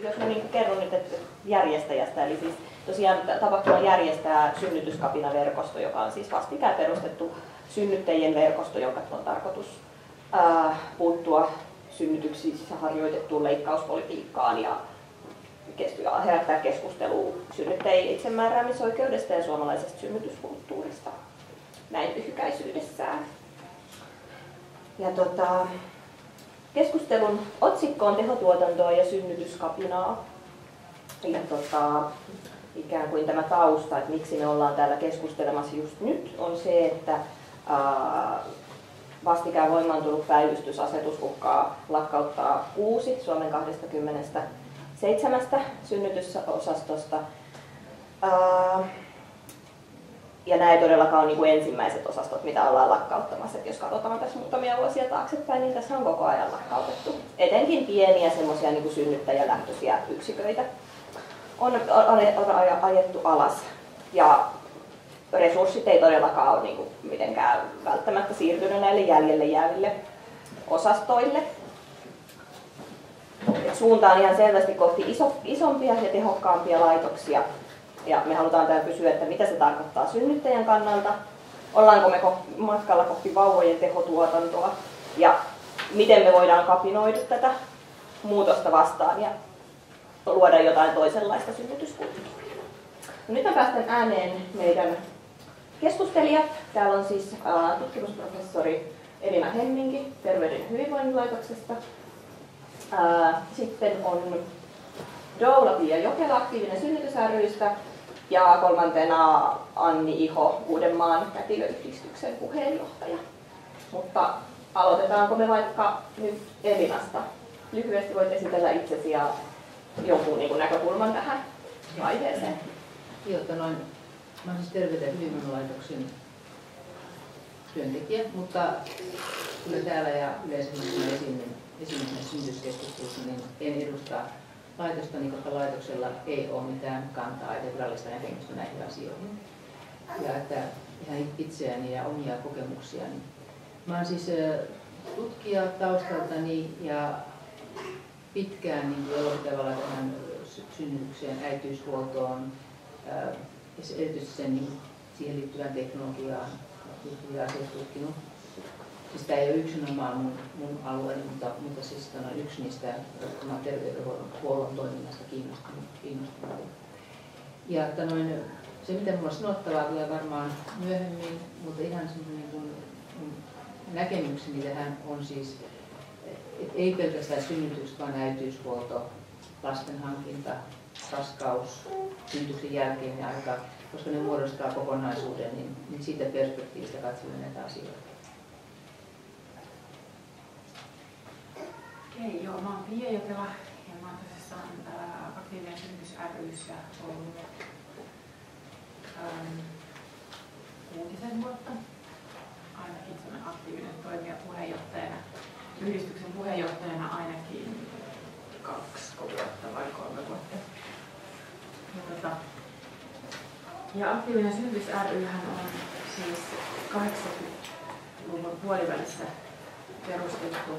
Jos mä niin kerron nyt että järjestäjästä, eli siis tosiaan tapahtuman järjestää synnytyskapinaverkosto, joka on siis vastikään perustettu synnyttäjien verkosto, jonka on tarkoitus puuttua synnytyksissä harjoitettuun leikkauspolitiikkaan ja herättää keskustelua synnyttäjien itsemääräämisoikeudesta ja suomalaisesta synnytyskulttuurista näin lyhykäisyydessään. Ja keskustelun otsikko on tehotuotantoa ja synnytyskapinaa. Ja ikään kuin tämä tausta, että miksi me ollaan täällä keskustelemassa just nyt, on se, että vastikään voimaan tullut päivystysasetus uhkaa lakkauttaa 6 Suomen 27 synnytysosastosta. Ja nämä ei todellakaan ole niin kuin ensimmäiset osastot, mitä ollaan lakkauttamassa. Et jos katsotaan tässä muutamia vuosia taaksepäin, niin tässä on koko ajan lakkautettu. Etenkin pieniä semmoisia niin kuin synnyttäjälähtöisiä yksiköitä on ajettu alas. Ja resurssit ei todellakaan ole niin kuin mitenkään välttämättä siirtynyt näille jäljelle jääville osastoille. Suunta on ihan selvästi kohti isompia ja tehokkaampia laitoksia. Ja me halutaan täällä kysyä, että mitä se tarkoittaa synnyttäjän kannalta, ollaanko me matkalla kohti vauvojen tehotuotantoa ja miten me voidaan kapinoida tätä muutosta vastaan ja luoda jotain toisenlaista synnytyskulttuuria. No, nyt mä päästän ääneen meidän keskustelijat. Täällä on siis tutkimusprofessori Elina Hemminki Terveyden ja hyvinvoinnin laitoksesta. Sitten on Doula-Pia Jokela Aktiivinen synnytys ry:stä ja kolmantena Anni Iho, Uudenmaan kätilöyhdistyksen puheenjohtaja. Mutta aloitetaanko me vaikka nyt Elinasta? Lyhyesti voit esitellä itsesi ja jonkun niin kuin näkökulman tähän aiheeseen. Joo, mä olen siis Terveyden ja hyvinvoinnin laitoksen työntekijä, mutta kyllä täällä ja yleisemmin esimerkiksi synnytyskeskustelussa niin en edusta laitostani, koska laitoksella ei ole mitään kantaa eikä virallista näkemystä näihin asioihin. Ja että ihan itseäni ja omia kokemuksiani. Mä olen siis tutkija taustaltani ja pitkään niin jollain tavalla tähän synnytykseen, äitiyshuoltoon, erityisesti sen, niin siihen liittyvään teknologiaan liittyviä asioita tutkinut. Siis tämä ei ole yksinomaan mun alueeni, mutta siis tämä on yksi niistä terveydenhuollon toiminnasta kiinnostunut. Ja se, mitä minulla on sanottavaa, tulee varmaan myöhemmin, mutta ihan semmoinen mun näkemykseni tähän on siis, että ei pelkästään synnytys, vaan äitiyshuolto, lastenhankinta, raskaus, synnytyksen jälkeen ja aika, koska ne muodostaa kokonaisuuden, niin siitä perspektiivistä katsotaan näitä asioita. Okei, joo, mä oon Pia Jokela ja mä oon tosissaan Aktiivinen synnytys ry:ssä ollut 6 vuotta. Ainakin sellainen aktiivinen toimija puheenjohtajana, yhdistyksen puheenjohtajana ainakin 2 vuotta vai 3 vuotta. Ja Aktiivinen synnytys ry:hän on siis 80-luvun puolivälissä perustettu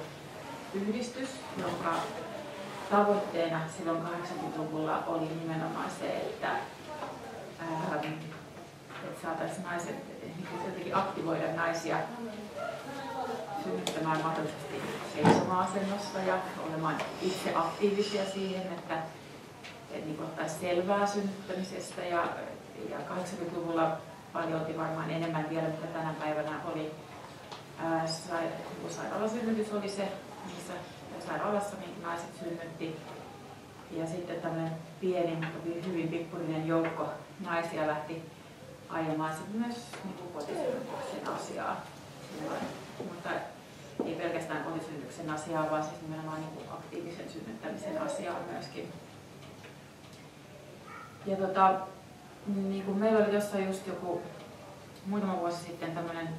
yhdistys, jonka tavoitteena silloin 80-luvulla oli nimenomaan se, että saataisiin naiset jotenkin aktivoida naisia synnyttämään mahdollisesti seisoma-asennossa ja olemaan itse aktiivisia siihen, että niin ottaisi selvää synnyttämisestä. Ja 80-luvulla paljolti varmaan enemmän vielä, mitä tänä päivänä oli sairaalasynnytys oli se, missä sairaalassa niin naiset synnytti. Ja sitten tämmöinen pieni, mutta hyvin pippurinen joukko naisia lähti ajamaan myös niin kotisynnytyksen asiaa. Mutta ei pelkästään kotisynnytyksen asiaa, vaan siis nimenomaan niin aktiivisen synnyttämisen asiaa myöskin. Ja niin kuin meillä oli jossain just joku muutama vuosi sitten tämmöinen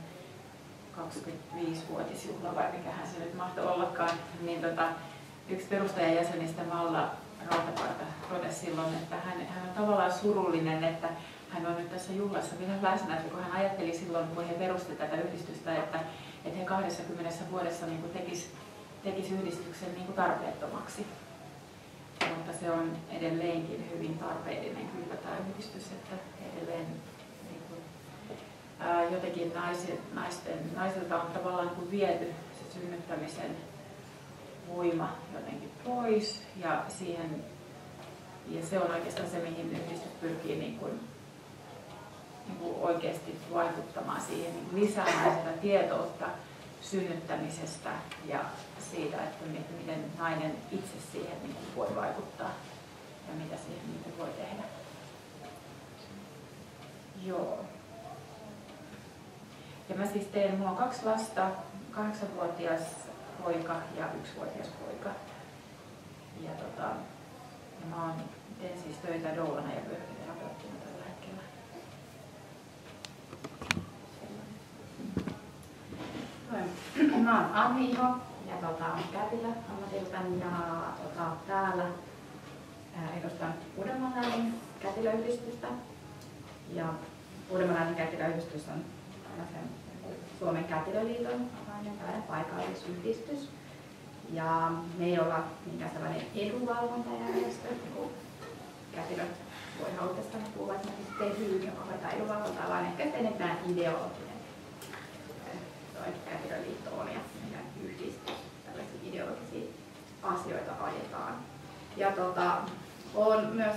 25-vuotisjuhla, vai mikähän se nyt mahtoi ollakaan, niin yksi perustajajäsenistä Malla Rautaparta totesi silloin, että hän on tavallaan surullinen, että hän on nyt tässä juhlassa vielä läsnä, että kun hän ajatteli silloin, kun he perustivat tätä yhdistystä, että he 20 vuodessa niin tekisi yhdistyksen niin tarpeettomaksi. mutta se on edelleenkin hyvin tarpeellinen kyllä tämä yhdistys, että edelleen niin kuin, jotenkin naisilta on tavallaan niin kuin viety se synnyttämisen voima jotenkin pois ja se on oikeastaan se, mihin yhdistys pyrkii niin kuin oikeasti vaikuttamaan siihen, niin lisäämään sitä tietoutta synnyttämisestä ja siitä, että miten nainen itse siihen niin voi vaikuttaa ja mitä siihen niin voi tehdä. Joo. Ja mä siis mulla on 2 lasta, 8-vuotias poika ja 1-vuotias poika. Ja mä teen siis töitä doulana ja vyöhyketerapeuttina tällä hetkellä. Mä oon Anni Iho ja kätilö ammatiltani ja täällä edustan Uudenmaan läänin kätilöyhdistystä. Ja Uudenmaan läänin kätilöyhdistys on Suomen kätilöliiton paikallisyhdistys. Ja me ei olla mikään sellainen edunvalvontajärjestö, kun kätilöt voi halutessaan puhua esimerkiksi TEHYyn, joka hoitaa edunvalvontaa, vaan ehkä enemmän ideologinen. Kätilöliitto on ja meidän yhdistys, tällaisia ideologisia asioita ajetaan. Ja olen myös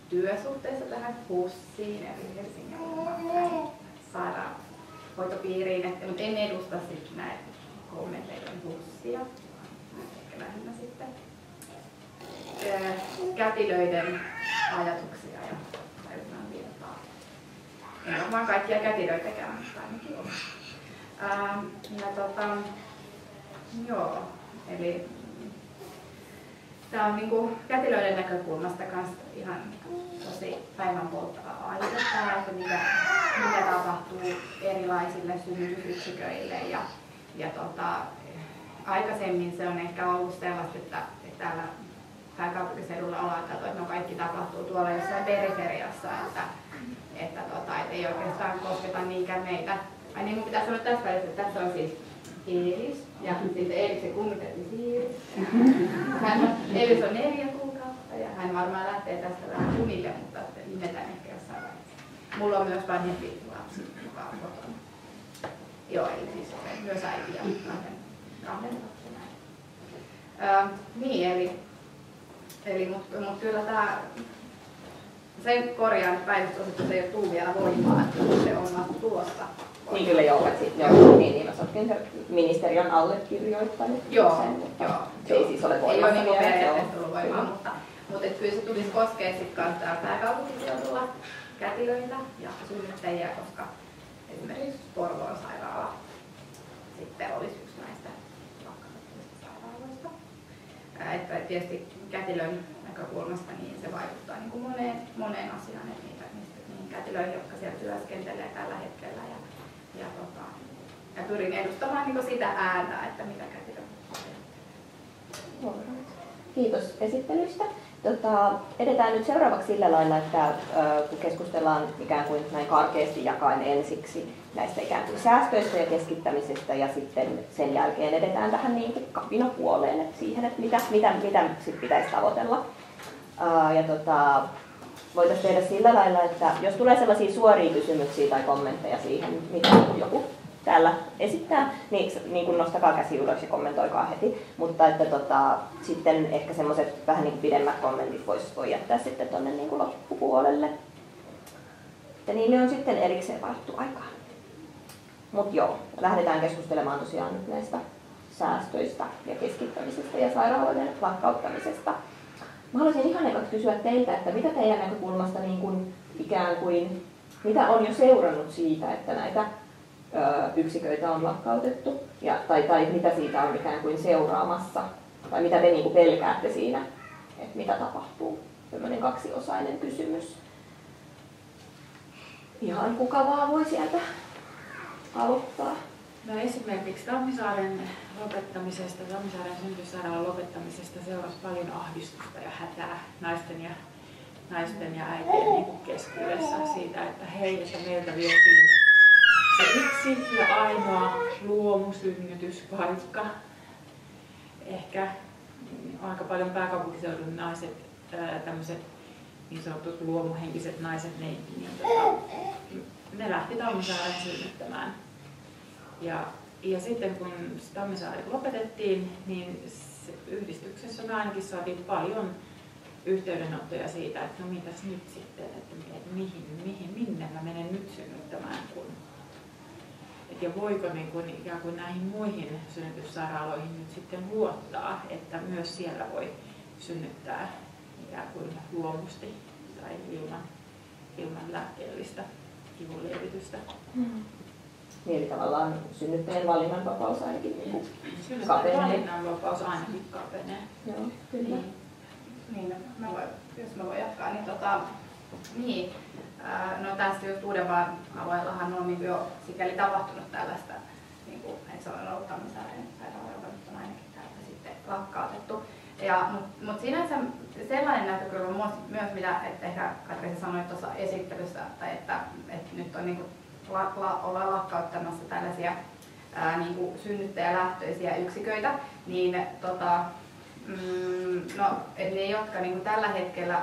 työsuhteessa tähän HUSiin, eli Helsingin sairaanhoitopiiriin, mutta en edusta sitten näitä kommenteiden HUSia, ehkä lähinnä sitten kätilöiden ajatuksia ja täytymään virtaa. En ole vaan kaikkia kätilöitäkään, mutta ainakin on. Joo, eli tämä on niinku kätilöiden näkökulmasta kanssa ihan tosi päivänpolttava aihe, että mitä tapahtuu erilaisille synnytysyksiköille ja aikaisemmin se on ehkä ollut sellaista, että täällä pääkaupunkiseudulla ollaan ajateltu, että no kaikki tapahtuu tuolla jossain periferiassa, että ei oikeastaan kosketa niinkään meitä. Ai niin, mun pitää sanoa tässä välissä, että tässä on siis Eelis ja sitten Eeliksen kummitäti Siiris. Eelis on 4 kuukautta ja hän varmaan lähtee tästä vähän unille, mutta nimetään ehkä jossain vaiheessa. Mulla on myös vanhempi lapsi, joka on kotona. Joo, eli siis myös äiti ja kahden lapsen äiti. Niin, mutta kyllä tämä sen korjaan, että päivystysasetus ei ole tullut vielä voimaan, että se on vasta tulossa. Niin kyllä joo, niin mä sotkin se ministeri on allekirjoittanut sen, mutta se ei siis ole voimassa vielä. Ei ole niin periaatteessa tullut voimaan, mutta kyllä se tulisi koskea sitten myös pääkaupunkiseudulla kätilöitä ja synnyttäjiä, koska esimerkiksi Porvoon sairaala sitten olisi yksi näistä lakkautettavista sairaaloista. Että tietysti kätilön näkökulmasta niin se vaikuttaa niin kuin moneen asiaan, että niihin kätilöihin, jotka siellä työskentelee tällä hetkellä. Ja pyrin edustamaan niin sitä ääntä, että mitä kätilö on. Kiitos esittelystä. Edetään nyt seuraavaksi sillä lailla, että kun keskustellaan ikään kuin näin karkeasti jakaen ensiksi näistä ikään kuin säästöistä ja keskittämisestä ja sitten sen jälkeen edetään tähän niin kuin kapinapuoleen, että siihen, että mitä sit pitäisi tavoitella. Voitaisiin tehdä sillä lailla, että jos tulee sellaisia suoria kysymyksiä tai kommentteja siihen, mitä joku täällä esittää, niin kun nostakaa käsi ylös ja kommentoikaa heti. Mutta että sitten ehkä semmoiset vähän niin kuin pidemmät kommentit voi jättää sitten tuonne niin kuin loppupuolelle. Ja niille on sitten erikseen varattu aikaa. Mutta joo, lähdetään keskustelemaan tosiaan nyt näistä säästöistä ja keskittämisestä ja sairaaloiden lakkauttamisesta. Mä haluaisin ihan ekaksi kysyä teiltä, että mitä teidän näkökulmasta niin kuin ikään kuin, mitä on jo seurannut siitä, että näitä yksiköitä on lakkautettu, tai mitä siitä on ikään kuin seuraamassa, tai mitä te niin kuin pelkäätte siinä, että mitä tapahtuu. Tämmöinen kaksiosainen kysymys. Ihan kuka vaan voi sieltä aloittaa. No esimerkiksi Tammisaaren synnytyssairaalan lopettamisesta seurasi paljon ahdistusta ja hätää naisten ja äitien niin keskuudessa siitä, että meiltä vietiin se yksi ja ainoa luomusynnytyspaikka. Ehkä aika paljon pääkaupunkiseudun naiset, tämmöiset niin sanotut luomuhenkiset naiset, ne lähti Tammisaareen synnyttämään. Ja sitten kun Tammisaari lopetettiin, niin yhdistyksessä me ainakin saatiin paljon yhteydenottoja siitä, että no mitäs nyt sitten, että minne mä menen nyt synnyttämään. Ja voiko niin kuin, ikään kuin näihin muihin synnytyssairaaloihin nyt sitten luottaa, että myös siellä voi synnyttää ikään kuin luomusti tai ilman lääkkeellistä kivunlievitystä. Niin, eli tavallaan synnyttäjän valinnanvapaus ainakin kapenee. Valinnanvapaus ainakin kapenee. Joo, kyllä. Niin, jos mä voin jatkaa, niin, no tässä just Uudenmaan alueellahan on niin jo sikäli tapahtunut tällaista, niin kuin, että se on ollut Tammisaaren sairaala, joka nyt on ainakin täältä sitten lakkautettu. Mutta sinänsä sellainen näkökulma myös, mitä ehkä Katri sanoit tuossa esittelyssä, tai että nyt on niin kuin, ollaan lakkauttamassa tällaisia niin kuin synnyttäjälähtöisiä yksiköitä, niin että ne, jotka niin kuin tällä hetkellä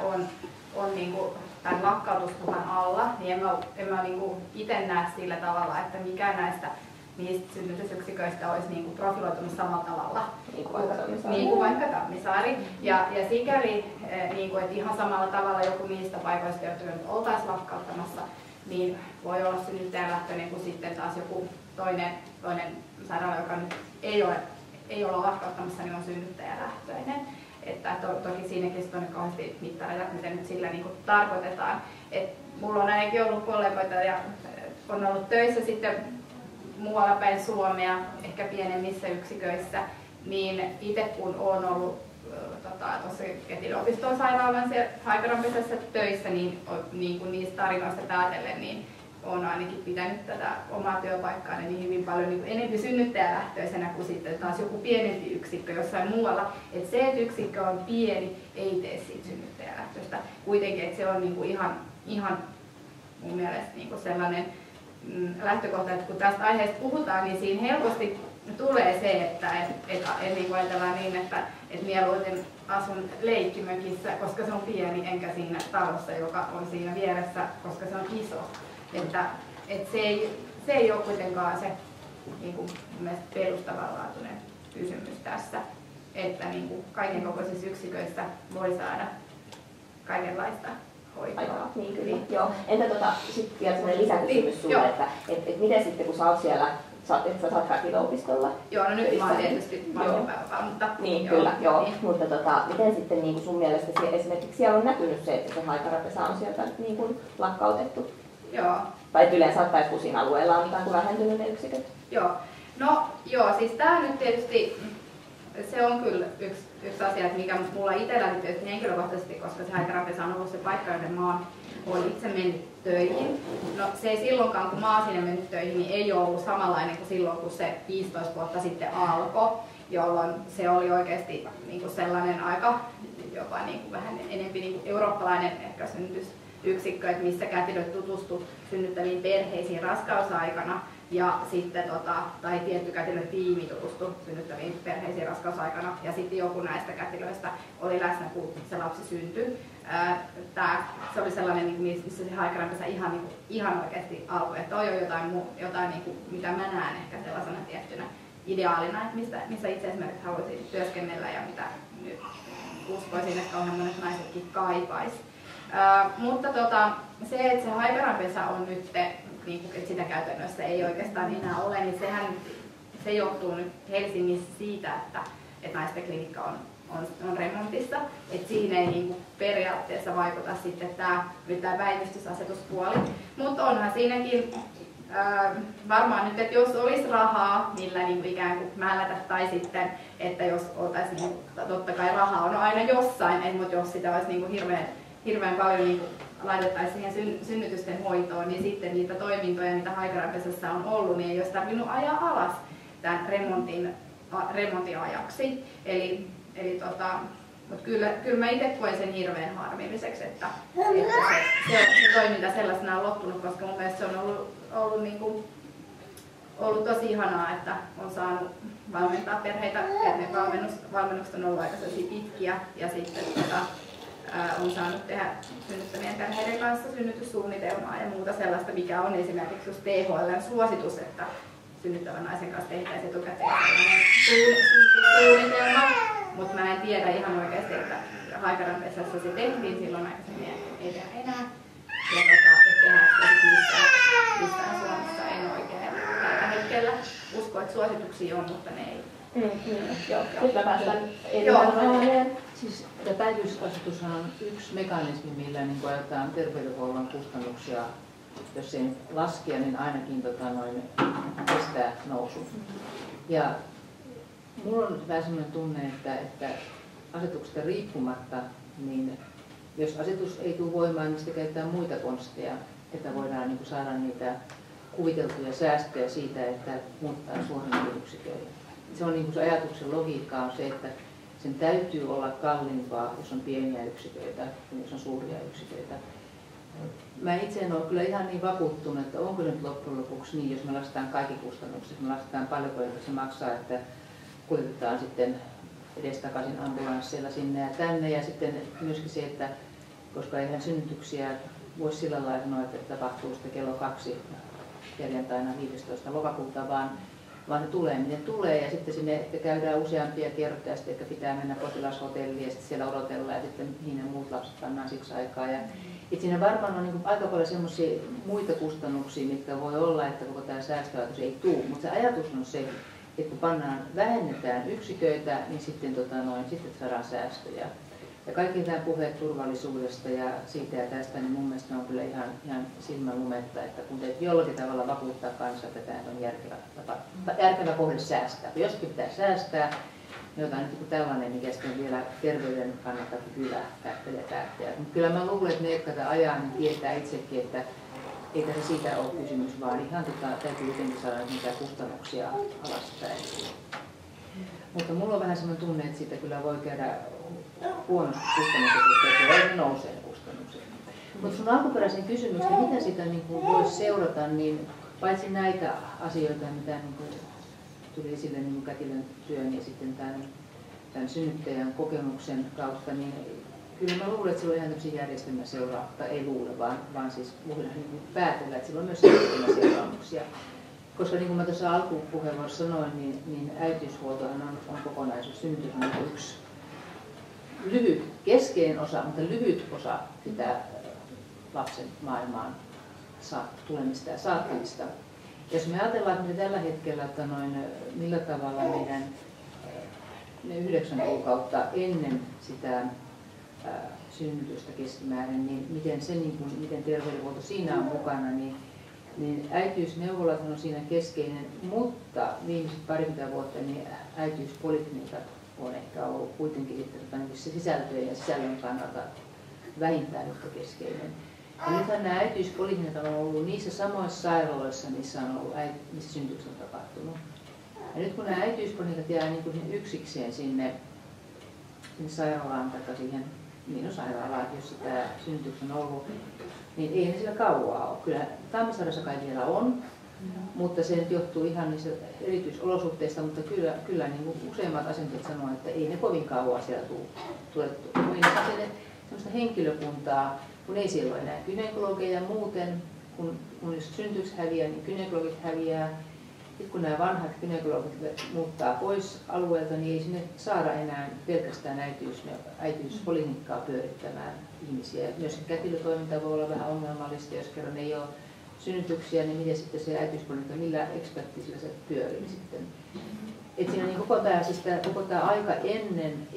on niin kuin tämän lakkautusuhan alla, niin en mä niin kuin itse näe sillä tavalla, että mikään niistä synnytysyksiköistä olisi niin kuin profiloitunut samalla tavalla niin kuin vaikka Tammisaari. Ja sikäli, niin kuin, että ihan samalla tavalla joku niistä paikoista, joita nyt oltaisiin lakkauttamassa, niin voi olla synnyttäjälähtöinen kuin sitten taas joku toinen sairaala, joka nyt ei ole lakkauttamassa, niin on synnyttäjälähtöinen. Että toki siinäkin on kauheasti mittareita, mitä nyt sillä niin kuin tarkoitetaan. Et mulla on ainakin ollut kollegoita ja on ollut töissä sitten muualla päin Suomea, ehkä pienemmissä yksiköissä, niin itse kun olen ollut tuossa Ketilöopiston sairaalan Haikaranpesässä töissä, niin kun niistä tarinoista päätellen, niin olen ainakin pitänyt tätä omaa työpaikkaani niin hyvin paljon niin enemmän synnyttäjälähtöisenä kuin sitten taas joku pienempi yksikkö jossain muualla. Että se, että yksikkö on pieni, ei tee siitä synnyttäjälähtöistä. Kuitenkin, että se on niin kuin ihan mun mielestä niin kuin sellainen lähtökohta, että kun tästä aiheesta puhutaan, niin siinä helposti tulee se, että niin kuin ajatellaan niin, että mieluiten asun leikkimökissä, koska se on pieni, enkä siinä talossa, joka on siinä vieressä, koska se on iso. Että se ei ole kuitenkaan se niin kuin perustavanlaatuinen kysymys tässä, että niin kuin kaiken kokoisissa yksiköissä voi saada kaikenlaista hoitoa. Niin kyllä. Joo. Entä sitten vielä sellainen lisäkysymys sulle, että miten sitten kun sä oot siellä, sä oot Väkilöopistolla? Joo, no nyt mä oon tietysti vanhempainvapaa, mutta... Niin, joo, kyllä, joo. Niin. Mutta miten sitten niin kuin sun mielestä esimerkiksi siellä on näkynyt se, että se Haikarapesä on sieltä niin kuin lakkautettu? Joo. Tai yleensä ottaisi, kun siinä alueella on ikään kuin vähentynyt ne yksiköt? Joo. No joo, siis tää nyt tietysti, se on kyllä yksi asia, mikä mulla itselläni tietysti henkilökohtaisesti, koska se Haikarapesä on ollut se paikka, joten mä oon itse mennyt töihin. No se ei silloinkaan, kun mä oon sinne mennyt töihin, niin ei ole ollut samanlainen kuin silloin, kun se 15 vuotta sitten alkoi, jolloin se oli oikeasti niin kuin sellainen aika jopa niin kuin vähän enemmän niin kuin eurooppalainen ehkä synnytysyksikkö, että missä kätilöt tutustuivat synnyttäviin perheisiin raskausaikana. Ja sitten tai tietty kätilötiimi tutustui synnyttäviin perheisiin raskausaikana ja sitten joku näistä kätilöistä oli läsnä, kun se lapsi syntyi. Se oli sellainen, missä se Haikaranpesä ihan oikeasti alkoi, että toi on jotain mitä mä näen ehkä sellaisena tiettynä ideaalina, että missä itse esimerkiksi haluaisin työskennellä ja mitä nyt uskoisin, että kauhean monet naisetkin kaipais. Mutta se, että se Haikaranpesä on nyt niin että sitä käytännössä ei oikeastaan enää ole, niin se johtuu nyt Helsingissä siitä, että naisten klinikka on remontissa. Että siihen ei niin kuin periaatteessa vaikuta sitten tämä päivystysasetuspuoli. Mutta onhan siinäkin varmaan nyt, että jos olisi rahaa, millä niin kuin ikään kuin mällätä, tai sitten, että jos oltaisiin, niin totta kai rahaa on aina jossain, mutta jos sitä olisi niin kuin hirveän paljon niin kuin laitettaisiin siihen synnytysten hoitoon, niin sitten niitä toimintoja, mitä Haikaranpesässä on ollut, niin ei olisi tarvinnut ajaa alas tämän remontin ajaksi. Mutta kyllä mä itse koen sen hirveän harmilliseksi, että se toiminta sellaisena on loppunut, koska mun mielestä se on ollut niin kuin ollut tosi ihanaa, että on saanut valmentaa perheitä. Ne valmennukset on ollut aika pitkiä ja sitten on saanut tehdä synnyttävien perheiden kanssa synnytyssuunnitelmaa ja muuta sellaista, mikä on esimerkiksi just THL:n suositus, että synnyttävän naisen kanssa tehtäisiin etukäteen suunnitelma. Mutta mä en tiedä ihan oikeasti, että Haikaranpesässä se tehtiin silloin aikaisemmin, ei tehdä enää. Ja tehdään sitä missään Suomessa en oikein tällä hetkellä usko, että suosituksia on, mutta ne ei. Joo, nyt mä päästän eteenpäin. Siis päivystysasetushan on yksi mekanismi, millä niin ajetaan terveydenhuollon kustannuksia, jos ei laskea, niin ainakin estää nousun. Ja mulla on vähän sellainen tunne, että asetuksesta riippumatta, niin jos asetus ei tule voimaan, niin sitten käytetään muita konsteja, että voidaan niin saada niitä kuviteltuja säästöjä siitä, että muuttaa suoraan yksiköille. Se on niin kuin se ajatuksen logiikka on se, että sen täytyy olla kalliimpaa, jos on pieniä yksiköitä kuin jos on suuria yksiköitä. Mä itse en ole kyllä ihan niin vakuuttunut, että onko nyt loppujen lopuksi niin, jos me lasketaan kaikki kustannukset, me lasketaan paljonko se maksaa, että kuljetetaan sitten edestakaisin ambulansseilla sinne ja tänne. Ja sitten myöskin se, että koska eihän synnytyksiä voisi sillä lailla sanoa, että tapahtuu sitten kello 2 perjantaina 15. lokakuuta, vaan se tulee, miten tulee, ja sitten sinne käydään useampia kertoja, ja sitten pitää mennä potilashotelliin, ja sitten siellä odotellaan, ja sitten niin ja muut lapset pannaan siksi aikaa. Ja siinä varmaan on niin aika paljon semmoisia muita kustannuksia, mitkä voi olla, että koko tämä säästöajatus ei tule, mutta se ajatus on se, että kun vähennetään yksiköitä, niin sitten, sitten saadaan säästöjä. Ja kaikki tämä puheet turvallisuudesta ja siitä ja tästä, niin mun mielestä on kyllä ihan silmänlumetta, että kun teet jollakin tavalla vakuuttaa kanssa, että tämä on järkevä kohde säästää. Kun joskin pitää säästää, niin jotain nyt tällainen, mikä sitten vielä terveyden kannalta kyllä päättäjät. Mutta kyllä mä luulen, että ne, jotka tätä ajaa, niin tietää itsekin, että ei tässä siitä ole kysymys, vaan ihan täytyy jotenkin saada niitä kustannuksia alaspäin. Mutta mulla on vähän sellainen tunne, että siitä kyllä voi käydä huonosti kustannukset, että nousee kustannukset. Mutta sun alkuperäisen kysymyksen, mitä sitä niin voisi seurata, niin paitsi näitä asioita, mitä niin tuli esille niin kätilön työn ja sitten tämän synnyttäjän kokemuksen kautta, niin kyllä mä luulen, että sillä on ihan tämmöisiä järjestelmäseuraamuksia, ei luule, vaan siis niin päätellä, että sillä on myös järjestelmäseuraamuksia. Koska niin kuin mä tuossa alkupuheenvuorossa sanoin, niin äitiyshuoltohan on kokonaisuus. Synnytys on yksi lyhyt, keskeinen osa, mutta lyhyt osa sitä lapsen maailmaan tulemista ja saattamista. Jos me ajatellaan, että tällä hetkellä, että millä tavalla meidän ne 9 kuukautta ennen sitä synnytystä keskimäärin, niin miten terveydenhuolto siinä on mukana, niin äitiysneuvolat on siinä keskeinen, mutta viimeiset parikymmentä vuotta niin äitiyspoliklinikat on ehkä ollut kuitenkin sitten se sisältöjen ja sisällön kannalta vähintään yhtä keskeinen. Ja nythän nämä äitiyspoliklinikat on ollut niissä samoissa sairaaloissa, missä synnytykset on tapahtunut. Ja nyt kun nämä äitiyspoliklinikat jää niin yksikseen sinne sairaalaan tai siihen sairaalaan, jossa tämä synnytys on ollut, niin ei ne siellä kauaa ole. Kyllä Taimisairassa kai vielä on, mutta se nyt johtuu ihan niistä erityisolosuhteista, mutta kyllä niin useimmat asiantuntijat sanoo, että ei ne kovin kauaa siellä tule. Sellaista henkilökuntaa, kun ei siellä ole enää gynekologeja muuten, kun jos synnytys häviää, niin gynekologit häviää. Sitten kun nämä vanhat gynekologit muuttaa pois alueelta, niin ei sinne saada enää pelkästään äitiyspoliklinikkaa pyörittämään ihmisiä. Myös kätilötoiminta voi olla vähän ongelmallista, jos kerran ei ole synnytyksiä, niin miten sitten se äitiyspoliklinikka, millä ekspertiisillä se pyörii sitten. Et siinä niin koko tämä aika ennen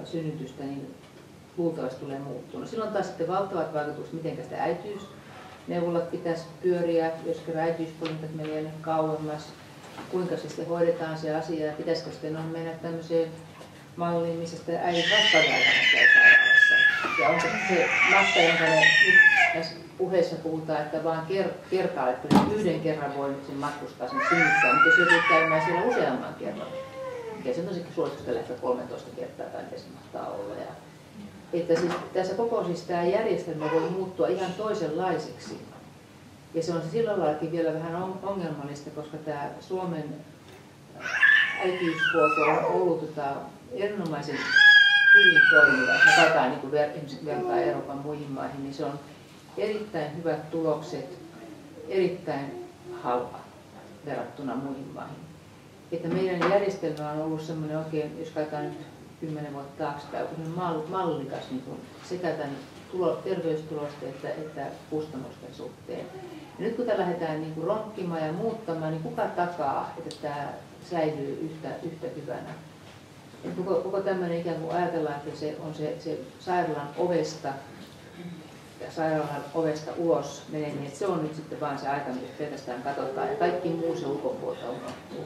synnytystä niin luultavasti tulee muuttua. Silloin taas sitten valtavat vaikutukset, miten sitä äitiysneuvolat pitäisi pyöriä, jos kerran äitiyspoliklinikat menee kauemmas, kuinka se sitten hoidetaan se asia ja pitäisikö sitten mennä tämmöiseen malliin, missä sitten äidit vastaavältämät käy sairaalassa. Ja onko se matka, jonka nyt tässä puheessa puhutaan, että vaan kertaa, että yhden kerran voi sen matkustaa sen synnyttää, mutta jos joutuu käymään siellä useamman kerran, mikä se on tosikin suositustella ehkä 13 kertaa tai mitä se mahtaa olla. Että siis tässä koko tämä järjestelmä voi muuttua ihan toisenlaiseksi, Ja se on sillä laillakin vielä vähän ongelmallista, koska tämä Suomen äitiyshuolto on ollut erinomaisen hyvin toimiva. Jos katsotaan niin vertaa Euroopan muihin maihin, niin se on erittäin hyvät tulokset, erittäin halpa verrattuna muihin maihin. Että meidän järjestelmä on ollut semmoinen oikein, jos katsotaan nyt 10 vuotta taaksepäin, mallikas niin sekä tämän terveystulosten että kustannusten suhteen. Ja nyt kun tämä lähdetään niin ronkkimaan ja muuttamaan, niin kuka takaa, että tämä säilyy yhtä hyvänä? Et koko tämmöinen ikään kuin ajatellaan, että se on se sairaalan ovesta ulos meneminen, että se on nyt sitten vaan se aika, mitä pelkästään katsotaan ja kaikki muu se ulkopuolta unohtuu.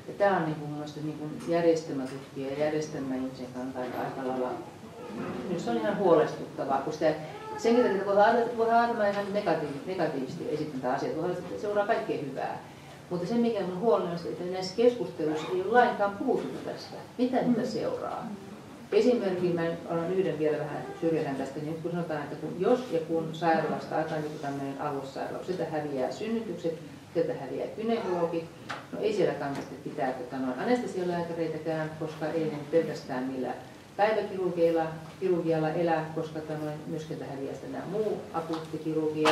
Ja tämä on niin mielestäni niin järjestelmätutkija ja järjestelmäihmisen kannalta aika lailla, se on ihan huolestuttavaa, kun sitä senkin takia voidaan ajatella ihan negatiivisesti esittää asiat, voidaan seuraa kaikkea hyvää. Mutta se mikä on huolena, että näissä keskusteluissa ei ole lainkaan puhuttu tästä, mitä niitä seuraa. Esimerkiksi mä olen yhden vielä vähän syrjähän tästä, niin kun sanotaan, että jos ja kun sairaalasta aikaan joku tämmöinen aluesairaus, sieltä häviää synnytykset, sieltä häviää gynekologit, no ei siellä kannata pitää anestesialääkäreitäkään, koska ei ne pelkästään millä päiväkirurgialla elää, koska myöskin häviää nämä muu akuuttikirurgia.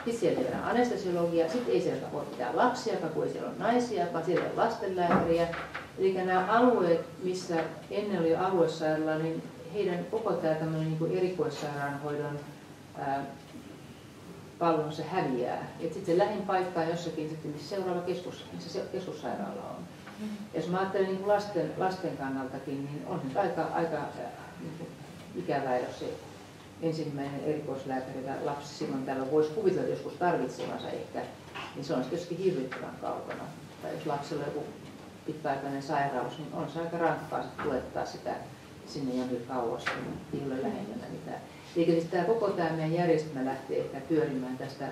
Sitten siellä ei ole anestesiologia, sitten ei siellä ole mitään lapsia, kun ei siellä ole naisia, vaan siellä on lastenlääkäriä. Eli nämä alueet, missä ennen oli aluesairaala, niin heidän koko tämä niin erikoissairaanhoidon palvelunsa häviää. Sitten se lähin paikka on jossakin, missä seuraava keskussairaala on. Ja jos mä ajattelen niin lasten kannaltakin, niin on se aika niin ikävää, jos se ensimmäinen erikoislääkäri lapsi silloin täällä voisi kuvitella joskus tarvitsevansa ehkä, niin se on sitten jossakin hirvittävän kaukana. Tai jos lapsella on joku pitkäaikainen sairaus, niin on se aika rankkaa tulettaa sitä sinne jonkin kauas, niin ei ole lähempänä mitään. Eli siis koko tämä meidän järjestelmä lähtee ehkä pyörimään tästä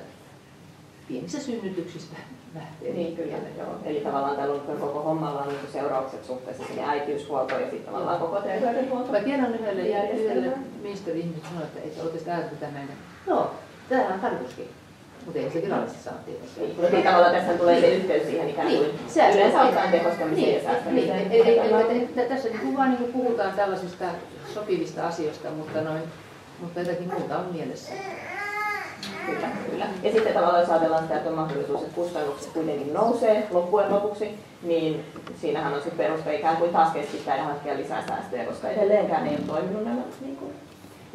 pienistä synnytyksistä lähtee. Niin kyllä, joo. Eli tavallaan tällä koko hommalla on niin seuraukset suhteessa sinne äitiyshuoltoon ja sitten tavallaan koko terveydenhuoltoon. Mä tiedän yhdelle ministeri-ihmiselle sanoa, että oletteko ajatellut tämän, joo, tämähän on tarkoituskin. Mutta ei se virallisesti saa tietysti. Niin tavallaan tässä tulee se yhteys siihen ikään kuin yleensä otetaan tehostamiseen ja säästämiseen. Tässä vaan puhutaan tällaisista sopivista asioista, mutta jotakin muuta on mielessä. Kyllä. Ja sitten tavallaan jos ajatellaan sitä, että on mahdollisuus, että kustannukset kuitenkin nousee loppujen lopuksi, niin siinähän on se peruste ikään kuin taas keskittää ja hankkia lisää säästöjä, koska edelleenkään ei ole toiminut nämä. Niin kuin.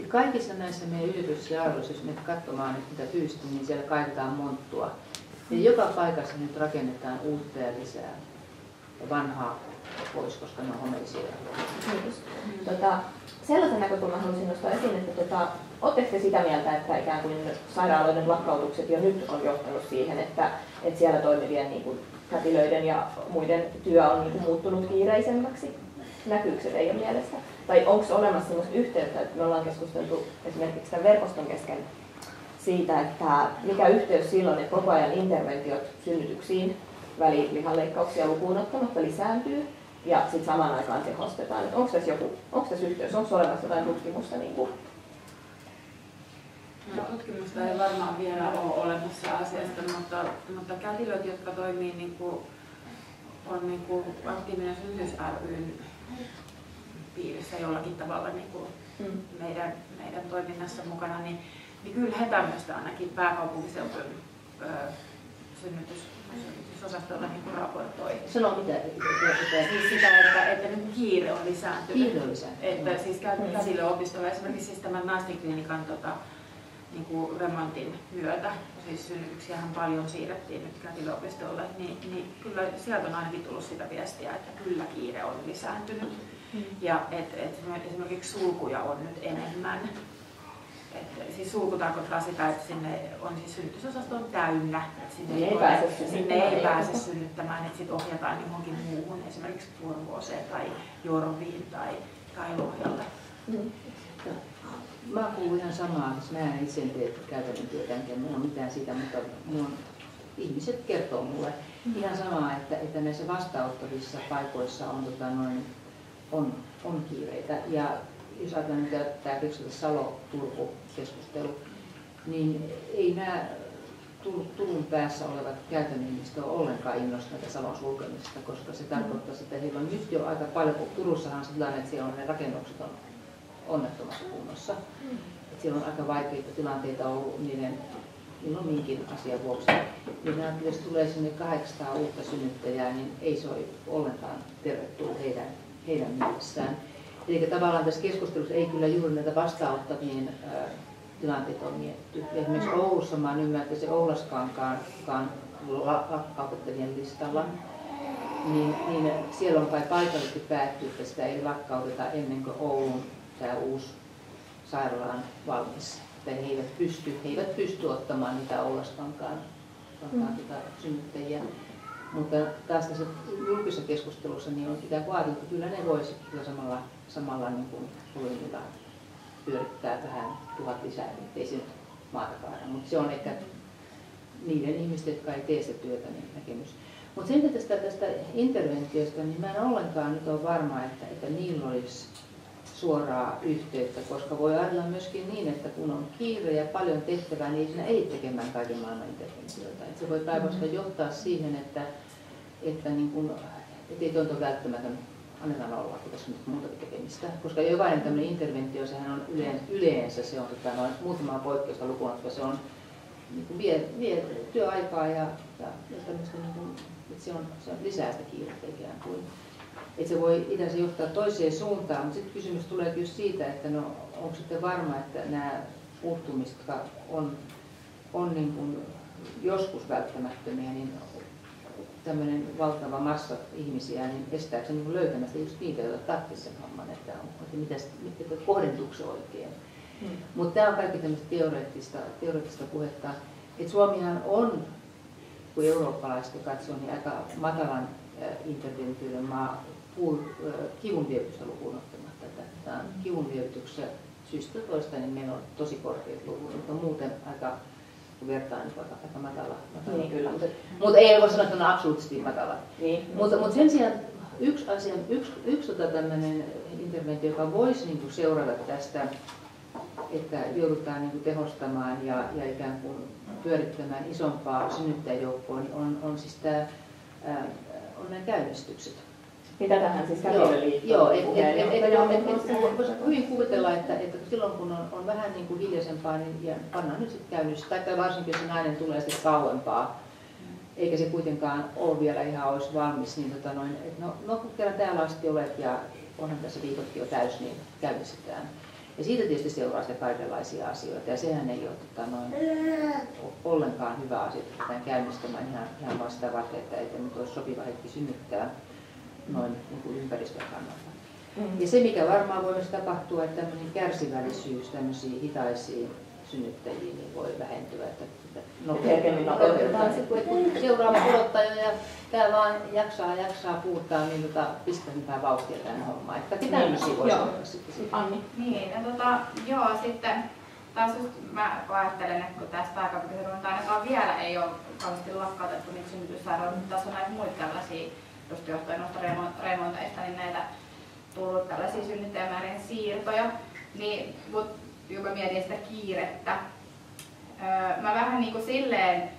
Kaikissa näissä meidän yliopistossa ja arvoissa, jos me katsomaan mitä tyystin, niin siellä kaitetaan monttua. Ja joka paikassa nyt rakennetaan uutta ja lisää. Ja vanhaa pois, koska ne on homeisia. Sellaisen näkökulman haluaisin nostaa esiin, että oletteko te sitä mieltä, että ikään kuin sairaaloiden lakkautukset jo nyt on johtanut siihen, että siellä toimivien niin kuin kätilöiden ja muiden työ on niin kuin muuttunut kiireisemmäksi? Näkyykö se teidän mielestä? Tai onko olemassa sellaista yhteyttä, että me ollaan keskusteltu esimerkiksi tämän verkoston kesken siitä, että mikä yhteys silloin, että koko ajan interventiot synnytyksiin, välilihanleikkauksia lukuun ottamatta lisääntyy ja sitten samaan aikaan tehostetaan. Onko tässä yhteys, onko olemassa jotain tutkimusta? Niin kuin? No, tutkimusta ei varmaan vielä ole olemassa asiasta, mutta kätilöt, jotka toimii niin kuin, on niin kuin aktiivinen synnytys ry:n piirissä jollakin tavalla niin kuin meidän toiminnassa mukana, niin kyllä he tämmöistä ainakin pääkaupunkiseudun synnytysosastolla niin raportoi. Sano mitä? Siis sitä, että niin kiire on lisääntynyt. Kiire on lisääntynyt. Että siis kätilöopistolla esimerkiksi siis tämän naistenklinikan niin kuin remontin myötä, siis synnytyksiähän paljon siirrettiin nyt kätilöopistolle, niin kyllä sieltä on ainakin tullut sitä viestiä, että kyllä kiire on lisääntynyt. Ja esimerkiksi sulkuja on nyt enemmän. Siis sulku tarkoittaa sitä, että sinne on siis synnytysosasto on täynnä, että sinne ei pääse synnyttämään, että sit ohjataan johonkin muuhun, esimerkiksi Porvooseen tai Joroviin tai Lohjalle. Mä kuulun ihan samaa, jos mä en itse tee käytännön työtä, enkä mulla on mitään siitä, mutta ihmiset kertoo mulle ihan samaa, että näissä vastaanottavissa paikoissa on kiireitä. Ja jos ajatellaan nyt tämä Salo-Turku-keskustelu, niin ei nämä Turun päässä olevat käytännön ihmiset on ollenkaan innostuneita salon sulkemisesta, koska se tarkoittaa, että heillä on nyt jo aika paljon, kun Turussahan se tilanne, että siellä on ne rakennukset on onnettomassa kunnossa. Että siellä on aika vaikeita tilanteita ollut niiden milloin minkin asian vuoksi. Niin jos tulee sinne 800 uutta synnyttäjää, niin ei se ole ollenkaan tervetullut heidän mielessään. Eli tavallaan tässä keskustelussa ei kyllä juuri näitä vastaanottavien tilanteita on mietitty. Esimerkiksi Oulussa mä oon ymmärtänyt, että se Oulaskankaan lakkautettavien listalla, niin siellä on kai paikallisesti päätty, että sitä ei lakkauteta ennen kuin Oulun tämä uusi sairaala on valmis. Että he eivät pysty ottamaan niitä Oulaskankaan synnyttäjiä. Mutta taas tässä julkisessa keskustelussa niin on ikään kuin ajateltu, että kyllä ne voisi samalla niin kuin voimilla pyörittää vähän 1000 lisää, ettei se nyt maata kaada. Mutta se on ehkä niiden ihmisten, jotka ei tee sitä työtä, niin näkemys. Mutta sen tästä interventiosta, niin mä en ollenkaan nyt ole varma, että niillä olisi suoraa yhteyttä, koska voi ajatella myöskin niin, että kun on kiire ja paljon tehtävää, niin siinä ei tekemään kaiken maailman interventioita. Et se voi päinvastoin johtaa siihen, että niin kun, ei tuo ole välttämätön, annetaan olla, kun tässä on nyt muutakin tekemistä. Koska jokainen tämmöinen interventio, sehän on yleensä se on noin muutamaa poikkeusta lukuun, koska se on niin vie työaikaa ja tämmöistä, niin kun, että se on lisää sitä kiirettä ikään kuin. Että se voi itse johtaa toiseen suuntaan, mutta sitten kysymys tulee kyllä siitä, että no, onko sitten varma, että nämä puuttumiset, jotka on niin kuin joskus välttämättömiä, niin tämmöinen valtava massa ihmisiä, niin estääkö se niin löytämästä just niitä, joita tarvitsisi sen homman, että kohdentuuko se oikein. Mutta tämä on kaikki tämmöistä teoreettista puhetta. Että Suomihan on, kun eurooppalaista katsoo, niin aika matalan interventioiden maa kivunlievitystä lukuun ottamatta. Tämä on kivunlievityksessä syystä toista, niin meillä on tosi korkeat luvut, mutta muuten aika, kun vertaa, niin aika matala. Niin, kyllä. Mutta ei voi sanoa, että on absoluuttisesti matala. Niin. Mutta sen sijaan yksi tämmöinen interventio, joka voisi niinku seurata tästä, että joudutaan niinku tehostamaan ja ikään kuin pyörittämään isompaa synnyttäjäjoukkoa, niin on siis on nämä käynnistykset. Mitä tähän siis käville liittyy? Joo, voisi hyvin kuvitella, että silloin kun on vähän niin kuin hiljaisempaa, niin ja pannaan nyt sitten käynnistys, tai varsinkin jos se nainen tulee sitten kauempaa, eikä se kuitenkaan ole vielä ihan olisi valmis, niin no kun kerran täällä asti olet ja onhan tässä viikotkin jo täys, niin käynnistetään. Ja siitä tietysti seuraa sitä kaikenlaisia asioita, ja sehän ei ole ollenkaan hyvä asia, että pitää käynnistämään ihan vaan sitä varten, että nyt olisi sopiva hetki synnyttää noin niin kuin ympäristön kannalta. Ja se, mikä varmaan voi myös tapahtua, että tämmöinen kärsivällisyys tämmöisiin hitaisiin synnyttäjiin niin voi vähentyä. Että nopeutetaan sitten, kun seuraava pudottaja ja tämä vaan jaksaa puhuttaa, niin pistetään vähän vauhtia tähän hommaan. Että pitää tämmöisiä voisi olla sitten. Anni. Niin, joo, sitten taas just mä ajattelen, että kun tästä pääkaupunkiseudulta ainakaan vielä ei ole kauheasti lakkautettu niitä synnytyssairaaloita, mutta tässä on näitä muita tällaisia, just johtuen noista remonteista, niin näitä tullut tällaisia synnyttäjämäärien siirtoja, niin joka mietin sitä kiirettä. Mä vähän niin kuin silleen,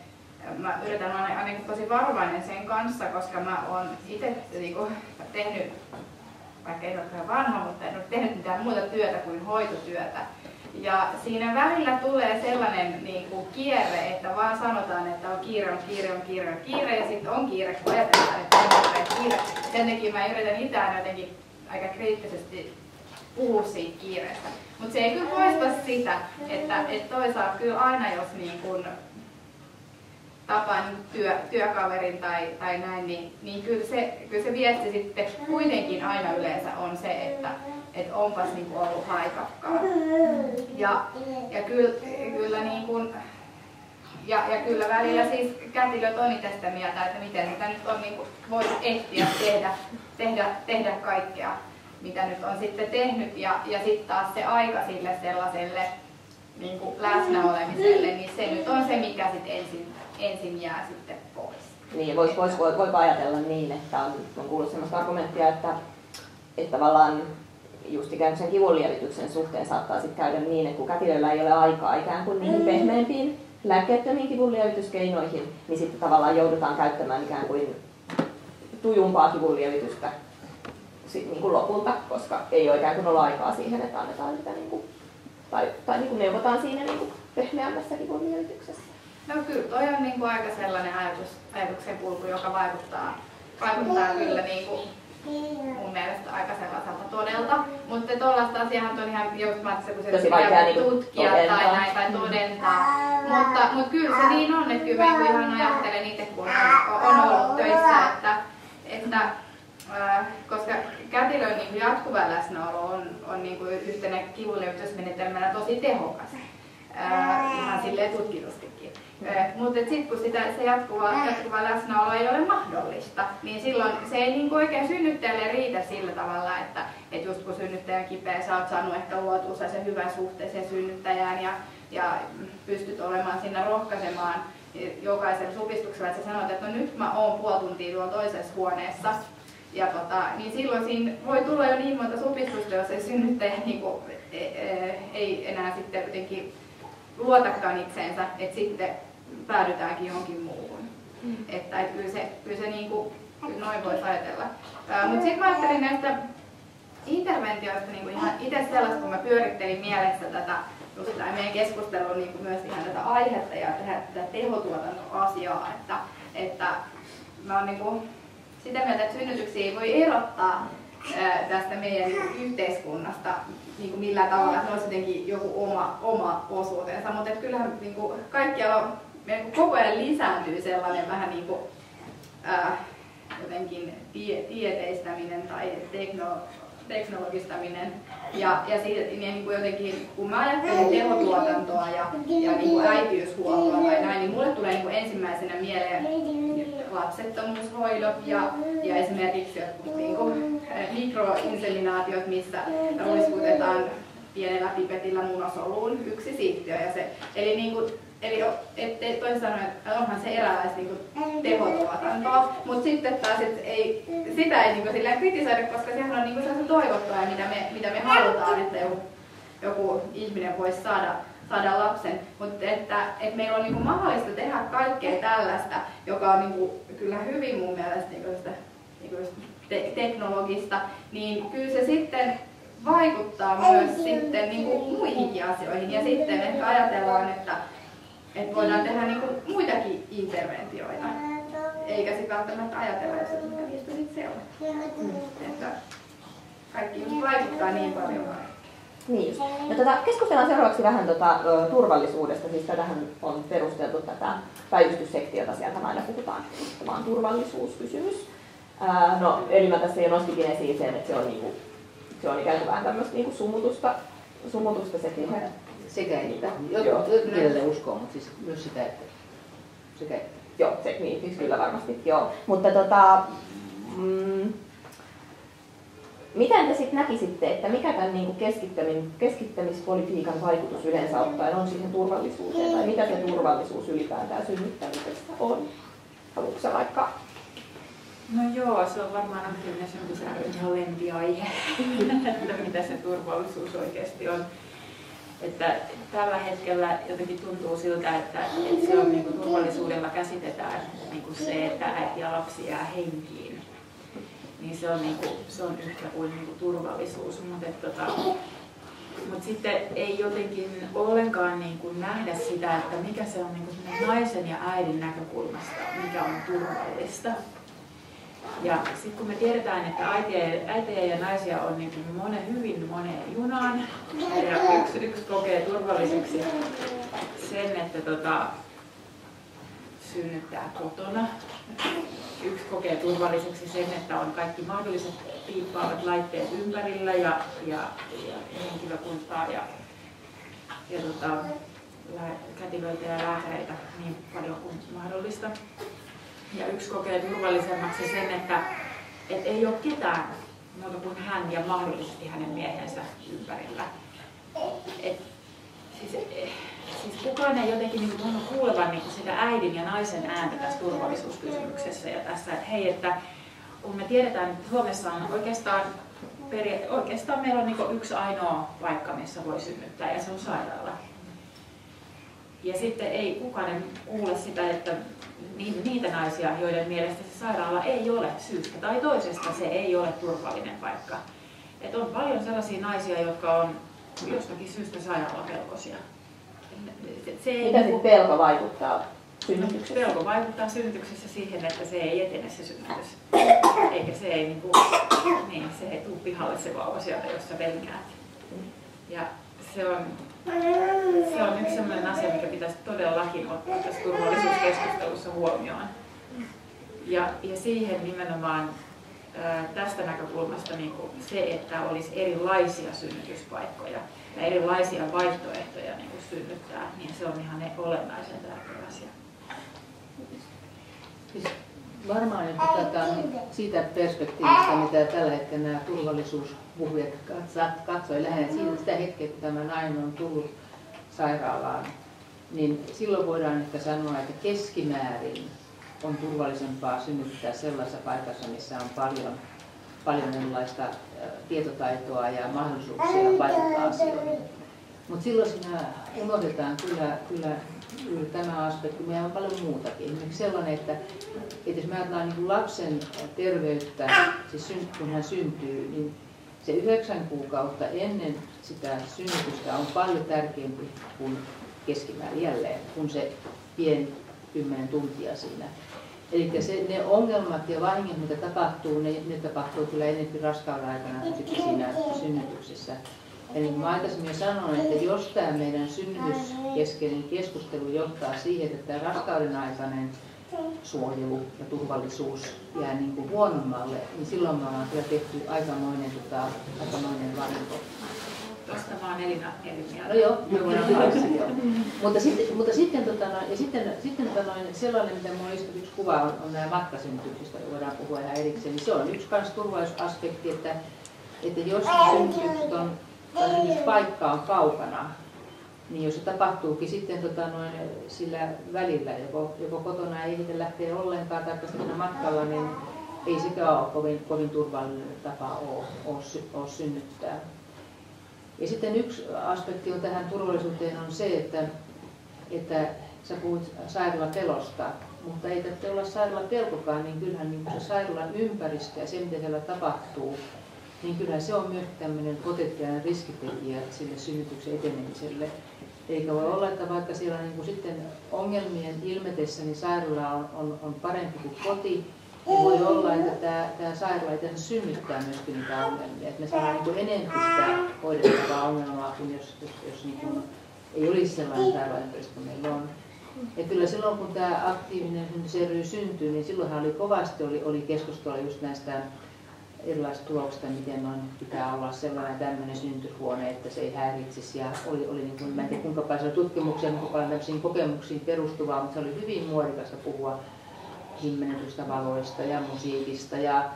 mä yritän olla ainakin tosi varovainen sen kanssa, koska mä oon itse niin kuin tehnyt, vaikka ei ole ihan vanha, mutta en ole tehnyt mitään muuta työtä kuin hoitotyötä. Ja siinä välillä tulee sellainen niin kuin kierre, että vaan sanotaan, että on kiire ja sitten on kiire, kun ajatellaan, että on kiire. Sen takia mä yritän itse jotenkin aika kriittisesti puhua siitä kiireestä. Mutta se ei kyllä poista sitä, että toisaalta kyllä aina jos niin kun tapaa niin työkaverin tai näin, niin kyllä se viesti sitten kuitenkin aina yleensä on se, että onpas niin ollut haikakkaa. Ja kyllä niin kun, ja kyllä välillä siis kätilöt on itse sitä mieltä, että miten sitä nyt on niin kun voisi ehtiä tehdä kaikkea, mitä nyt on sitten tehnyt, ja sitten taas se aika sille sellaiselle niin kuin läsnä olemiselle, niin se nyt on se, mikä sitten ensin jää sitten pois. Niin, voiko ajatella niin, että on kuullut sellaista argumenttia, että tavallaan just ikään kuin sen kivunlievityksen suhteen saattaa sitten käydä niin, että kun kätilöllä ei ole aikaa ikään kuin niihin pehmeämpiin lääkkeettömiin kivunlievityskeinoihin, niin sitten tavallaan joudutaan käyttämään ikään kuin tujumpaa kivunlievitystä niin kuin lopulta, koska ei ole ikään kuin olla aikaa siihen, että annetaan sitä niin kuin, tai niin kuin neuvotaan siinä niin kuin pehmeämmässä kivunlievityksessä. No kyllä toi on niin kuin aika sellainen ajatuksen kulku, joka vaikuttaa kyllä niin kuin mun mielestä aika sellaiselta todelta. Mutta tuollaista asiaa on ihan just kun se pitää tutkia tai todentaa. Mutta kyllä se niin on, että kyllä mä ihan ajattelen itse, kun on ollut töissä, että koska kätilön niin jatkuva läsnäolo on niin kuin yhtenä kivunlievitysmenetelmänä tosi tehokas. Ihan silleen tutkitustikin. Mutta sitten kun se jatkuva läsnäolo ei ole mahdollista, niin silloin se ei niinku oikein synnyttäjälle riitä sillä tavalla, että just kun synnyttäjä on kipeä, sä oot saanut ehkä luotua sen hyvän suhteeseen synnyttäjään ja pystyt olemaan siinä rohkaisemaan jokaisella supistuksella, että sä sanot, että no nyt mä oon puoli tuntia tuolla toisessa huoneessa. Ja niin silloin siinä voi tulla jo niin monta supistusta, jos se synnyttäjä niinku, ei enää sitten jotenkin luotakaan itseensä, että sitten päädytäänkin johonkin muuhun. Että kyllä se niin kuin, noin voisi ajatella. Mutta sitten mä ajattelin näistä interventioista niin kuin ihan itse sellaista, kun mä pyörittelin mielessä tätä meidän keskustelua niin kuin myös ihan tätä aihetta ja tätä tehotuotantoasiaa, että mä oon niin kuin sitä mieltä, että synnytyksiä ei voi erottaa tästä meidän yhteiskunnasta niin kuin millään tavalla, se olisi jotenkin joku oma osuutensa, mutta kyllähän niin kuin kaikkialla niin koko ajan lisääntyy sellainen vähän niin kuin, jotenkin tieteistäminen tai teknologistaminen ja niin kuin jotenkin, kun mä ajattelen tehotuotantoa ja niin kuin äitiyshuoltoa tai näin, niin mulle tulee niin kuin ensimmäisenä mieleen lapsettomuushoidot ja esimerkiksi jotkut niin kuin mikroinseminaatiot, missä ruiskutetaan pienellä pipetillä munasoluun yksi siittiö. Eli toisin sanoen, että onhan se eräänlaista niin tehotuotantoa, mutta sitten taas sitä ei niin sillä kritisoida, koska sehän on niin sellaista toivottua ja mitä me halutaan, että joku ihminen voisi saada lapsen. Mutta että meillä on niin mahdollista tehdä kaikkea tällaista, joka on niin kyllä hyvin mun mielestä teknologista, niin kyllä se sitten vaikuttaa myös sitten niin muihinkin asioihin ja sitten ehkä ajatellaan, että voidaan tehdä niin kuin muitakin interventioita, eikä sitten välttämättä ajatella, jos niistä sitten seuraa. Että kaikki vaikuttaa niin paljon. Niin. No, keskustellaan seuraavaksi vähän turvallisuudesta, siis tätähän on perusteltu tätä päivystyssektiota, sieltä aina puhutaan, tämä on turvallisuuskysymys. No, eli mä tässä jo nostikin esiin sen, että se on ikään kuin vähän tämmöistä niin kuin sumutusta sekin. Sekä että. Jotkut kielelle uskoo, mutta siis myös sitä, että sekä että. Joo, se, niin, siis kyllä varmasti, joo. Mutta miten te sitten näkisitte, että mikä tämän niin kuin keskittämispolitiikan vaikutus yleensä ottaen on siihen turvallisuuteen, tai mitä se turvallisuus ylipäätään synnyttämisessä on? Haluatko sä vaikka? No joo, se on varmaan ihan lempiaihe, että mitä se turvallisuus oikeasti on. Että tällä hetkellä jotenkin tuntuu siltä, että se on niin kuin turvallisuudella käsitetään niin kuin se, että äiti ja lapsi jää henkiin. Niin se on yhtä kuin turvallisuus. Mutta sitten ei jotenkin ollenkaan niin kuin nähdä sitä, että mikä se on niin kuin naisen ja äidin näkökulmasta, mikä on turvallista. Ja sitten kun me tiedetään, että äitejä ja naisia on niin hyvin moneen junaan, ja yksi kokee turvalliseksi sen, että synnyttää kotona. Yksi kokee turvalliseksi sen, että on kaikki mahdolliset piippaavat laitteet ympärillä ja henkilökuntaa ja kätilöitä ja lääkäreitä niin paljon kuin mahdollista. Ja yksi kokee turvallisemmaksi sen, että ei ole ketään muuta kuin hän ja mahdollisesti hänen miehensä ympärillä. Siis kukaan ei jotenkin niin tunnu kuulevan niin sitä äidin ja naisen ääntä tässä turvallisuuskysymyksessä ja tässä, että hei, että kun me tiedetään, että Suomessa on oikeastaan meillä on niin yksi ainoa paikka, missä voi synnyttää ja se on sairaala. Ja sitten ei kukaan kuule sitä, että niitä naisia, joiden mielestä se sairaala ei ole syystä tai toisesta, se ei ole turvallinen paikka. Et on paljon sellaisia naisia, jotka on jostakin syystä sairaalapelkoisia. Mitä sitten pelko vaikuttaa synnytyksessä? Pelko vaikuttaa synnytyksessä siihen, että se ei etene se synnytys. Eikä se ei, se ei tule pihalle se vauva sieltä, jos sä pelkäät. Ja se on yksi sellainen asia, mikä pitäisi todellakin ottaa tässä turvallisuuskeskustelussa huomioon. Ja siihen nimenomaan tästä näkökulmasta niin se, että olisi erilaisia synnytyspaikkoja ja erilaisia vaihtoehtoja niin synnyttää, niin se on ihan olennaisen tärkeä asia. Siis varmaan, jos katsotaan siitä perspektiivistä, mitä tällä hetkellä nämä turvallisuuspuhujat katsoi lähinnä siitä sitä hetkeä, kun tämä nainen on tullut sairaalaan, niin silloin voidaan ehkä sanoa, että keskimäärin on turvallisempaa synnyttää sellaisessa paikassa, missä on paljon erilaista tietotaitoa ja mahdollisuuksia vaikuttaa asioihin. Mutta silloin siinä unohdetaan kyllä tämä aspekti, meillä on paljon muutakin. Esimerkiksi sellainen, että jos me ajatellaan niin lapsen terveyttä, siis kun hän syntyy, niin se 9 kuukautta ennen sitä synnytystä on paljon tärkeämpi kuin keskimäärin jälleen, kun se pieni 10 tuntia siinä. Eli ne ongelmat ja vahingot, mitä tapahtuu, ne tapahtuu kyllä enemmän raskauden aikana kuin sitten siinä synnytyksessä. Ja niin kuin mä aikaisemmin jo sanoin, että jos tämä meidän synnytyskeskeinen keskustelu johtaa siihen, että tämä raskauden aikainen suojelu ja turvallisuus jää niin kuin huonommalle, niin silloin me ollaan kyllä tehty aikamoinen vahinko. Tuosta mä oon Elina eri mieltä. No joo, me voidaan kanssa joo. Mutta sitten sellainen, mitä minulla on yksi kuva, on nämä matkasynnytyksistä, voidaan puhua ihan erikseen, niin se on yksi turvallisuusaspekti, että jos synnytykset on, paikka on kaukana, niin jos se tapahtuukin sitten sillä välillä, joko kotona ei ehditä lähteä ollenkaan tai siinä matkalla, niin ei sekään ole kovin turvallinen tapa ole synnyttää. Ja sitten yksi aspekti on tähän turvallisuuteen on se, että sä puhut sairaalapelosta, mutta ei tarvitse olla sairaalapelkokaan, niin kyllähän niin se sairaalan ympäristö ja se, mitä siellä tapahtuu, niin kyllähän se on myös tämmöinen potentiaalinen riskitekijä sille synnytyksen etenemiselle. Eikä voi olla, että vaikka siellä niin kuin sitten ongelmien ilmetessä, niin sairaala on parempi kuin koti, niin voi olla, että tämä sairaala ei synnyttää myöskin niitä ongelmia. Että me saadaan niin enemmän sitä hoidettavaa ongelmaa kuin jos niin kuin ei olisi sellainen sairaalaympäristö kuin meillä on. Ja kyllä silloin, kun tämä aktiivinen synnytysry syntyi, niin silloinhan oli kovasti keskustelua just näistä erilaisista tuloksista, miten pitää olla sellainen tämmöinen synnytyshuone, että se ei häiritsisi. Ja oli niin kuin, mä en tiedä kuinka paljon tutkimuksia, kuinka paljon tämmöisiin kokemuksiin perustuvaa, mutta se oli hyvin muodikasta puhua himmennetystä valoista ja musiikista ja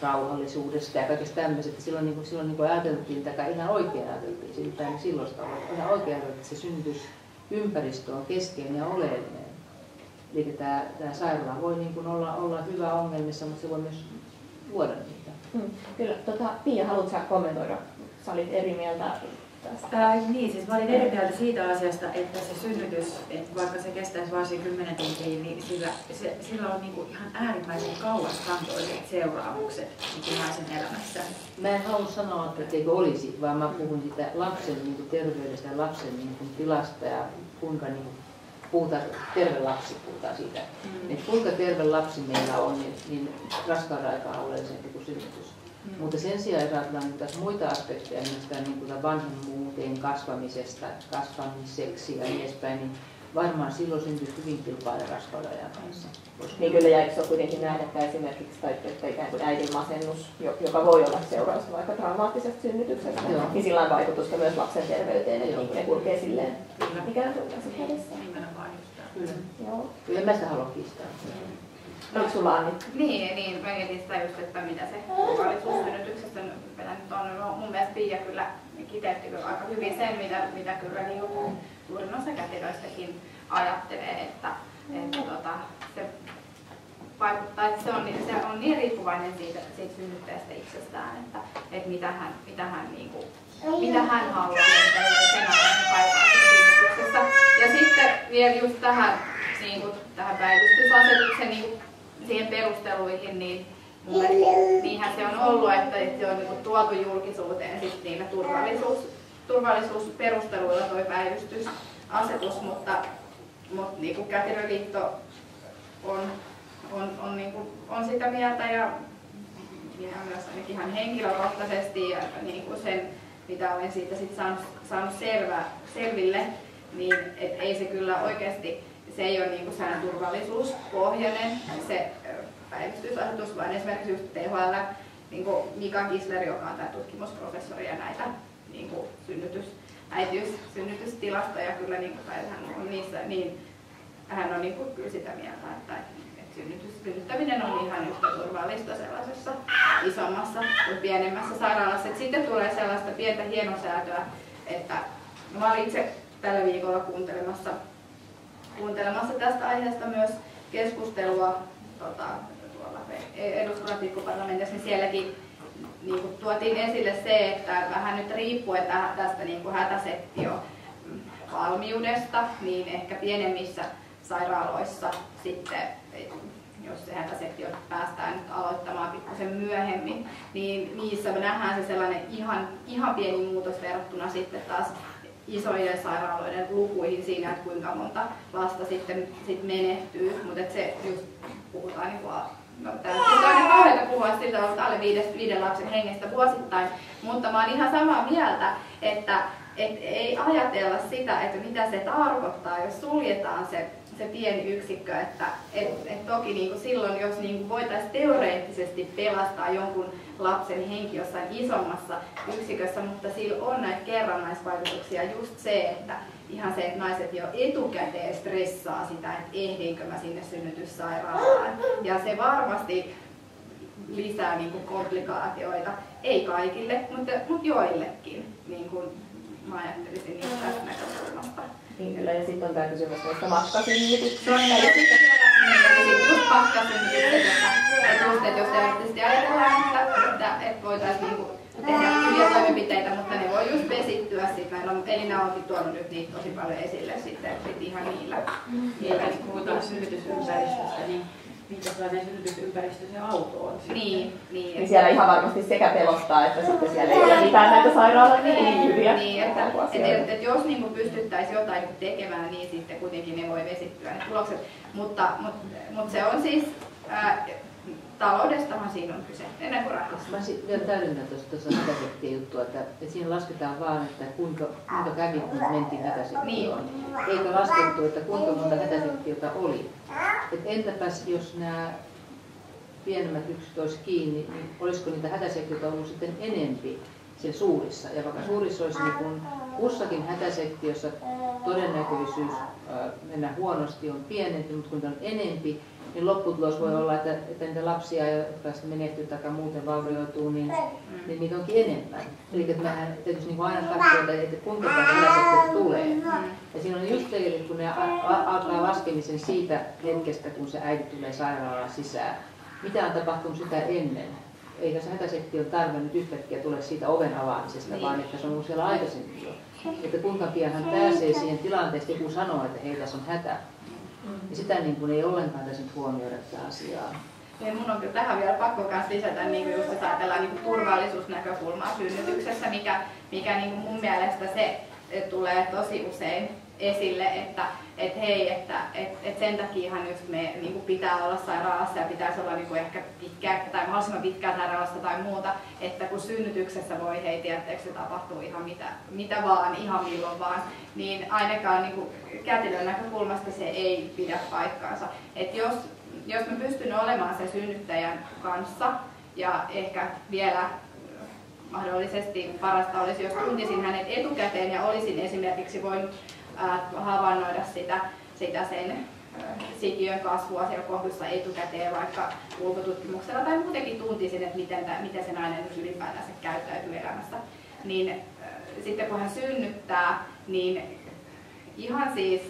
rauhallisuudesta ja kaikesta tämmöisestä. Silloin niin kuin ajateltiin, tai ihan oikein ajateltiin, silloin ihan oikein ajateltiin, että se synnytysympäristö on keskeinen ja oleellinen. Eli tämä sairaala voi niin kuin olla hyvä ongelmissa, mutta se voi myös luoda niitä. Kyllä. Pia, haluatko sä kommentoida? Sä olit eri mieltä tästä. Niin, siis mä olin eri mieltä siitä asiasta, että se synnytys, että vaikka se kestäisi varsin 10 tuntia, niin sillä on niinku ihan äärimmäisen kauaskantoiset seuraamukset niin naisen elämässä. Mä en halua sanoa, että eikö olisi, vaan mä puhun siitä lapsen niin terveydestä ja lapsen niin tilasta ja kuinka terve lapsi puhutaan siitä. Että kuinka terve lapsi meillä on, niin raskauden aika on oleellisempi kuin synnytys. Mutta sen sijaan, jos ajatellaan muita aspekteja, niin vanhemmuuteen kasvamisesta, kasvamiseksi ja niin edespäin, niin varmaan silloin syntyy hyvin kilpailija raskauden ajan kanssa. Niin kyllä, ja eikö ole kuitenkin näin, että esimerkiksi että ikään kuin äidin masennus, joka voi olla seurausta vaikka traumaattisesta synnytyksestä, niin sillä on vaikutusta myös lapsen terveyteen, että ne kulkee silleen ikään kuin tässä kädessä. Nimenomaan just tämä. Kyllä. Joo. Kyllä mä sitä halua kiistää. Oliko sulla, Anni? Niin, mä mietin sitä just, että mitä se turvallisuussynnytyksestä nyt on. Mun mielestä Pia kyllä kiteytti aika hyvin sen, mitä kyllä niin suurin osa kätilöistäkin ajattelee, että se vaikuttaa, että se on niin riippuvainen siitä synnyttäjästä itsestään, että mitä hän haluaa, mitä sen ajan kaipaa synnytyksessä. Ja sitten vielä just tähän, niin kuin, tähän päivystysasetuksen niin siihen perusteluihin, niin mun mielestä niinhän se on ollut, että se on niin kuin tuotu julkisuuteen sit niillä turvallisuusperusteluilla toi päivystysasetus, mutta niin kuin Kätilöliitto on sitä mieltä ja myös ainakin ihan henkilökohtaisesti ja niin kuin sen, mitä olen siitä sit saanut selville, niin et ei se kyllä oikeasti, se ei ole niin kuin sellainen turvallisuuspohjainen se päivystysasetus, vaan esimerkiksi just THL, niin kuin Mika Kisler, joka on tämä tutkimusprofessori ja näitä niin kuin synnytystilastoja kyllä, niin kuin, hän on niissä, niin hän on niin kuin kyllä sitä mieltä, että synnyttäminen on ihan yhtä turvallista sellaisessa isommassa kuin pienemmässä sairaalassa. Et sitten tulee sellaista pientä hienosäätöä, että mä olin itse tällä viikolla kuuntelemassa tästä aiheesta myös keskustelua tuolla eduskunnan pikkuparlamentissa, niin sielläkin niin kuin tuotiin esille se, että vähän nyt riippuen tästä niin kuin hätäsektiovalmiudesta, niin ehkä pienemmissä sairaaloissa sitten, jos se hätäsektio päästään nyt aloittamaan pikkusen myöhemmin, niin niissä me nähdään se sellainen ihan pieni muutos verrattuna sitten taas isojen sairaaloiden lukuihin siinä, että kuinka monta lasta sitten menehtyy, mutta se just puhutaan niin kuin, no tämä on kauheita puhua siltä, että alle 5 lapsen hengestä vuosittain, mutta mä oon ihan samaa mieltä, että ei ajatella sitä, että mitä se tarkoittaa, jos suljetaan se pieni yksikkö, että toki niin kuin silloin, jos niin kuin voitaisiin teoreettisesti pelastaa jonkun lapsen henki jossain isommassa yksikössä, mutta sillä on näitä kerrannaisvaikutuksia just se, että ihan se, että naiset jo etukäteen stressaa sitä, että ehdinkö mä sinne synnytyssairaalaan. Ja se varmasti lisää niin kuin komplikaatioita, ei kaikille, mutta joillekin, niin kuin mä ajattelisin niin tästä näkökulmasta. Niin kyllä, ja sitten on tämä kysymys noista matkasynnytyksistä. Ja sitten just matkasynnytykset, että jos teoreettisesti ajatellaan, että voitaisiin niinku tehdä hyviä toimenpiteitä, mutta ne voi just vesittyä sitten. Elina onkin tuonut nyt niitä tosi paljon esille sitten ihan niillä. Ja jos puhutaan synnytysympäristöstä, niin minkälainen synnytysympäristö se auto on sitten. Niin siellä ihan varmasti sekä pelottaa, että sitten siellä ei ole mitään näitä sairaaloita niin hyviä. Niin, että jos niin pystyttäisiin jotain tekemään, niin sitten kuitenkin ne voi vesittyä ne tulokset. Mutta se on siis, taloudestahan siinä on kyse, ennen kuin rahasta. Mä vielä täydennän tuossa hätäsektio-juttua, että siinä lasketaan vaan, että kuinka kävi, kun mentiin hätäsektioon. Niin. Eikä laskettu, että kuinka monta hätäsektiota oli. Et entäpäs jos nämä pienemmät yksilöt olisi kiinni, niin olisiko niitä hätäsektioita ollut sitten enempi siellä suurissa? Ja vaikka suurissa olisi niin kun kussakin hätäsektiossa todennäköisyys mennä huonosti on pienempi, mutta kun on enempi, niin lopputulos voi olla, että niitä lapsia, jotka sitten menehtyy tai muuten vaurioituu, niin niitä onkin enemmän. Eli että mehän täytyisi niin aina katsoa, että kuinka paljon hätäsektiota tulee. Ja siinä on just se, että kun ne alkaa laskemisen siitä hetkestä, kun se äiti tulee sairaalaan sisään, mitä on tapahtunut sitä ennen. Eikä se hätäsektio tarve nyt yhtäkkiä tule siitä oven avaamisesta, vaan että se on ollut siellä aikaisemmin jo. Että kuinka pian hän pääsee siihen tilanteeseen, että joku sanoo, että hei, tässä on hätä. Ja sitä niin kuin ei ollenkaan tässä nyt huomioida tätä asiaa. Ja mun on kyllä tähän vielä pakko lisätä, niin kuin just ajatellaan niin kuin turvallisuusnäkökulmaa synnytyksessä, mikä niin kuin mun mielestä se tulee tosi usein esille, että hei, että sen takiahan just me niin kuin pitää olla sairaalassa ja pitäisi olla niin kuin ehkä tai mahdollisimman pitkään sairaalassa tai muuta, että kun synnytyksessä voi hei, tiedättekö, se tapahtuu ihan mitä vaan, ihan milloin vaan, niin ainakaan niin kuin kätilön näkökulmasta se ei pidä paikkaansa. Että jos mä pystyn olemaan sen synnyttäjän kanssa ja ehkä vielä mahdollisesti parasta olisi, jos tuntisin hänet etukäteen ja olisin esimerkiksi voinut havainnoida sitä sen sikiön kasvua siellä kohdussa etukäteen vaikka ulkotutkimuksella tai muutenkin tuntisin, että miten se nainen nyt ylipäätänsä käyttäytyy elämässä. Niin sitten kun hän synnyttää, niin ihan siis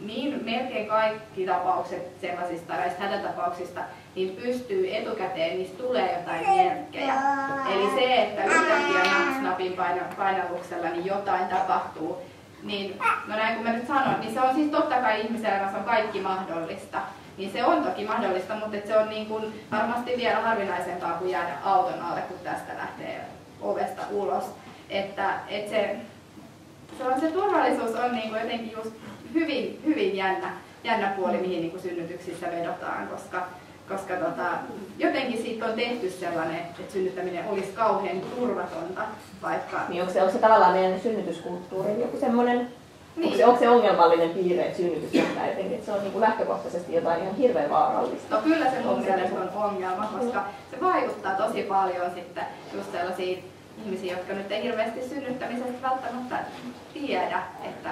niin melkein kaikki tapaukset sellaisista hätätapauksista, niin pystyy etukäteen, niistä tulee jotain merkkejä. Eli se, että yhtäkkiä napin painalluksella niin jotain tapahtuu, niin no näin kun mä nyt sanon, niin se on siis totta kai ihmiselämässä on kaikki mahdollista. Niin se on toki mahdollista, mutta se on niin kuin varmasti vielä harvinaisempaa kuin jäädä auton alle, kun tästä lähtee ovesta ulos. Että se turvallisuus on niin kuin jotenkin just hyvin jännä puoli, mihin niin kuin synnytyksissä vedotaan, koska jotenkin siitä on tehty sellainen, että synnyttäminen olisi kauhean turvatonta. Vaikka... Niin onko se tavallaan meidän synnytyskulttuurin joku semmoinen, niin. Onko se ongelmallinen piirre, että synnytys johtaa jotenkin, että se on niin kuin lähtökohtaisesti jotain ihan hirveän vaarallista? No kyllä se mun mielestä on ongelma, koska se vaikuttaa tosi paljon sitten just sellaisiin ihmisiä, jotka nyt ei hirveästi synnyttämisestä välttämättä tiedä, että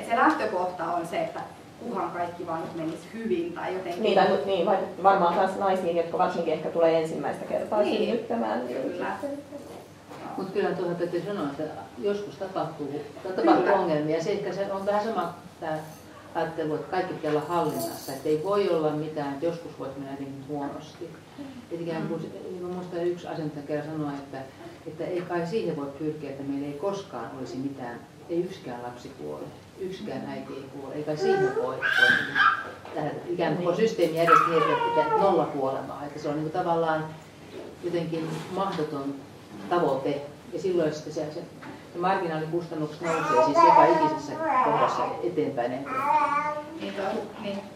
se lähtökohta on se, että kunhan kaikki vaan nyt menisi hyvin tai jotenkin. Niin, varmaan myös naisiin, jotka varsinkin ehkä tulee ensimmäistä kertaa synnyttämään. Kyllä. Mutta kyllä tuohon täytyy sanoa, että joskus tapahtuu ongelmia. Se on vähän sama tämä ajattelu, että kaikki pitää olla hallinnassa, että ei voi olla mitään, että joskus voit mennä niin huonosti. Ikään kuin minusta yksi asiantuntija kerran sanoi, että ei kai siihen voi pyrkiä, että meillä ei koskaan olisi mitään, ei yksikään lapsi kuole, yksikään äiti ei kuole, ei kai siihen voi ikään kuin systeemi järjestää pitää 0 kuolemaa, että se on niin tavallaan jotenkin mahdoton tavoite ja silloin sitten se marginaalikustannukset nousee siis joka ikisessä kohdassa eteenpäin.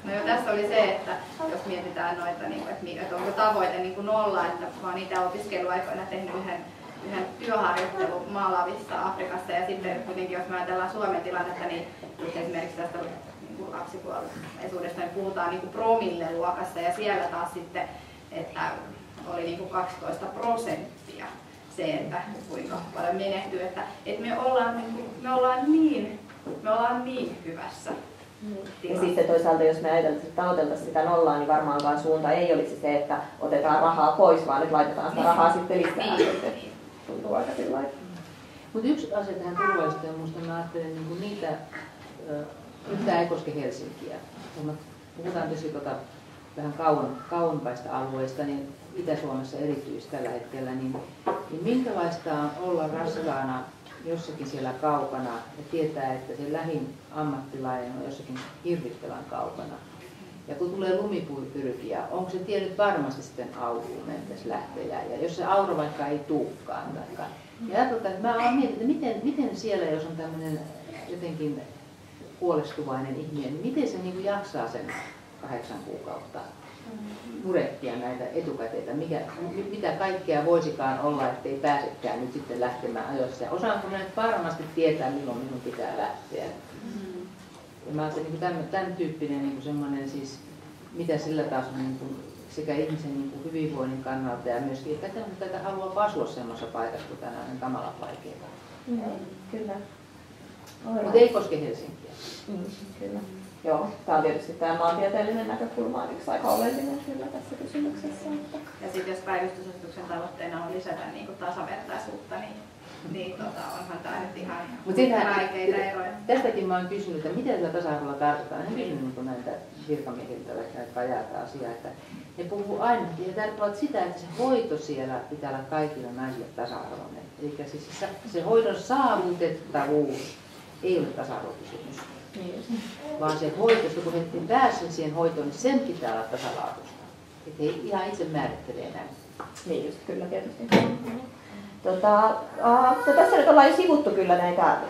No jo tässä oli se, että jos mietitään noita, että onko tavoite niin kuin 0, että mä oon itse opiskeluaikoina tehnyt yhden työharjoittelun Malavissa Afrikassa ja sitten kuitenkin jos me ajatellaan Suomen tilannetta, niin esimerkiksi tästä niin lapsikuolleisuudesta niin puhutaan niin kuin promilleluokassa ja siellä taas sitten, että oli niin kuin 12% se, että kuinka paljon menehtyy, että me ollaan niin hyvässä ja sitten toisaalta, jos me ajatellaan, että tavoiteltaisiin sitä 0, niin varmaankaan suunta ei olisi se, että otetaan rahaa pois, vaan nyt laitetaan sitä rahaa sitten lisää. Tuntuu aika sillain. Mutta yksi asia tähän turvallisuuteen, minusta mä ajattelen niin niitä, nyt tämä ei koske Helsinkiä. Kun puhutaan tietysti vähän kauempaa alueista, niin Itä-Suomessa erityisesti tällä hetkellä, niin minkälaista on olla raskaana jossakin siellä kaukana ja tietää, että se lähin ammattilainen on jossakin hirvittävän kaukana. Ja kun tulee lumipyrkiä, onko se tiennyt varmasti sitten auruun mentäisi lähteä? Ja jos se auro vaikka ei tuukaan. Ja ajatellaan, että mä oon miettinyt, että miten siellä, jos on tämmöinen jotenkin huolestuvainen ihminen, niin miten se niin jaksaa sen 8 kuukautta murehtia näitä etukäteitä, mitä kaikkea voisikaan olla, ettei pääsekään nyt sitten lähtemään ajoissa. Ja osaanko minä nyt varmasti tietää, milloin minun pitää lähteä. Ja mä ajattelin, niin tämän tyyppinen niin semmoinen siis, mitä sillä taas on niin kuin, sekä ihmisen niin kuin hyvinvoinnin kannalta ja myöskin, että tätä haluaa asua semmoisessa paikassa, kun tänään on kamalan vaikeaa. Kyllä. Mutta ei koske Helsinkiä. Kyllä. Joo, tämä on tietysti tämä maantieteellinen näkökulma on yksi aika oleellinen kyllä tässä kysymyksessä. Ja sitten jos päivystysasetuksen tavoitteena on lisätä niin kuin tasavertaisuutta, niin onhan tämä nyt ihan vaikeita eroja. Tästäkin mä oon kysynyt, että miten tällä tasa-arvolla tarkoittaa. En kysynyt näitä virkamiehiltä, jotka ajaa tätä asiaa, että ne puhuu aina, ja tarkoittaa sitä, että se hoito siellä pitää olla kaikilla naisille tasa-arvoinen. Eli siis se hoidon saavutettavuus ei ole tasa-arvokysymys. Vaan se hoito, kun he pääsevät siihen hoitoon, niin sen pitää olla tasalaatuista. Että he ihan itse määrittelee näin. Niin just, kyllä tietysti. Tässä nyt ollaan jo sivuttu kyllä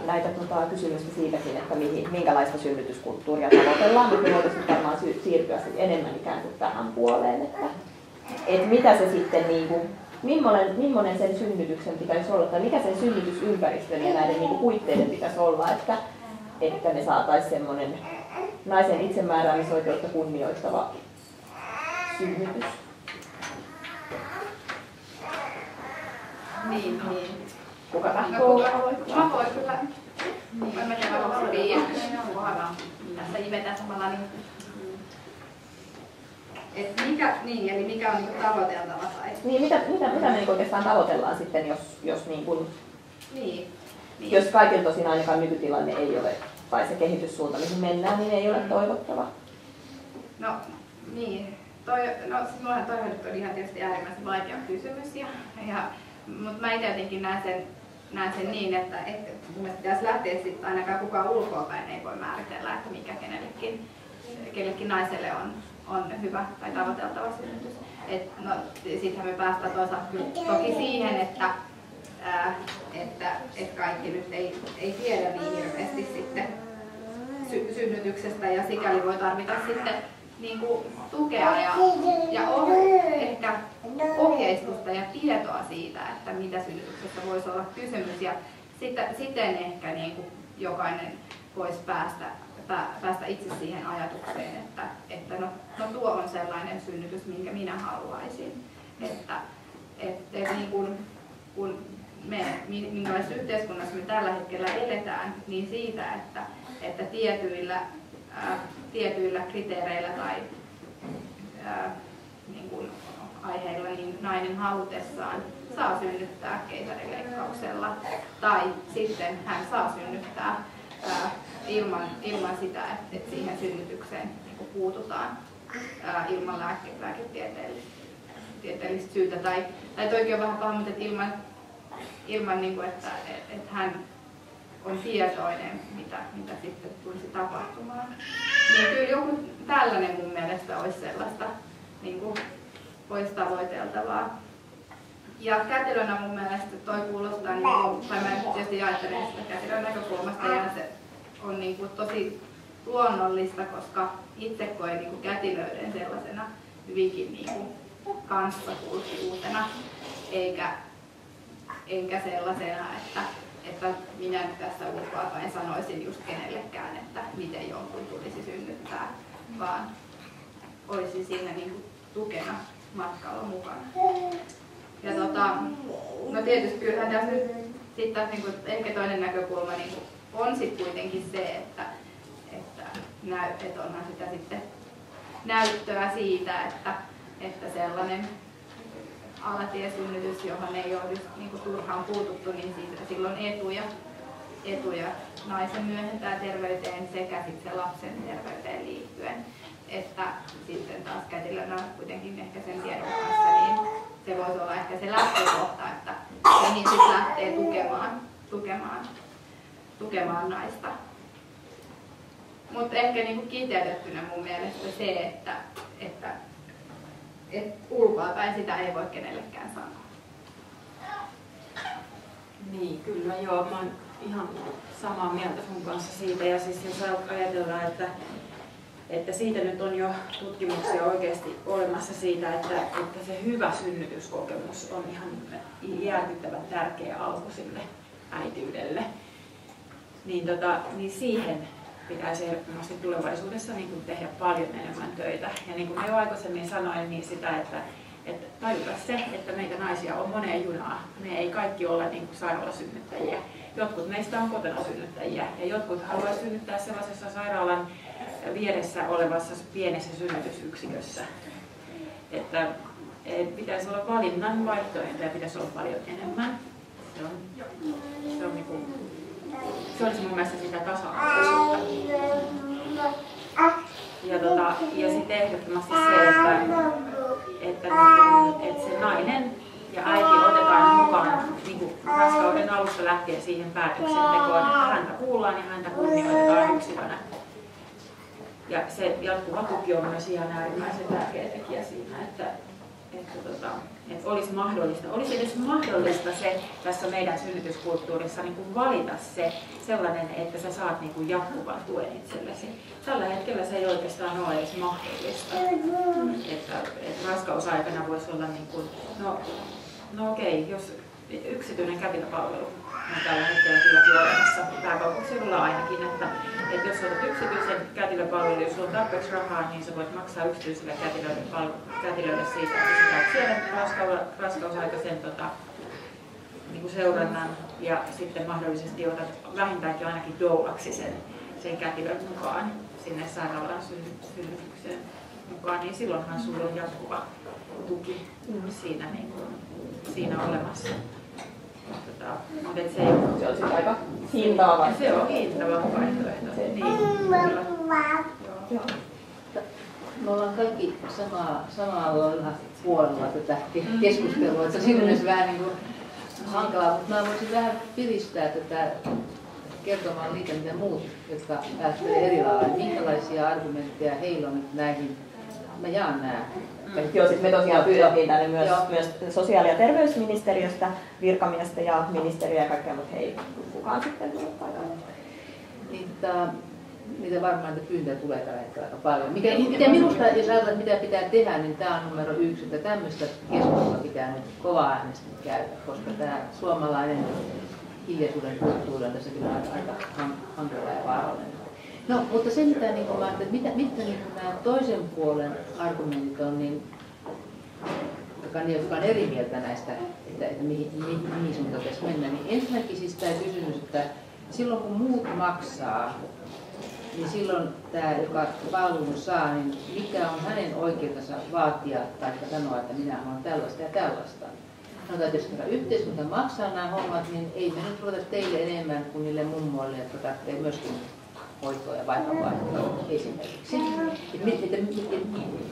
näitä kysymyksiä siitäkin, että minkälaista synnytyskulttuuria tavoitellaan, mutta me voitaisiin varmaan siirtyä enemmän ikään kuin tähän puoleen, että mitä se sitten, niin kuin, millainen sen synnytyksen pitäisi olla, tai mikä sen synnytysympäristön ja näiden niin kuin puitteiden pitäisi olla, että me saataisiin semmoinen naisen itsemääräämisoikeutta kunnioittava synnytys. Niin. Kuka tahtoo? Mä voin kyllä. Mä tiedän, onko sopii tässä imetään samalla eli mikä on tavoiteltava tai... Niin, mitä me oikeastaan tavoitellaan sitten, jos niin kuin... Niin. Jos kaikilla tosin ainakaan nykytilanne ei ole, tai se kehityssuunta, mihin mennään, niin ei ole toivottava. No, niin. Toihan nyt on ihan tietysti äärimmäisen vaikea kysymys, mutta mä itse jotenkin näen sen näen sen niin, että mun mielestä pitäisi lähteä sitten ainakaan kukaan ulkoapäin ei voi määritellä, että mikä kellekin naiselle on hyvä tai tavoiteltava synnytys. No, sittenhän me päästään toisaalta toki siihen, että kaikki nyt ei tiedä niin hirveästi sitten synnytyksestä ja sikäli voi tarvita sitten niin kuin tukea ja ehkä ohjeistusta ja tietoa siitä, että mitä synnytyksestä voisi olla kysymys ja siten ehkä niin kuin jokainen voisi päästä itse siihen ajatukseen, että no tuo on sellainen synnytys, minkä minä haluaisin. Että niin kun minkälaisessa yhteiskunnassa me tällä hetkellä eletään, niin siitä, että tietyillä kriteereillä tai niin kuin aiheilla niin nainen halutessaan saa synnyttää keisarileikkauksella tai sitten hän saa synnyttää ilman sitä, että siihen synnytykseen niin kuin puututaan ilman lääketieteellistä syytä. Tai toikin on vähän paha, mutta ilman niin kuin, että hän on tietoinen, mitä sitten tulisi tapahtumaan. Niin kyllä joku tällainen mun mielestä olisi sellaista, niin kuin olisi tavoiteltavaa. Ja kätilönä mun mielestä toi kuulostaa, tai mä tietysti ajattelen sitä kätilön näkökulmasta, ja se on niin kuin tosi luonnollista, koska itse koen niin kuin kätilöiden sellaisena hyvinkin niin kuin kanssakulttuutena, enkä sellaisena, että minä nyt tässä ulkoapäin sanoisin just kenellekään, että miten jonkun tulisi synnyttää, vaan olisin siinä niin kuin tukena matkalla mukana. Ja no tietysti kyllähän tässä nyt sitten niin kuin ehkä toinen näkökulma niin kuin on sitten kuitenkin se, että onhan sitä sitten näyttöä siitä, että sellainen alatiesynnytys, johon ei ole niin kuin turhaan puututtu, niin sillä on etuja naisen myöhentää terveyteen sekä sitten lapsen terveyteen liittyen. Että sitten taas kätilönä kuitenkin ehkä sen tiedon kanssa, niin se voisi olla ehkä se lähtökohta, että se niin sitten lähtee tukemaan naista. Mutta ehkä niin kuin kiteytettynä mun mielestä se, että ulkoapäin sitä ei voi kenellekään sanoa. Niin, kyllä joo. Mä oon ihan samaa mieltä sun kanssa siitä. Ja siis jos ajatellaan, että siitä nyt on jo tutkimuksia oikeasti olemassa siitä, että se hyvä synnytyskokemus on ihan järkyttävän tärkeä alku sille äitiydelle. Niin siihen pitäisi ehdottomasti tulevaisuudessa niin kuin tehdä paljon enemmän töitä. Ja niin kuin jo aikaisemmin sanoin, niin sitä, että tajuta se, että meitä naisia on moneen junaan. Me ei kaikki olla niin kuin sairaalasynnyttäjiä. Jotkut meistä on kotona synnyttäjiä ja jotkut haluaisivat synnyttää sellaisessa sairaalan vieressä olevassa pienessä synnytysyksikössä. Että pitäisi olla valinnan vaihtoehtoja, pitäisi olla paljon enemmän. Se olisi mun mielestä sitä tasa-arvoisuutta. Ja sitten ehdottomasti se, että se nainen ja äiti otetaan mukaan niin raskauden alusta lähtien siihen päätöksentekoon, että häntä kuullaan ja häntä kunnioitetaan yksilönä. Ja se jatkuva tuki on myös ihan äärimmäisen tärkeä tekijä siinä, että olisi edes mahdollista se tässä meidän synnytyskulttuurissa niin kuin valita se sellainen, että sä saat niin kuin jatkuvan tuen itsellesi. Tällä hetkellä se ei oikeastaan ole edes mahdollista. Että raskausaikana voisi olla niin kuin, no okei, jos yksityinen kätilöpalvelu on tällä hetkellä kylläkin olemassa pääkaupunkiseudulla ainakin, että jos otat yksityisen kätilöpalvelun, jos sulla on tarpeeksi rahaa, niin sä voit maksaa yksityiselle kätilölle siitä, että sä käyt siellä raskausaikaisen niin kuin seurannan ja sitten mahdollisesti otat vähintäänkin ainakin doulaksi sen kätilön mukaan sinne sairaalan synnytykseen mukaan, niin silloinhan sulla on jatkuva tuki siinä olemassa. Mutta se olisi aika hintava. Se on hintava vaihtoehto. Niin, me ollaan kaikki samalla puolella tätä keskustelua, että siinä mielessä vähän niin kuin hankalaa, mutta mä voisin vähän piristää tätä kertomaan niitä, mitä muut, jotka ajattelee eri lailla. Minkälaisia argumentteja heillä on näihin. Mä jaan nämä. Joo, siis me tosiaan pyydettiin tänne myös sosiaali- ja terveysministeriöstä virkamiestä ja ministeriä ja kaikkea, mutta hei, kukaan sitten tullut paikalle. Niitä varmaan niitä pyyntöjä tulee tällä hetkellä aika paljon. Mikä minusta, jos ajatellaan, mitä pitää tehdä, niin tämä on numero 1, että tämmöistä keskustelua pitää nyt kovaa äänestä käydä, koska tämä suomalainen hiljaisuuden kulttuuri on tässä kyllä aika hankala ja vaarallinen. No, mutta se mitä niin mä ajattelin, mitkä niin nämä toisen puolen argumentit on, niin, jotka on eri mieltä näistä, että mihin suuntaan tässä mennään, niin ensinnäkin siis tämä kysymys, että silloin kun muut maksaa, niin silloin tämä, joka palvelun saa, niin mikä on hänen oikeutensa vaatia tai sanoa, että minä haluan tällaista ja tällaista. Sanotaan, että jos yhteiskunta maksaa nämä hommat, niin ei me nyt ruveta teille enemmän kuin niille mummoille, jotka tarvitsee myöskin hoitoa ja vaihtoa esimerkiksi.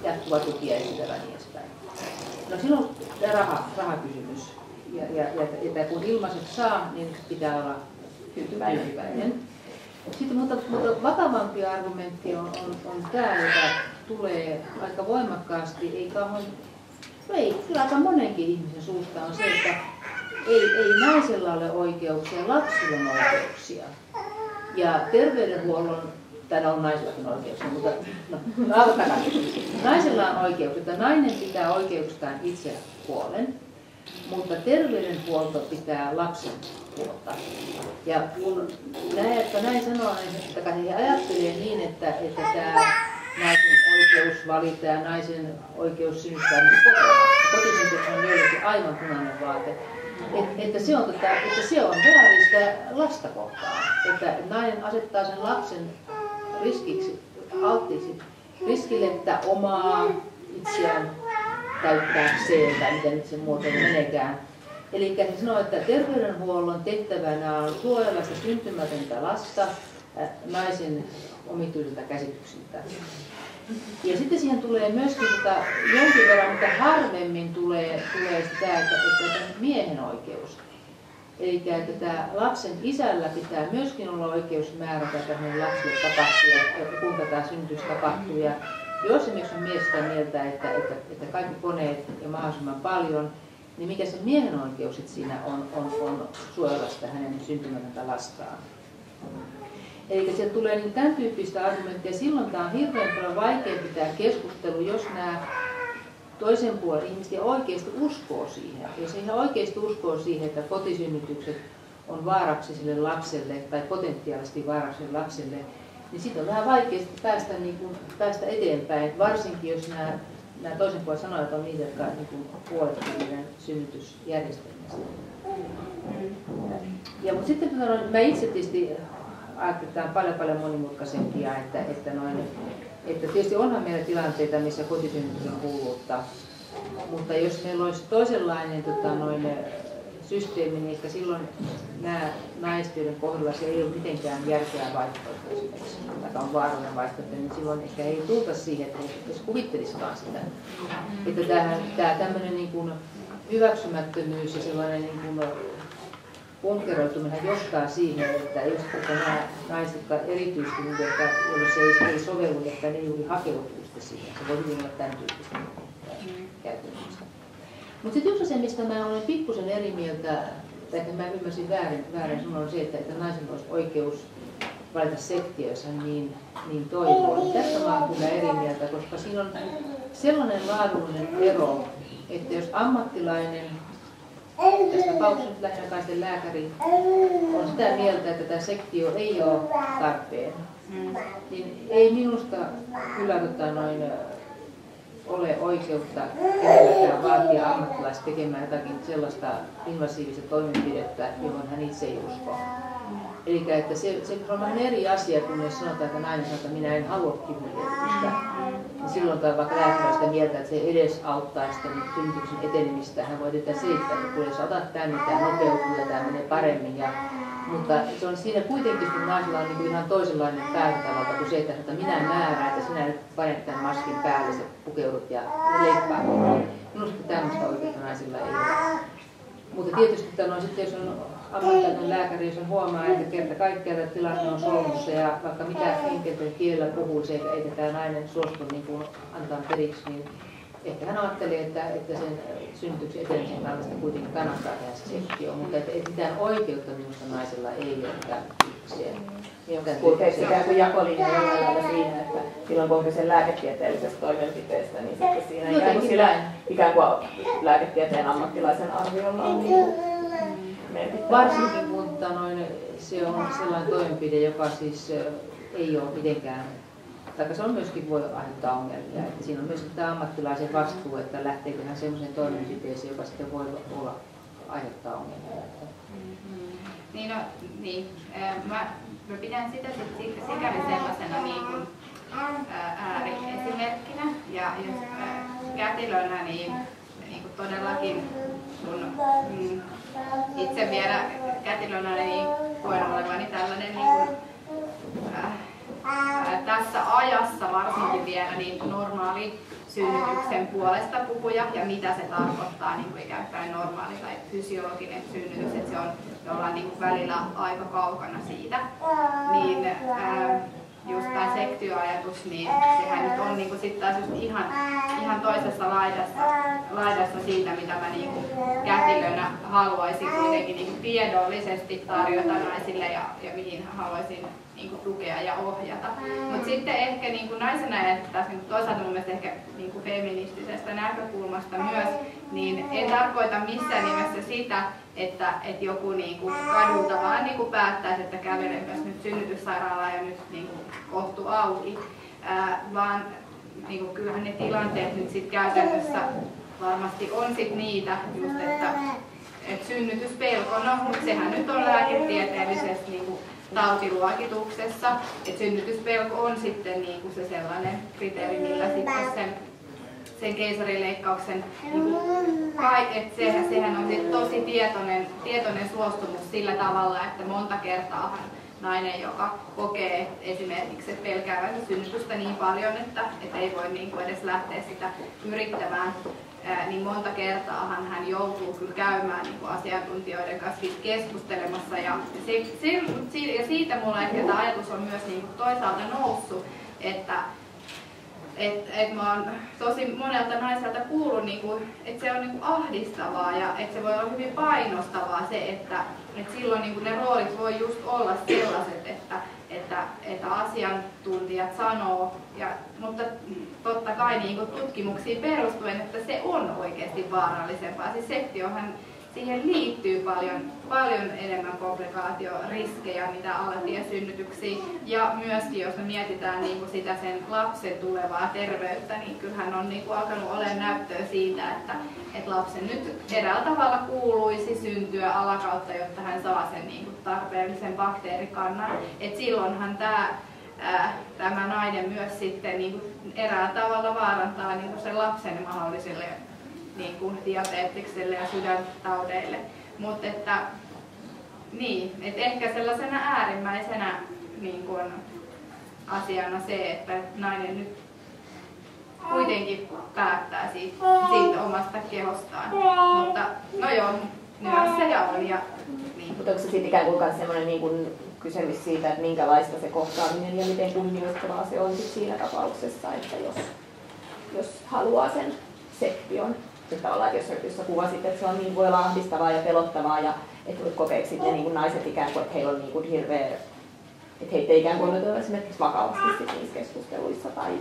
Jatkuva tuki ja niin edespäin. No silloin tämä rahakysymys. Ja kun ilmaiset saa, niin pitää olla tyytyväinen. Sitten, mutta vakavampi argumentti on tämä, joka tulee aika voimakkaasti, kyllä aika monenkin ihmisen suusta on se, että ei naisella ole oikeuksia, lapsilla on oikeuksia. Ja terveydenhuollon, tai on naisillakin oikeuksia, mutta naisella on oikeuksia, että nainen pitää oikeuksistaan itse huolen, mutta terveydenhuolto pitää lapsen huolta. Ja kun näin sanoo, niin he ajattelee niin, että tämä naisen oikeus valita ja naisen oikeus synnyttää kotisynnytys on joillekin aivan punainen vaate. Että se on vääristä lasta kohtaan. Että nainen asettaa sen lapsen alttiiksi riskille, että omaa itseään täyttääkseen tai miten nyt sen muotoon menekään. Eli he sanoo, että terveydenhuollon tehtävänä on suojella sitä syntymätöntä lasta naisen omituisilta käsityksiltä. Ja sitten siihen tulee myöskin jonkin verran, mutta harvemmin tulee sitä, että miehen oikeus. Eli että tämä lapsen isällä pitää myöskin olla oikeus määrätä, että hänen lapselle tapahtuu ja kuinka tämä synnytys tapahtuu. Ja jos esimerkiksi on mies sitä mieltä, että kaikki koneet ja mahdollisimman paljon, niin mikä se miehen oikeus siinä on suojella sitä hänen syntymätöntä lastaan. Eli sieltä tulee niin tämän tyyppistä argumenttia. Silloin tämä on hirveän paljon vaikea pitää keskustelu, jos nämä toisen puolen ihmiset oikeasti uskoo siihen. Jos he ihan oikeasti uskoo siihen, että kotisynnytykset on vaaraksi sille lapselle tai potentiaalisesti vaaraksi sille lapselle, niin sitten on vähän vaikea päästä eteenpäin, varsinkin jos nämä toisen puolen sanojat on niitä, jotka huolehtivat niiden synnytysjärjestelmästä. Mutta sitten mä itse tietysti ajattelin, että tämä on paljon monimutkaisempia, että tietysti onhan meillä tilanteita, missä kotisynnytys on hulluutta, mutta jos meillä olisi toisenlainen systeemi, niin ehkä silloin nämä naiset, joiden kohdalla se ei ole mitenkään järkeä vaihtoehto esimerkiksi, tai on vaarallinen vaihtoehto, niin silloin ehkä ei tulta siihen, että jos kuvittelisikaan sitä. Että tämä tämmöinen niin kuin hyväksymättömyys ja sellainen niin kuin punkeroituminen johtaa siihen, että nämä naiset, jotka erityisesti, joille se ei sovellu, että ne juuri hakeutuu siihen. Se voi hyvin olla tämän tyyppistä käytännössä. Mutta sitten yksi asia, mistä mä olen pikkusen eri mieltä, tai että mä ymmärsin väärin on se, että naisen olisi oikeus valita sektio, jos hän niin toivoo. Niin tästä mä olen kyllä eri mieltä, koska siinä on sellainen laadullinen ero, että jos ammattilainen, tässä tapauksessa nyt lähinnä kai lääkäri, on sitä mieltä, että tämä sektio ei ole tarpeen, niin ei minusta kyllä ole oikeutta kenelläkään vaatia ammattilaista tekemään jotakin sellaista invasiivista toimenpidettä, johon hän itse ei usko. Eli että se on vähän eri asia, kun jos sanotaan, että nainen sanoo, että minä en halua kivunlievitystä, niin silloin tai vaikka lääkäri sitä mieltä, että se edes auttaa sitä synnytyksen etenemistä. Hän voi tietää selittää, että kun jos otat tänne, tämä nopeutuu ja tämä menee paremmin. Mutta se on siinä kuitenkin, että naisilla on niin ihan toisenlainen päätösvalta kuin se, että minä määrään, että sinä nyt panet tämän maskin päälle, sä pukeudut ja leikkaat. Minusta tämmöistä oikeutta naisilla ei ole. Mutta Ja tietysti sitten, jos on ammattilainen lääkäri, jos on huomaa, että kerta kaikkiaan että tilanne on solmussa ja vaikka mitä henkilöiden kielellä puhuisi, eikä tämä nainen suostu niin kuin antaa periksi, niin ehkä hän ajatteli, että sen synnytyksen etenemisen kannalta kuitenkin kannattaa tehdä se sektio, mutta että mitään oikeutta minusta naisella ei ole käsittelykseen. Kulkeeko ikään kuin jakolinja jollain lailla siinä, että silloin kun on kyse lääketieteellisestä toimenpiteestä, niin sitten siinä ikään kuin lääketieteen ammattilaisen arviolla on niin merkittävä. Varsinkin kun se on sellainen toimenpide, joka siis ei ole mitenkään, tai se on myöskin voi aiheuttaa ongelmia. Että siinä on myös tämä ammattilaisen vastuu, että lähteekö hän sellaiseen toimenpiteeseen, joka sitten voi olla aiheuttaa ongelmia. Mä pidän sitä sikäli sellaisena niin kuin ääriesimerkkinä ja jos kätilönä niin kuin todellakin kun itse vielä kätilönä niin koen olevani tällainen niin kuin, tässä ajassa varsinkin vielä niin normaali synnytyksen puolesta puhuja ja mitä se tarkoittaa niin kuin ikään kuin normaali tai fysiologinen synnytys, että me ollaan niin kuin välillä aika kaukana siitä, niin just tämä sektioajatus, niin sehän nyt on niin kuin sit taas just ihan toisessa laidassa siitä, mitä mä niin kuin kätilönä haluaisin kuitenkin niin kuin tiedollisesti tarjota naisille ja mihin haluaisin niin kuin tukea ja ohjata. Mutta sitten ehkä niin kuin naisena ja niin toisaalta mun mielestä ehkä niin kuin feministisestä näkökulmasta myös, niin en tarkoita missään nimessä sitä, että joku niin kuin kadulta vaan niin kuin päättäisi, että kävelenpäs nyt synnytyssairaalaan ja nyt niin kuin kohtu auki, vaan niin kuin kyllähän ne tilanteet nyt sit käytännössä varmasti on sit niitä just, että synnytyspelko, mutta sehän nyt on lääketieteellisesti niin kuin tautiluokituksessa, että synnytyspelko on sitten niin kuin se sellainen kriteeri, millä sitten sen keisarileikkauksen, niin että sehän on tosi tietoinen suostumus sillä tavalla, että monta kertaa nainen, joka kokee esimerkiksi pelkäävänsä synnytystä niin paljon, että ei voi niin kuin edes lähteä sitä yrittämään, niin monta kertaa hän joutuu kyllä käymään niin kuin asiantuntijoiden kanssa keskustelemassa. Ja siitä mulla ehkä tämä ajatus on myös niin kuin toisaalta noussut, että mä oon tosi monelta naiselta kuullut, että se on niin kuin ahdistavaa ja että se voi olla hyvin painostavaa se, että silloin niin kuin ne roolit voi just olla sellaiset, että asiantuntijat sanoo, mutta totta kai niin kuin tutkimuksiin perustuen, että se on oikeasti vaarallisempaa. Siis sektiohan siihen liittyy paljon enemmän komplikaatioriskejä, mitä alatiesynnytyksiä. Ja myöskin, jos me mietitään niin kuin sitä sen lapsen tulevaa terveyttä, niin kyllähän on niin kuin alkanut olemaan näyttöä siitä, että lapsen nyt eräällä tavalla kuuluisi syntyä alakautta, jotta hän saa sen niin kuin tarpeellisen bakteerikannan. Et silloinhan tämä nainen myös sitten niin kuin eräällä tavalla vaarantaa niin kuin sen lapsen mahdolliselle niin kuin diabetekselle ja sydäntaudeille, mutta että ehkä sellaisena äärimmäisenä niin kuin asiana se, että nainen nyt kuitenkin päättää siitä omasta kehostaan, mutta no joo, nyansseja on ja niin. Mutta onko se sitten ikään kuin semmoinen niin kuin kysymys siitä, että minkälaista se kohtaaminen ja miten kunnioittavaa se on sit siinä tapauksessa, että jos haluaa sen sektion. Että tavallaan, jos sä kuvasit, että se on, niin voi olla ahdistavaa ja pelottavaa ja että kokeeko sitten niin naiset ikään kuin, että heillä on niin hirveä, että heitä ei ikään kuin oteta esimerkiksi vakavasti niissä keskusteluissa tai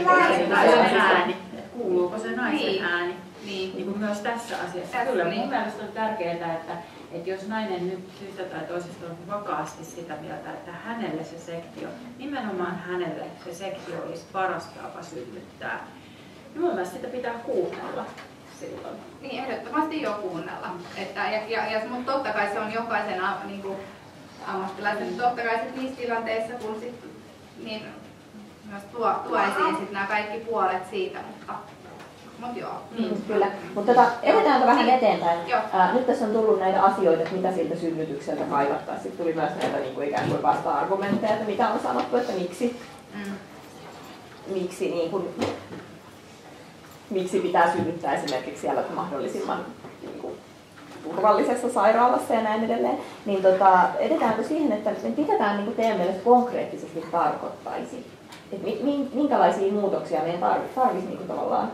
naisen ääni, kuuluuko se naisen ääni, niin kuin myös tässä asiassa. Kyllä mun mielestä on tärkeää, että jos nainen nyt syystä tai toisesta on vakaasti sitä mieltä, että hänelle se sektio, nimenomaan hänelle se sektio olisi paras tapa synnyttää. Mun mielestä sitä pitää kuunnella silloin. Niin, ehdottomasti jo kuunnella. Mutta totta kai se on jokaisen niin kuin ammattilaisen, totta kai niissä tilanteissa, kun niin myös tuo esiin sit nämä kaikki puolet siitä, mutta joo. Kyllä, mutta edetäänkö vähän eteenpäin? Nyt tässä on tullut näitä asioita, että mitä siltä synnytykseltä kaivattaisiin. Sitten tuli myös näitä niin kuin ikään kuin vasta-argumentteja, että mitä on sanottu, että miksi pitää synnyttää esimerkiksi siellä mahdollisimman niin kuin, turvallisessa sairaalassa ja näin edelleen, niin edetäänkö siihen, että mitä tämä niin teidän mielestä konkreettisesti tarkoittaisi? Et minkälaisia muutoksia meidän tarvitsisi niin tavallaan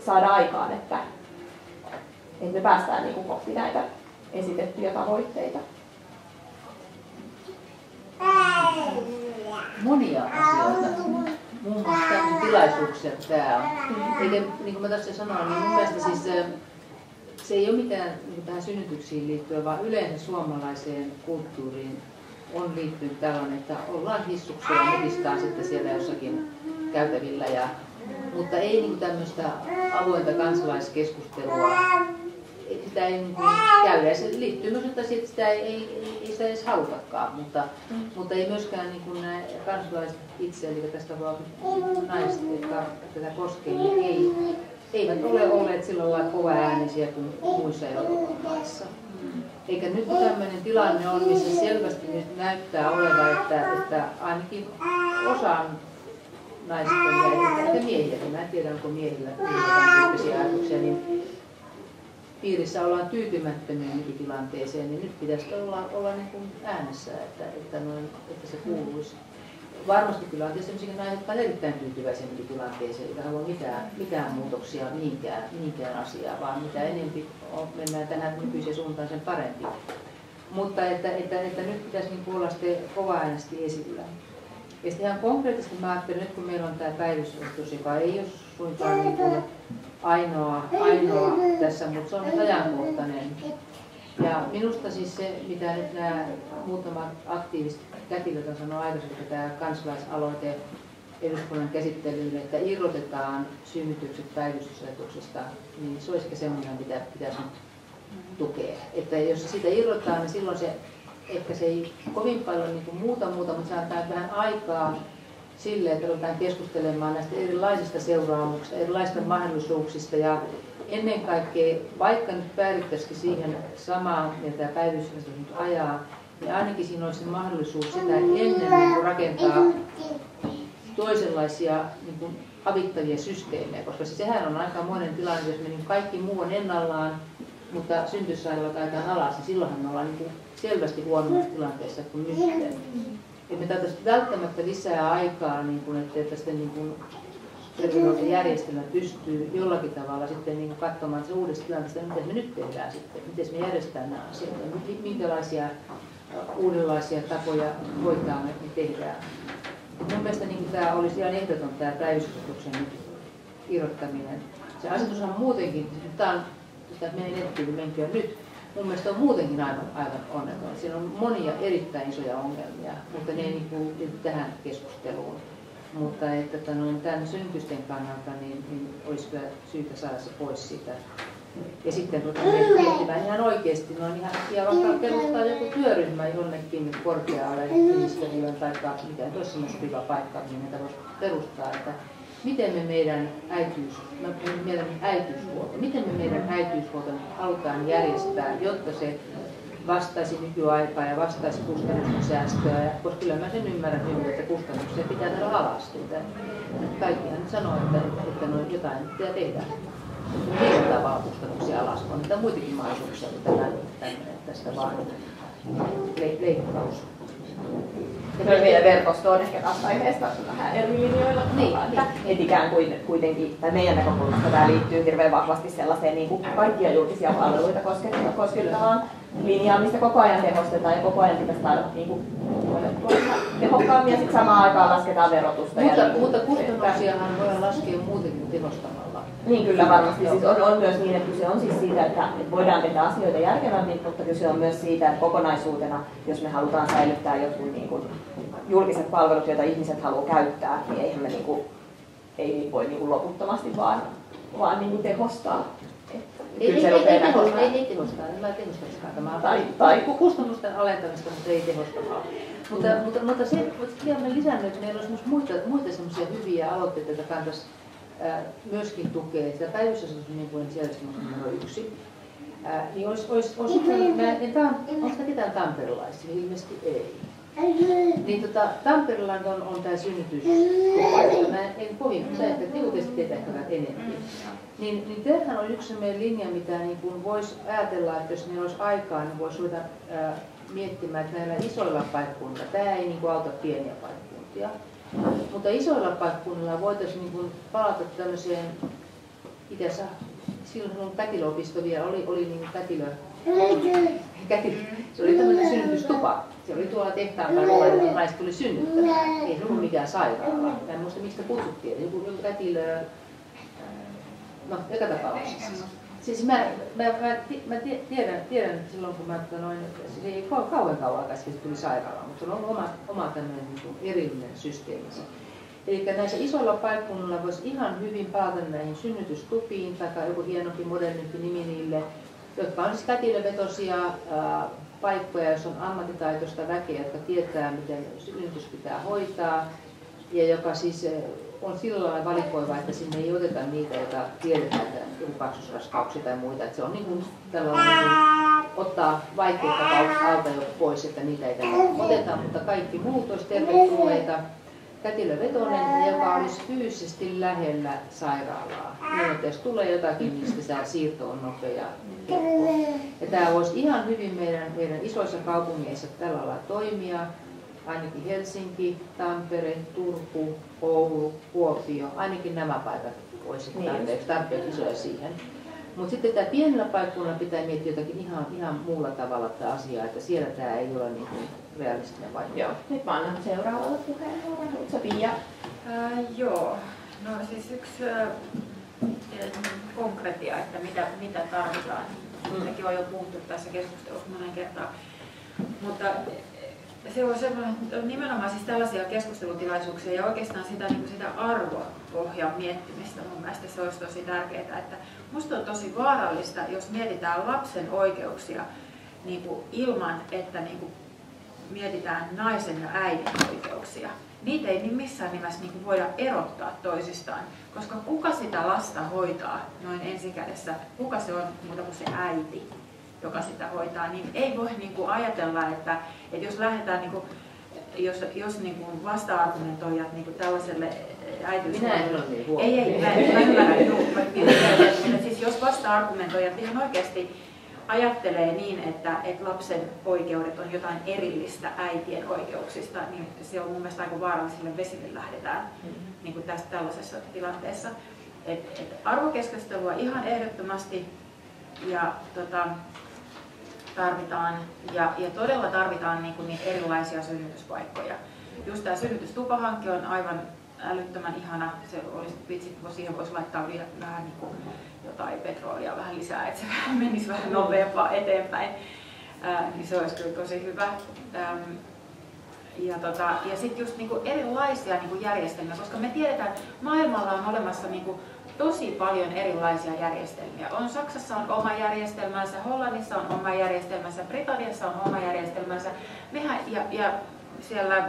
saada aikaan, että me päästään niin kohti näitä esitettyjä tavoitteita? Monia asioita. Muun muassa tilaisuuksia tämä on. Eikä, niin kuin mä tässä sanoin, niin mun mielestä siis se ei ole mitään niin tähän synnytyksiin liittyen, vaan yleensä suomalaiseen kulttuuriin on liittynyt tällainen, että ollaan hissuksia ja mutistaan sitten siellä jossakin käytävillä. Mutta ei niin tämmöistä avointa kansalaiskeskustelua. Sitä ei niin käydä. Ja se liittyy myös, että sitä ei sitä edes halutakaan, mutta ei myöskään niin nämä kansalaiset itse, eli tästä vaan naiset, jotka tätä koskee, niin eivät ole olleet sillä lailla kovaäänisiä kuin muissa Euroopan maissa. Eikä nyt tämmöinen tilanne on, missä selvästi nyt näyttää olevan, että ainakin osa naisista ja miehilläkin, mä en tiedä onko miehillä tyyppisiä ajatuksia, niin piirissä ollaan tyytymättömiä nykytilanteeseen, niin nyt pitäisi olla niin kuin äänessä, että se kuuluisi. Varmasti kyllä on tietysti sellaisia naiset, jotka ovat erittäin tyytyväisiä nykytilanteeseen, eikä halua mitään muutoksia niinkään asiaa, vaan mitä enemmän mennään tähän nykyiseen suuntaan, sen parempi. Mutta että nyt pitäisi niin olla sitten kova-äänesti esillä. Ja sitten ihan konkreettisesti mä ajattelin, nyt kun meillä on tämä päivystysasetus, joka ei ole suinkaan niin kuin ainoa tässä, mutta se on nyt ajankohtainen. Ja minusta siis se, mitä nyt nämä muutamat aktiiviset kätilöt on sanonut aikaisemmin, että tämä kansalaisaloite eduskunnan käsittelyyn, että irrotetaan synnytykset päivystysasetuksesta, niin se olisi semmoinen, mitä pitäisi tukea. Että jos se siitä irrotetaan, niin silloin se, ehkä se ei kovin paljon niin kuin muuta, mutta se antaa vähän aikaa sille, että ruvetaan keskustelemaan näistä erilaisista seuraamuksista, erilaisista mahdollisuuksista ja ennen kaikkea, vaikka nyt päädyttäisikin siihen samaan, mitä tämä päivystysasetus nyt ajaa, niin ainakin siinä olisi mahdollisuus sitä ennen niin rakentaa toisenlaisia niin kuin avittavia systeemejä, koska sehän on aika monen tilanne, jos me niin kaikki muu on ennallaan, mutta synnytyssairaalat ajetaan alas, niin silloinhan me ollaan niin kuin selvästi huonommassa tilanteessa kuin nyt. Et me tarvitsisi välttämättä lisää aikaa, niin kuin, että sitten niin terveydenhuoltojärjestelmä pystyy jollakin tavalla sitten niin katsomaan se uudesta tilanteesta, mitä me nyt tehdään sitten, miten me järjestetään nämä asiat, minkälaisia uudenlaisia tapoja hoitaa me tehdään. Mun mielestä niin tämä olisi ihan ehdoton tämä päivystysasetuksen irrottaminen. Se asetushan on muutenkin, tämä on, jos menee nettiin, niin menkää nyt. Mun mielestä on muutenkin aivan onneton. Siinä on monia erittäin isoja ongelmia, mutta ne ei liity tähän keskusteluun. Mutta että tämän synnytysten kannalta niin olisi kyllä syytä saada se pois siitä. Ja sitten miettimään ihan oikeasti, ja vaikka perustaa joku työryhmä jonnekin korkealle ministeriöön tai mikä olisi semmoinen sopiva paikka, niin näitä voisi perustaa, että miten me meidän äitiyshuolto, miten me meidän äitiyshuolto halutaan järjestää, jotta se vastaisi nykyaikaa ja vastaisi kustannusten säästöä, koska kyllä mä sen ymmärrän hyvin, että kustannuksia pitää tehdä alas. Kaikkihan nyt sanoo, että jotain pitää tehdä. Millä tavalla kustannuksia alas? On niitä muitakin mahdollisuuksia, mitä tästä vaan leikkaus. Ja meidän verkosto on ehkä taas aiheesta vähän eri linjoilla. Että ikään kuin kuitenkin, tai meidän näkökulmasta tämä liittyy hirveän vahvasti sellaiseen niin kuin kaikkia julkisia palveluita koskettavaan linjaan, mistä koko ajan tehostetaan ja koko ajan pitäisi saada niin kuin tehokkaammin ja sitten samaan aikaan lasketaan verotusta. Mutta kustannuksiahan voidaan laskea muutenkin tehostamalla. Niin kyllä varmasti. Siis on myös niin, että kyse on siis siitä, että voidaan tehdä asioita järkevämmin, mutta kyse on myös siitä, että kokonaisuutena, jos me halutaan säilyttää jotkut niin kuin julkiset palvelut, joita ihmiset haluaa käyttää, niin eihän me niin kuin, ei voi niin kuin loputtomasti vaan niin kuin tehostaa. Ei tehostaa, en mä tehostaa. Tai kustannusten alentamista, mutta ei tehostaa. Mutta se, mitä olen lisännyt, että meillä olisi myös muita sellaisia hyviä aloitteita, joita kannattaisi myöskin tukea. Sitä päivystysasetus on niin kuin järjestelmässä numero 1. Niin onko sitä ketään tamperelaisia? Ilmeisesti ei. Niin Tampereella on tämä synnytystupa, jota mä en kovin usein, että tiukasti tietäkään enemmän. Niin tämähän on yksi meidän linja, mitä niin voisi ajatella, että jos meillä olisi aikaa, niin voisi ruveta miettimään, että näillä isoilla paikkunnilla, tämä ei niin auta pieniä paikkuntia, mutta isoilla paikkunnilla voitaisiin niin palata tämmöiseen, silloin kätilöopisto vielä oli niin se oli tämmöinen synnytystupa. Se oli tuolla tehtaan päällä, kun naiset tuli synnyttämään. Ei se ollut mikään sairaala. En muista mistä kutsuttiin. Joku kätilö, no joka tapauksessa. Siis mä tiedän, että silloin kun mä siis ei kauan aikaa sitten tuli sairaalaan, mutta se on oma tämmöinen niin erillinen systeemi. Eli näissä isoilla paikkunnilla voisi ihan hyvin palata näihin synnytystupiin tai joku hienompi, modernimpi nimi niille, jotka on siis kätilövetoisia paikkoja, jos on ammattitaitoista väkeä, jotka tietää, miten synnytys pitää hoitaa, ja joka siis on sillä lailla valikoiva, että sinne ei oteta niitä, joita tiedetään, että kaksosraskauksia tai muita. Että se on niin kuin tällainen, niin ottaa vaikeita alta jo pois, että niitä ei oteta, mutta kaikki muut olisi tervetulleita. Kätilövetoinen, joka olisi fyysisesti lähellä sairaalaa. Niin, että jos tulee jotakin, niin tämä siirto on nopea. Ja tämä voisi ihan hyvin meidän isoissa kaupungeissa tällä lailla toimia. Ainakin Helsinki, Tampere, Turku, Oulu, Kuopio, ainakin nämä paikat olisivat tarpeeksi isoja siihen. Mutta sitten tämä pienellä paikkunnalla pitää miettiä jotakin ihan muulla tavalla tämä asia, että siellä tämä ei ole niin realistinen vaihtoehto. Joo, nyt mä annan seuraavalle puheenvuoron. Oletko Pia? Joo, no siis yksi konkreettia, että mitä tarvitaan. Sekin on jo puhuttu tässä keskustelussa monen kertaan. Mutta se on nimenomaan siis tällaisia keskustelutilaisuuksia ja oikeastaan sitä arvopohjan miettimistä. Mun mielestä se olisi tosi tärkeää, että musta on tosi vaarallista, jos mietitään lapsen oikeuksia niin kuin ilman, että niin kuin mietitään naisen ja äidin oikeuksia. Niitä ei missään nimessä niin kuin voida erottaa toisistaan, koska kuka sitä lasta hoitaa noin ensikädessä, kuka se on muuta kuin se äiti, joka sitä hoitaa, niin ei voi niin kuin ajatella, että jos lähdetään, niin kuin, jos niin kuin vasta-argumentoijat niin kuin tällaiselle äitiyshuollolle, siis jos vasta-argumentoijat ihan oikeasti ajattelee niin, että lapsen oikeudet on jotain erillistä äitien oikeuksista, niin se on mun mielestä aika vaarallisille vesille lähdetään niin kuin tässä tällaisessa tilanteessa. Arvokeskustelua ihan ehdottomasti ja tarvitaan ja todella tarvitaan niin kuin niitä erilaisia synnytyspaikkoja. Just tämä synnytystupahanke on aivan älyttömän ihana. Se olisi vitsi, kun siihen voisi laittaa vielä vähän niin kuin jotain petrolia vähän lisää, että se menisi vähän nopeampaa eteenpäin. Niin se olisi kyllä tosi hyvä. Ja sitten just niin kuin erilaisia niin kuin järjestelmiä, koska me tiedetään, että maailmalla on olemassa niin kuin tosi paljon erilaisia järjestelmiä. Saksassa on oma järjestelmänsä, Hollannissa on oma järjestelmänsä, Britanniassa on oma järjestelmänsä. Ja siellä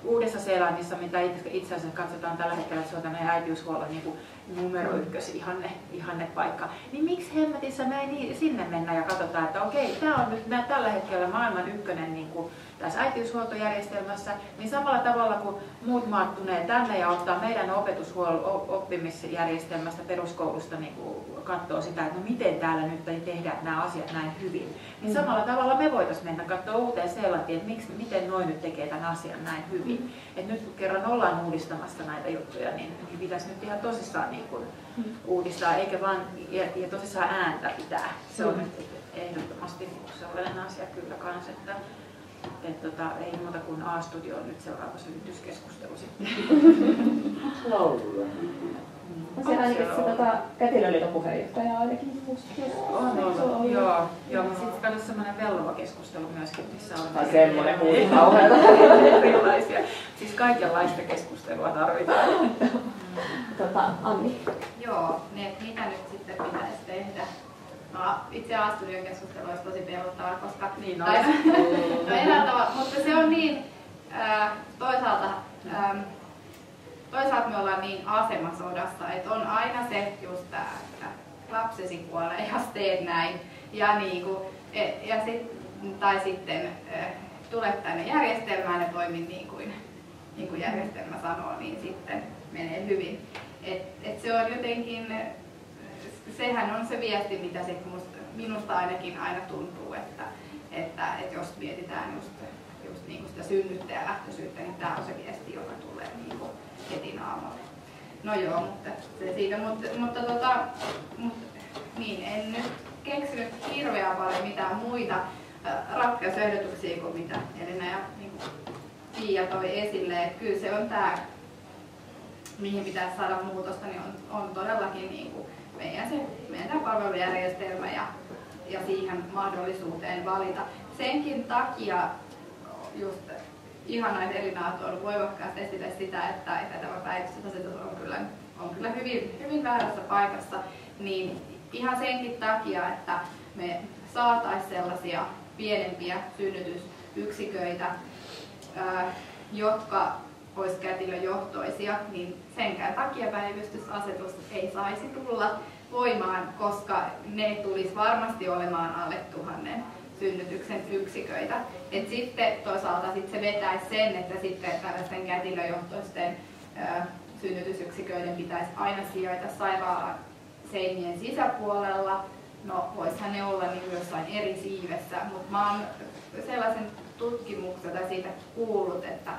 Uudessa-Seelannissa, mitä itse asiassa katsotaan tällä hetkellä, että se on tämmöinen äitiyshuollon niin numero 1 ihannepaikka, niin miksi hemmetissä me ei sinne mennä ja katsotaan, että okei, tämä on nyt tällä hetkellä maailman ykkönen niin kuin tässä äitiyshuoltojärjestelmässä, niin samalla tavalla kuin muut maat tulee tänne ja ottaa meidän oppimisjärjestelmästä peruskoulusta niin katsoo sitä, että no miten täällä nyt tehdään nämä asiat näin hyvin. Niin samalla tavalla me voitaisiin mennä katsoa uuteen Seelantiin, että miten noin nyt tekee tämän asian näin hyvin. Et nyt kun kerran ollaan uudistamassa näitä juttuja, niin pitäisi nyt ihan tosissaan niin kuin uudistaa, eikä vaan ja tosissaan ääntä pitää. Se on nyt ehdottomasti sellainen asia kyllä kans, että ei muuta kuin A-studioon nyt seuraava synnytyskeskustelu sitten. Se ainakin se Kätilöliiton puheenjohtaja ainakin. Joo, mutta sitten kato semmoinen velvova keskustelu myöskin, missä on semmoinen huulikauheata. erilaisia. Siis kaikenlaista keskustelua tarvitaan. Anni. Joo, niin että mitä nyt sitten pitäisi tehdä? No, itse A-studion keskustelu olisi tosi pelottavaa, koska niin mutta se on niin toisaalta me ollaan niin asemasodassa, että on aina se just tää, että lapsesi kuolee, jos teet näin. Ja, niinku, tai sitten tule tänne järjestelmään ja toimi niin kuin järjestelmä sanoo, niin sitten menee hyvin. Et se on jotenkin, sehän on se viesti, mitä sit minusta ainakin aina tuntuu, että jos mietitään just niin kuin sitä synnyttäjälähtöisyyttä, niin tämä on se viesti, joka tulee niin kuin heti naamalle. No joo, mutta se siitä, mutta niin, en nyt keksinyt hirveän paljon mitään muita ratkaisuehdotuksia kuin mitä Elina ja niin kuin Pia toi esille. Että kyllä se on tämä, mihin pitäisi saada muutosta, niin on todellakin niin kuin meidän palvelujärjestelmä ja siihen mahdollisuuteen valita. Senkin takia just ihanaa, että Elina on tuonut voimakkaasti esille sitä, että tämä päivystysasetus on kyllä hyvin väärässä paikassa, niin ihan senkin takia, että me saataisiin sellaisia pienempiä synnytysyksiköitä, jotka olisi kätilöjohtoisia, niin senkään takia päivystysasetus ei saisi tulla voimaan, koska ne tulisi varmasti olemaan alle 1000 synnytyksen yksiköitä. Et sitten toisaalta se vetäisi sen, että sitten tällaisten kätilöjohtoisten synnytysyksiköiden pitäisi aina sijaita sairaalan seinien sisäpuolella. No voisihan ne olla niin jossain eri siivessä, mutta mä oon sellaisen tutkimuksen siitä kuullut, että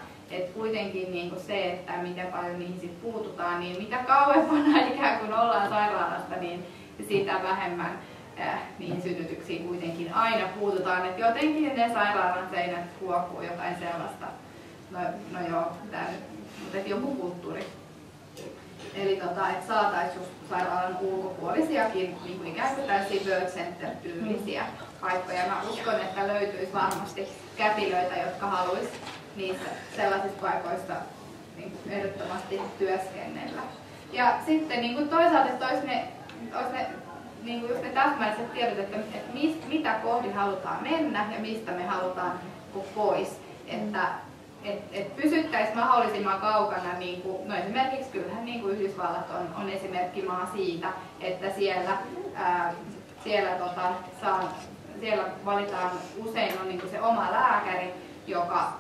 kuitenkin niin kuin se, että miten paljon niihin sit puututaan, niin mitä kauempana ikään kuin ollaan sairaalasta, niin sitä vähemmän niihin synnytyksiin kuitenkin aina puututaan. Et jotenkin ne sairaalan seinät huokuu jotain sellaista, no joo, mutta joku kulttuuri. Eli että saataisiin just sairaalan ulkopuolisiakin niin kuin ikään kuin tällaisia birth center-tyylisiä paikkoja. Mä uskon, että löytyisi varmasti kätilöitä, jotka haluaisi niissä sellaisissa paikoissa niin kuin ehdottomasti työskennellä. Ja sitten niin kuin toisaalta, että olisi ne niin kuin just ne täsmälliset tiedot, että mitä kohdi halutaan mennä ja mistä me halutaan pois. Että pysyttäisiin mahdollisimman kaukana, niin kuin, no esimerkiksi kyllähän niin kuin Yhdysvallat on esimerkkimaa siitä, että siellä valitaan usein on niin kuin se oma lääkäri,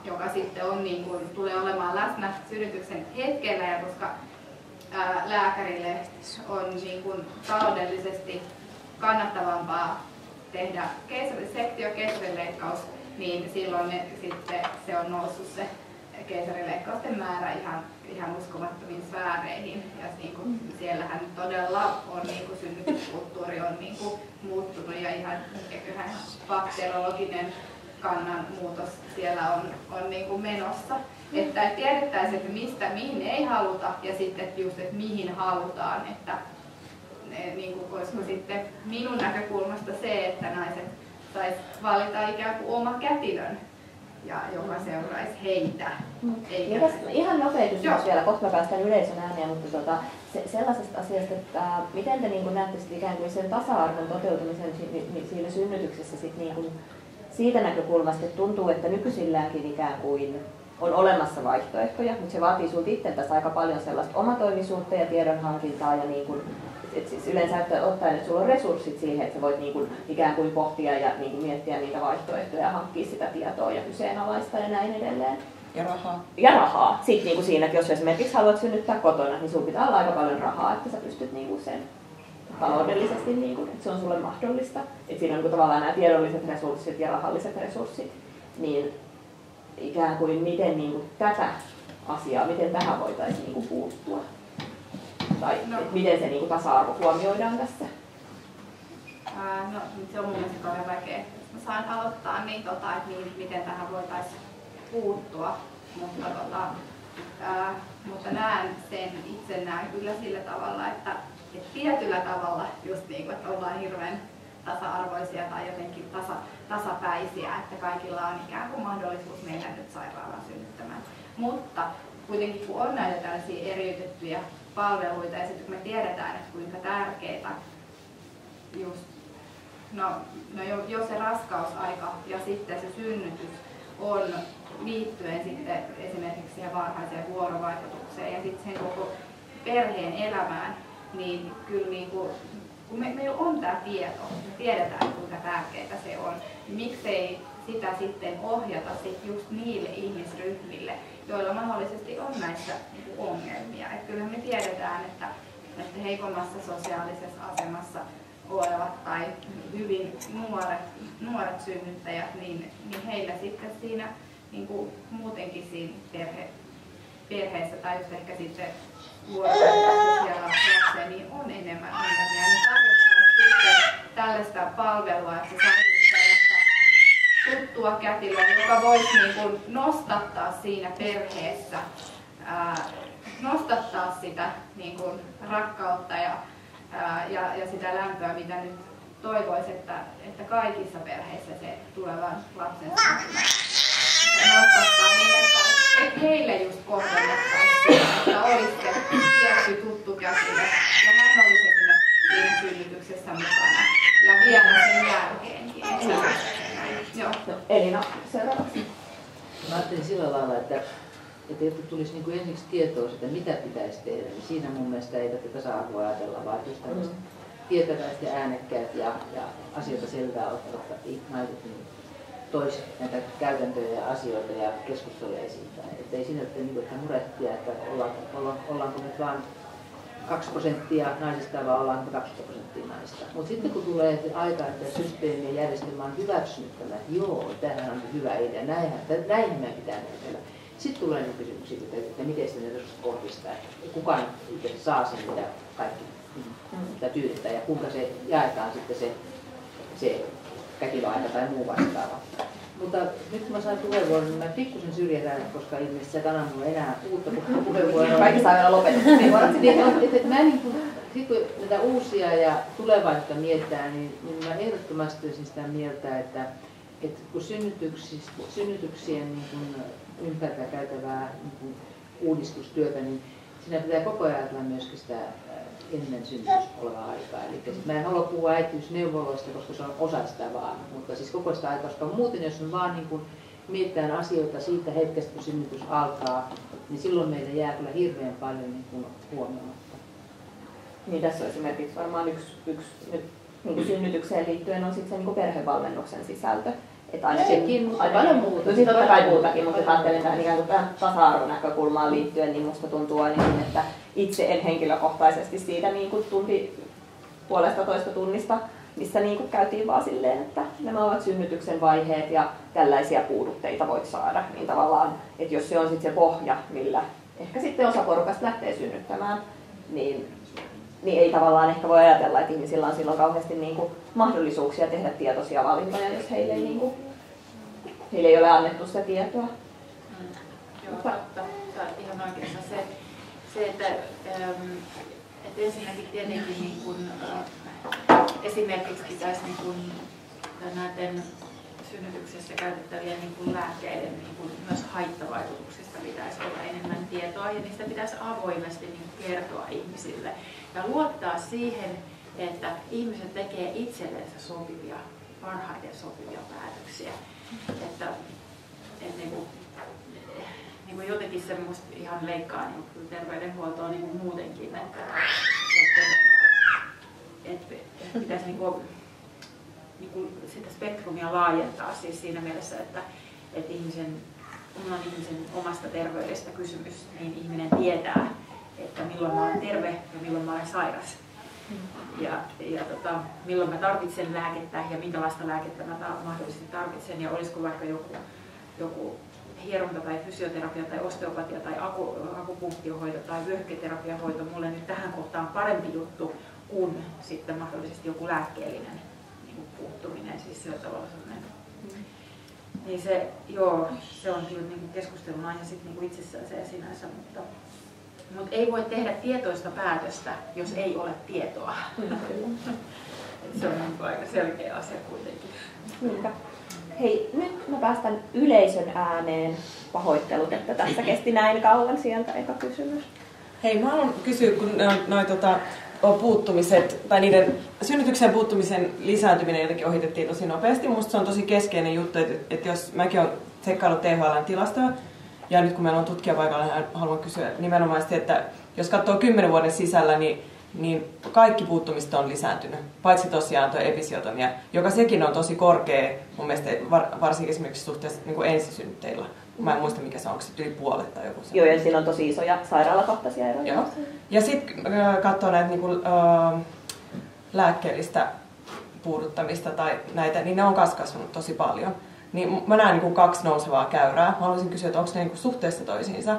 joka sitten on, niin kuin, tulee olemaan läsnä synnytyksen hetkellä, ja koska lääkärille on niin kuin taloudellisesti kannattavampaa tehdä keisarileikkaus, niin silloin sitten se on noussut se keisarileikkausten määrä ihan uskomattomiin sfääreihin. Ja niin kuin, siellähän todella on niin kuin synnytyskulttuuri on niin kuin muuttunut ja ihan bakteriologinen kannanmuutos siellä on niin kuin menossa. Että tiedettäisiin, että mihin ei haluta ja sitten just, että mihin halutaan. Että, niin kuin, koska sitten minun näkökulmasta se, että naiset sais valita ikään kuin oma kätilön, joka seuraisi heitä. Ihan nopea kysymys vielä, kohta mä päästään yleisön ääneen, mutta sellaisesta asiasta, että miten te niin näette ikään kuin sen tasa-arvon toteutumisen siinä synnytyksessä niin kuin siitä näkökulmasta, että tuntuu, että nykyisilläänkin ikään kuin on olemassa vaihtoehtoja, mutta se vaatii sinulta itseltäsi aika paljon sellaista omatoimisuutta ja tiedonhankintaa ja niin kuin, siis yleensä ottaen, että sulla on resurssit siihen, että sä voit niin kuin ikään kuin pohtia ja niin kuin miettiä niitä vaihtoehtoja ja hankkia sitä tietoa ja kyseenalaista ja näin edelleen. Ja rahaa. Ja rahaa. Sitten niin kuin siinä, että jos esimerkiksi haluat synnyttää kotona, niin sinulla pitää olla aika paljon rahaa, että sä pystyt niin kuin sen taloudellisesti, niin kuin, että se on sulle mahdollista. Että siinä on niin kuin tavallaan nämä tiedolliset resurssit ja rahalliset resurssit. Niin ikään kuin miten niin kuin tätä asiaa, miten tähän voitaisiin niin kuin puuttua? Tai miten se niin kuin tasa-arvo huomioidaan tässä? No, se on mun mielestä kauhean vaikea. Jos mä saan aloittaa, niin, miten tähän voitaisiin puuttua. Mutta itse näen kyllä sillä tavalla, että tietyllä tavalla just niin kuin, että ollaan hirveän tasa-arvoisia tai jotenkin tasapäisiä, että kaikilla on ikään kuin mahdollisuus mennä nyt sairaalaan synnyttämään. Mutta kuitenkin kun on näitä tällaisia eriytettyjä palveluita ja sitten kun me tiedetään, että kuinka tärkeitä just, jo se raskausaika ja sitten se synnytys on liittyen sitten esimerkiksi siihen varhaiseen vuorovaikutukseen ja sitten sen koko perheen elämään, niin kyllä niin kuin kun meillä on tämä tieto, me tiedetään kuinka tärkeää se on, niin miksei sitä sitten ohjata just niille ihmisryhmille, joilla mahdollisesti on näissä ongelmia. Et kyllähän me tiedetään, että heikommassa sosiaalisessa asemassa olevat tai hyvin nuoret synnyttäjät, niin heillä sitten siinä niin kuin muutenkin siinä perheessä tai just ehkä sitten vuorovaikutuksessa ja lapseen, niin on enemmän ongelmia. Niin tarjottaa sitten tällaista palvelua, että se saisi tällaista tuttua kätilöä, joka voisi niin kuin nostattaa siinä perheessä, nostattaa sitä niin kuin rakkautta ja sitä lämpöä, mitä nyt toivoisi, että kaikissa perheissä se tulevan lapsen syntyvä nostattaa niin, että heille just kohdennettaisiin, että olisi se tietty tuttu kätilö ja hän olisi siinä synnytyksessä mukana ja vielä sen jälkeenkin. Joo. Elina, seuraavaksi. Mä ajattelin sillä lailla, että jotta tulisi niin kuin ensiksi tietoa sitä, mitä pitäisi tehdä, niin siinä mun mielestä ei tätä tasa-arvoa ajatella, vaan just tämmöistä tietäväistä ja äänekkäät ja asioita selvää ottavat naiset niin toisi näitä käytäntöjä ja asioita ja keskusteluja esiin. Että ei siinä ole että murehtia, että ollaanko nyt vain 2% naisista vai ollaanko 20% naisista. Mutta sitten kun tulee aika, että systeemi ja järjestelmä on hyväksynyt tämän, että joo, tämähän on hyvä idea, näin meidän pitää tehdä. Sitten tulee ne kysymyksiä, että miten sitä resurssit kohdistaa, kukaan itse saa sen, mitä kaikki sitä tyydyttää ja kuinka se jaetaan sitten se kätilöaika tai muu vastaava. Mutta nyt kun mä sain puheenvuoron, niin mä pikkusen syrjätään, koska ilmeisesti sä et anna mulle enää uutta puheenvuoroa. Kaikki saa vielä lopettaa. Sitten kun näitä uusia ja tulevaisuutta mietitään, niin mä ehdottomasti olisin sitä mieltä, että kun synnytyksien niin kun ympärillä käytävää niin uudistustyötä, niin siinä pitää koko ajan ajatella myöskin sitä ennen synnytys olevaa aikaa. Eli mä en halua puhua äitiysneuvoloista, koska se on osa sitä vaan, mutta siis koko sitä aikaa, koska muuten jos me vaan niin kun mietitään asioita siitä hetkestä, kun synnytys alkaa, niin silloin meillä jää kyllä hirveän paljon niin kun huomioimatta. Niin tässä on esimerkiksi varmaan yksi nyt niin synnytykseen liittyen on sitten se niin perhevalmennuksen sisältö. Että aina sekin, mutta paljon muuta. No siis totta kai muutakin, mutta ajattelen tähän ikään kuin tasa-arvonäkökulmaan liittyen, niin musta tuntuu ainakin, että itse en henkilökohtaisesti siitä niin kuin puolesta tunnista, missä niin kuin käytiin vaan silleen, että nämä ovat synnytyksen vaiheet ja tällaisia puudutteita voit saada. Niin tavallaan, että jos se on sitten se pohja, millä ehkä sitten osa porukasta lähtee synnyttämään, niin ei tavallaan ehkä voi ajatella, että ihmisillä on silloin kauheasti niin kuin mahdollisuuksia tehdä tietoisia valintoja, jos heille ei ole annettu sitä tietoa. Joo, totta. Sä oot ihan oikeassa. Se että ensinnäkin tietenkin niin kun, esimerkiksi pitäisi niin kun, näiden synnytyksessä käytettävien niin kun lääkkeiden niin kun myös haittavaikutuksista pitäisi olla enemmän tietoa ja niistä pitäisi avoimesti niin kertoa ihmisille ja luottaa siihen, että ihmiset tekee itsellensä sopivia, parhaiten sopivia päätöksiä. Että niin kuin jotenkin semmoista ihan leikkaa niin terveydenhuoltoa niin kuin muutenkin, että pitäisi niin kuin sitä spektrumia laajentaa siis siinä mielessä, että kun on ihmisen omasta terveydestä kysymys, niin ihminen tietää, että milloin mä olen terve ja milloin mä olen sairas. Ja milloin mä tarvitsen lääkettä ja minkälaista lääkettä mä mahdollisesti tarvitsen ja olisiko vaikka joku hieronta tai fysioterapia tai osteopatia tai akupunktiohoito tai vyöhyketerapiahoito mulle nyt tähän kohtaan parempi juttu kuin sitten mahdollisesti joku lääkkeellinen niin puuttuminen, siis sillä tavalla sellainen. Niin se on kyllä niin keskustelun aihe sitten niin itsessään se sinänsä, mutta ei voi tehdä tietoista päätöstä, jos ei ole tietoa. Se on aika selkeä asia kuitenkin. Niinpä. Hei, nyt mä päästän yleisön ääneen. Pahoittelut, että tässä kesti näin kauan. Sieltä eka kysymys. Hei, mä haluan kysyä, kun puuttumiset, tai niiden synnytyksen puuttumisen lisääntyminen jotenkin ohitettiin tosi nopeasti. Musta se on tosi keskeinen juttu, että jos mäkin olen tsekkaillut THL:n tilastoja, ja nyt kun meillä on tutkija paikalla, haluan kysyä nimenomaan, että jos katsoo 10 vuoden sisällä, niin niin kaikki puuttumiset on lisääntynyt, paitsi tosiaan tuo episiotomia, joka sekin on tosi korkea mun mielestä, varsinkin esimerkiksi suhteessa niin kuin ensisynnytteillä. Mä en muista mikä se on, onko se yli puolet tai joku Joo, ja siinä on tosi isoja sairaalakohtaisia eroja. Joo. Ja sitten katsoo näitä niin kuin, lääkkeellistä puuduttamista tai näitä, niin ne on kasvanut tosi paljon. Niin mä näen niin kuin 2 nousevaa käyrää. Mä haluaisin kysyä, että onko ne niin kuin suhteessa toisiinsa.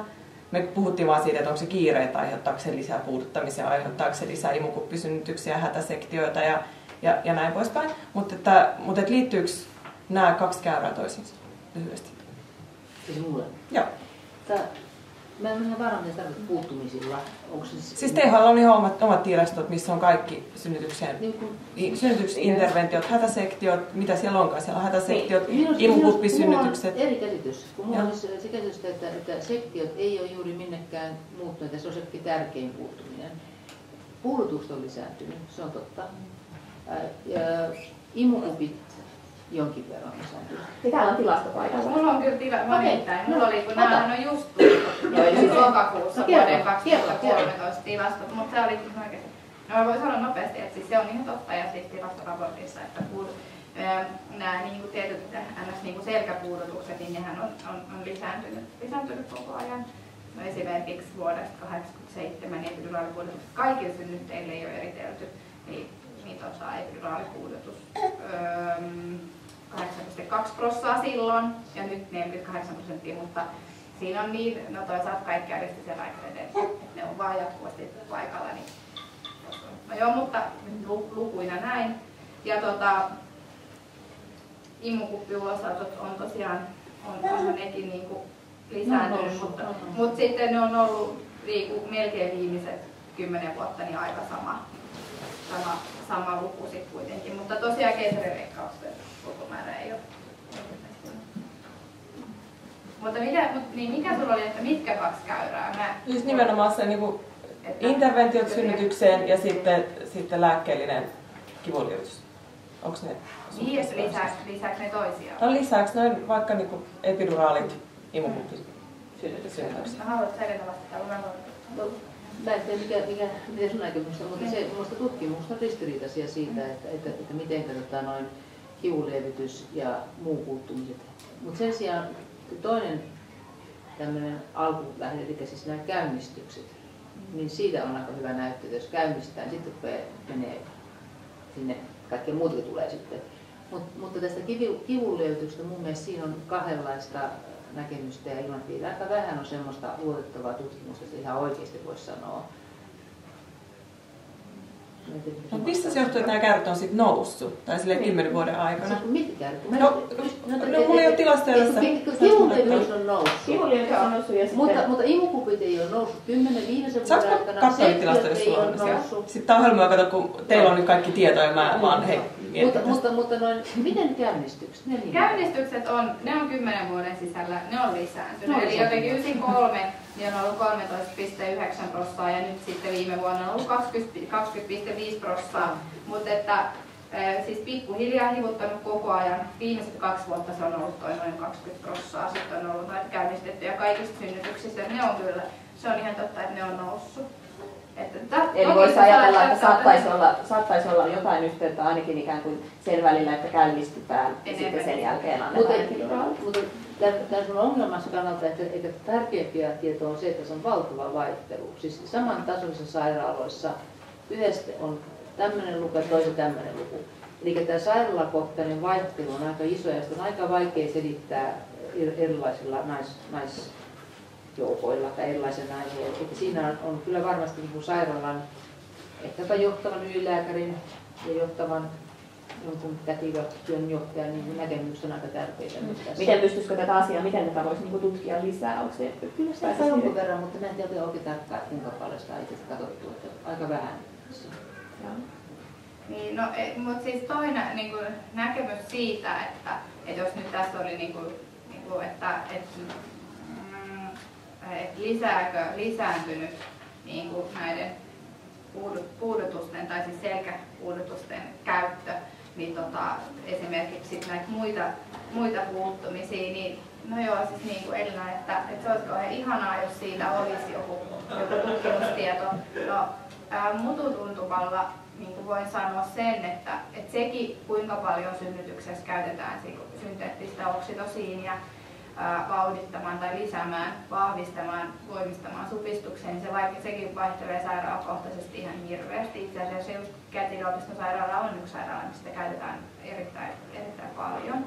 Me puhuttiin vaan siitä, että onko se kiire, että aiheuttaako se lisää puuduttamisia, aiheuttaako se lisää imukuppisynnytyksiä, hätäsektioita ja näin poispäin. Mutta liittyykö nämä 2 käyrää toisiinsa lyhyesti? Siis mulle? Joo. Mä en ole varma, mitä tarkoittaa puuttumisilla. Siis THL on ihan omat tilastot, missä on kaikki synnytysinterventiot, hätäsektiot, mitä siellä onkaan. Siellä on hätäsektiot, imukuppisynnytykset. Mulla on eri käsitys. Kun mulla on se käsitys, että sektiot ei ole juuri minnekään muuttuneet, se on se tärkein puuttuminen. Puudutukset on lisääntynyt, se on totta. Ja imukupit jonkin verran lisääntynyt. Täällä on tilastopaikalla. Mulla on kyllä välittäin. Mulla oli, kun nämähän on just tullut lokakuussa vuoden 2013 tilastot, mutta se oli oikeasti. No mä voin sanoa nopeasti, että siis se on ihan totta ja siis tilastoraportissa, että nämä niin kuin tietyt niin kuin selkäpuudutukset, niin nehän on lisääntynyt koko ajan. No esimerkiksi vuodesta 1987 epiduraalipuudutukset kaikille synnyttäjille ei ole eritelty, niin epiduraalipuudutus 8,2% silloin ja nyt 48%, mutta siinä on niin, no toisaalta kaikki järjestisiä lääkäreitä, että ne on vaan jatkuvasti paikalla. Niin, no joo, mutta lukuina näin. Ja imukuppiulosotot on tosiaan, onhan nekin niinku lisääntynyt, mutta sitten ne on ollut niinku melkein viimeiset 10 vuotta niin aika sama luku sitten kuitenkin, mutta tosiaan keisarileikkausten lukumäärä ei ole. Mutta mikä sulla oli, että mitkä 2 käyrää? Siis nimenomaan se niin interventiot synnytykseen ja sitten lääkkeellinen kivunlievitys. Onko ne? Niin, lisääkö ne toisiaan? No lisäksi noin vaikka niin epiduraalit, imukuppisynnytyksiä. Haluatko sä edelleen vastata? Mä en tiedä, mikä sun näkemys on, mutta se minusta tutkimus on ristiriitaisia siitä, että miten noin kivunlievitys ja muu puuttumiset. Mutta sen sijaan toinen tämmöinen alkulähde, eli siis nämä käynnistykset, niin siitä on aika hyvä näyttö, että jos käynnistää, niin sitten menee sinne, kaikkea muutakin tulee sitten. Mutta tästä kivunlievityksestä mun mielestä siinä on 2 näkemystä ja ilmapiiriä. Aika vähän on semmoista luotettavaa tutkimusta, että ihan oikeasti voisi sanoa. No mistä se johtuu, että nämä käyrät on sitten noussut? Tai silleen 10 vuoden aikana? Mitkä käyrät? No mulla ei ole tilastoja tässä. Kivunlievitys on noussut. Kivunlievitys on noussut ja sitten... Mutta imukupit ei ole noussut 10 viimeisen vuoden aikana. Katsoa tilastoja, jos sulla on siellä. Sitten tää on hölmöä katsoa, kun teillä on nyt kaikki tietoa ja mä vaan Mutta miten käynnistykset? Käynnistykset on 10 vuoden sisällä, ne on lisääntynyt. Eli jotenkin 93 niin on ollut 13,9% ja nyt sitten viime vuonna on ollut 20,5%. Mutta että siis pikkuhiljaa hivuttanut koko ajan. Viimeiset 2 vuotta se on ollut noin 20%. Sitten on ollut näitä käynnistettyjä kaikista synnytyksistä. Ne on kyllä, se on ihan totta, että ne on noussut. Eli voisi ajatella, että saattaisi olla jotain yhteyttä ainakin ikään kuin sen välillä, että käynnistytään ja sitten sen jälkeen annetaan epiduraali. Mutta tämän sun ongelmassa kannalta, että tärkeimpiä tietoa on se, että se on valtava vaihtelu. Siis samantasoisissa sairaaloissa yhdessä on tämmöinen luku ja toisen tämmöinen luku. Eli tämä sairaalakohtainen vaihtelu on aika iso ja sitä on aika vaikea selittää erilaisilla naisjoukoilla tai erilaisilla naisilla. Että siinä on kyllä varmasti niin kuin sairaalan, ehkäpä johtavan ylilääkärin ja johtavan jonkun kätivä työnjohtajan niin näkemys on aika tärkeitä. Miten pystyisikö tätä asiaa, miten tätä voisi niin tutkia lisää? Onko se kyllä se jonkun verran, mutta mä en tiedä oikein tarkkaan, kuinka paljon sitä on itse katsottu, että aika vähän. Niin, no, mutta siis toinen niin kuin, näkemys siitä, että jos nyt tässä oli että lisääkö lisääntynyt niin kuin näiden puudutusten tai siis selkäpuudutusten käyttö, niin esimerkiksi näitä muita puuttumisia, niin no joo, siis niin kuin Elina, että se olisi kauhean ihanaa, jos siitä olisi joku tutkimustieto. No, Mututuntumalla niin voin sanoa sen, että sekin kuinka paljon synnytyksessä käytetään synteettistä oksitosiinia vauhdittamaan tai lisäämään, vahvistamaan, voimistamaan supistukseen, niin sekin vaihtelee sairaalakohtaisesti ihan hirveästi. Itse asiassa just Kätilöopiston sairaala on yksi sairaala, mistä sitä käytetään erittäin paljon.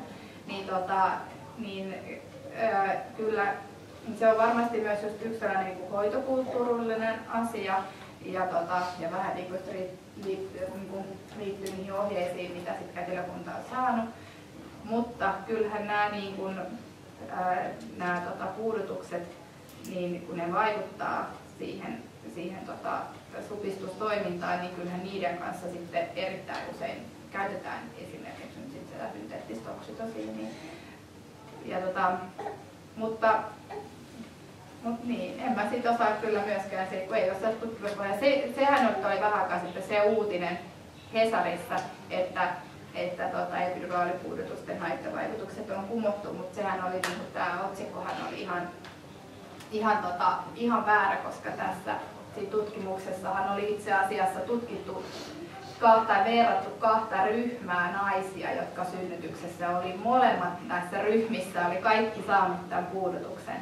Kyllä se on varmasti myös just yksi sellainen niin hoitokulttuurillinen asia ja vähän liittyy niihin ohjeisiin, mitä sitten kätilökunta on saanut. Mutta kyllähän nämä puudutukset, niin kun ne vaikuttaa siihen supistustoimintaan, niin kyllähän niiden kanssa sitten erittäin usein käytetään esimerkiksi nyt sitten sitä synteettistä oksitosiinia. Mutta niin, en mä sit osaa kyllä myöskään se, kun ei osaa tutkimuspohjaa. Sehän oli vähän aikaa sitten se uutinen Hesarissa, että epiduraalipuudutusten haittavaikutukset on kumottu, mutta sehän oli, niin tämä otsikkohan oli ihan väärä, koska tässä tutkimuksessahan oli itse asiassa tutkittu verrattu kahta ryhmää naisia, jotka synnytyksessä oli molemmat näissä ryhmissä, oli kaikki saanut tämän puudutuksen.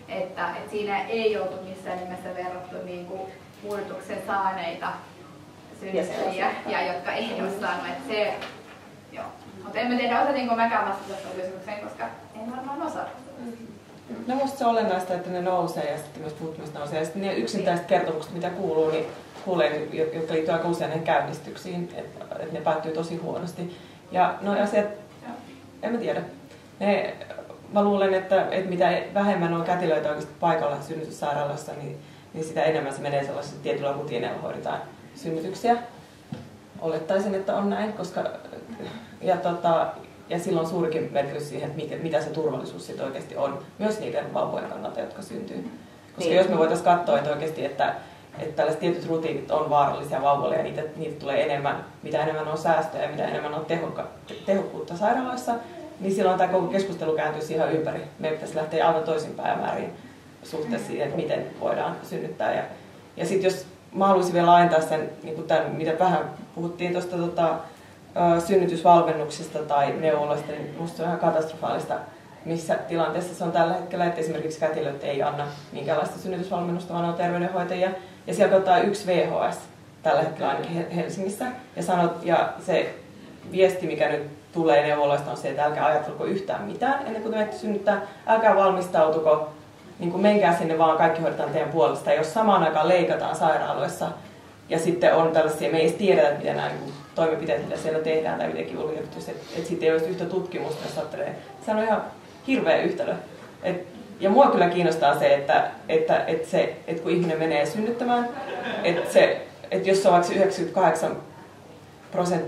Että siinä ei oltu missään nimessä verrattu puudutuksen saaneita synnyttäjiä, ja jotka ei ole saanut. Mutta en tiedä, osatinko mäkään vastata kysymykseen, koska en varmaan osaa. No musta se on olennaista, että ne nousee ja sitten myös puuttumista nousee. Ja sitten ne yksittäiset kertomukset, mitä kuuluu, niin kuulee, jotka liittyy aika usein näihin käynnistyksiin, että ne päättyy tosi huonosti. Ja no asiat, en mä tiedä. Mä luulen, että mitä vähemmän on kätilöitä oikeasti paikalla synnytyssairaalassa, niin sitä enemmän se menee sellaisella tietyllä rutiineilla hoidetaan synnytyksiä. Olettaisin, että on näin, koska ja silloin on suurikin merkitys siihen, että mitä se turvallisuus sitten oikeasti on, myös niiden vauvojen kannalta, jotka syntyy. Koska jos me voitaisiin katsoa, että oikeasti, että tällaiset tietyt rutiinit on vaarallisia vauvoille ja niitä tulee enemmän, mitä enemmän on säästöjä ja mitä enemmän on tehokkuutta sairaaloissa, niin silloin tämä koko keskustelu kääntyisi ihan ympäri. Meidän pitäisi lähteä aivan toisin päämääriin suhteessa siihen, että miten voidaan synnyttää. Ja sitten jos mä haluaisin vielä laajentaa sen, niin tämän, mitä vähän puhuttiin tuosta synnytysvalmennuksesta tai neuvolasta, niin musta se on ihan katastrofaalista, missä tilanteessa se on tällä hetkellä, että esimerkiksi kätilöt ei anna minkäänlaista synnytysvalmennusta, vaan on terveydenhoitajia. Ja siellä ottaa yksi VHS tällä hetkellä ainakin Helsingissä. Ja se viesti, mikä nyt tulee neuvoloista, on se, että älkää ajatelko yhtään mitään ennen kuin te menette synnyttää. Älkää valmistautuko, niin kuin menkää sinne vaan, kaikki hoidetaan teidän puolesta. Ja jos samaan aikaan leikataan sairaaloissa ja sitten on tällaisia, me ei edes tiedetä, mitä nämä toimenpiteet, mitä siellä tehdään tai mitenkin ulkoitus, että sitten ei olisi yhtä tutkimusta, jos ajattelee. Se on ihan hirveä yhtälö. Ja mua kyllä kiinnostaa se, että kun ihminen menee synnyttämään, että jos se on vaikka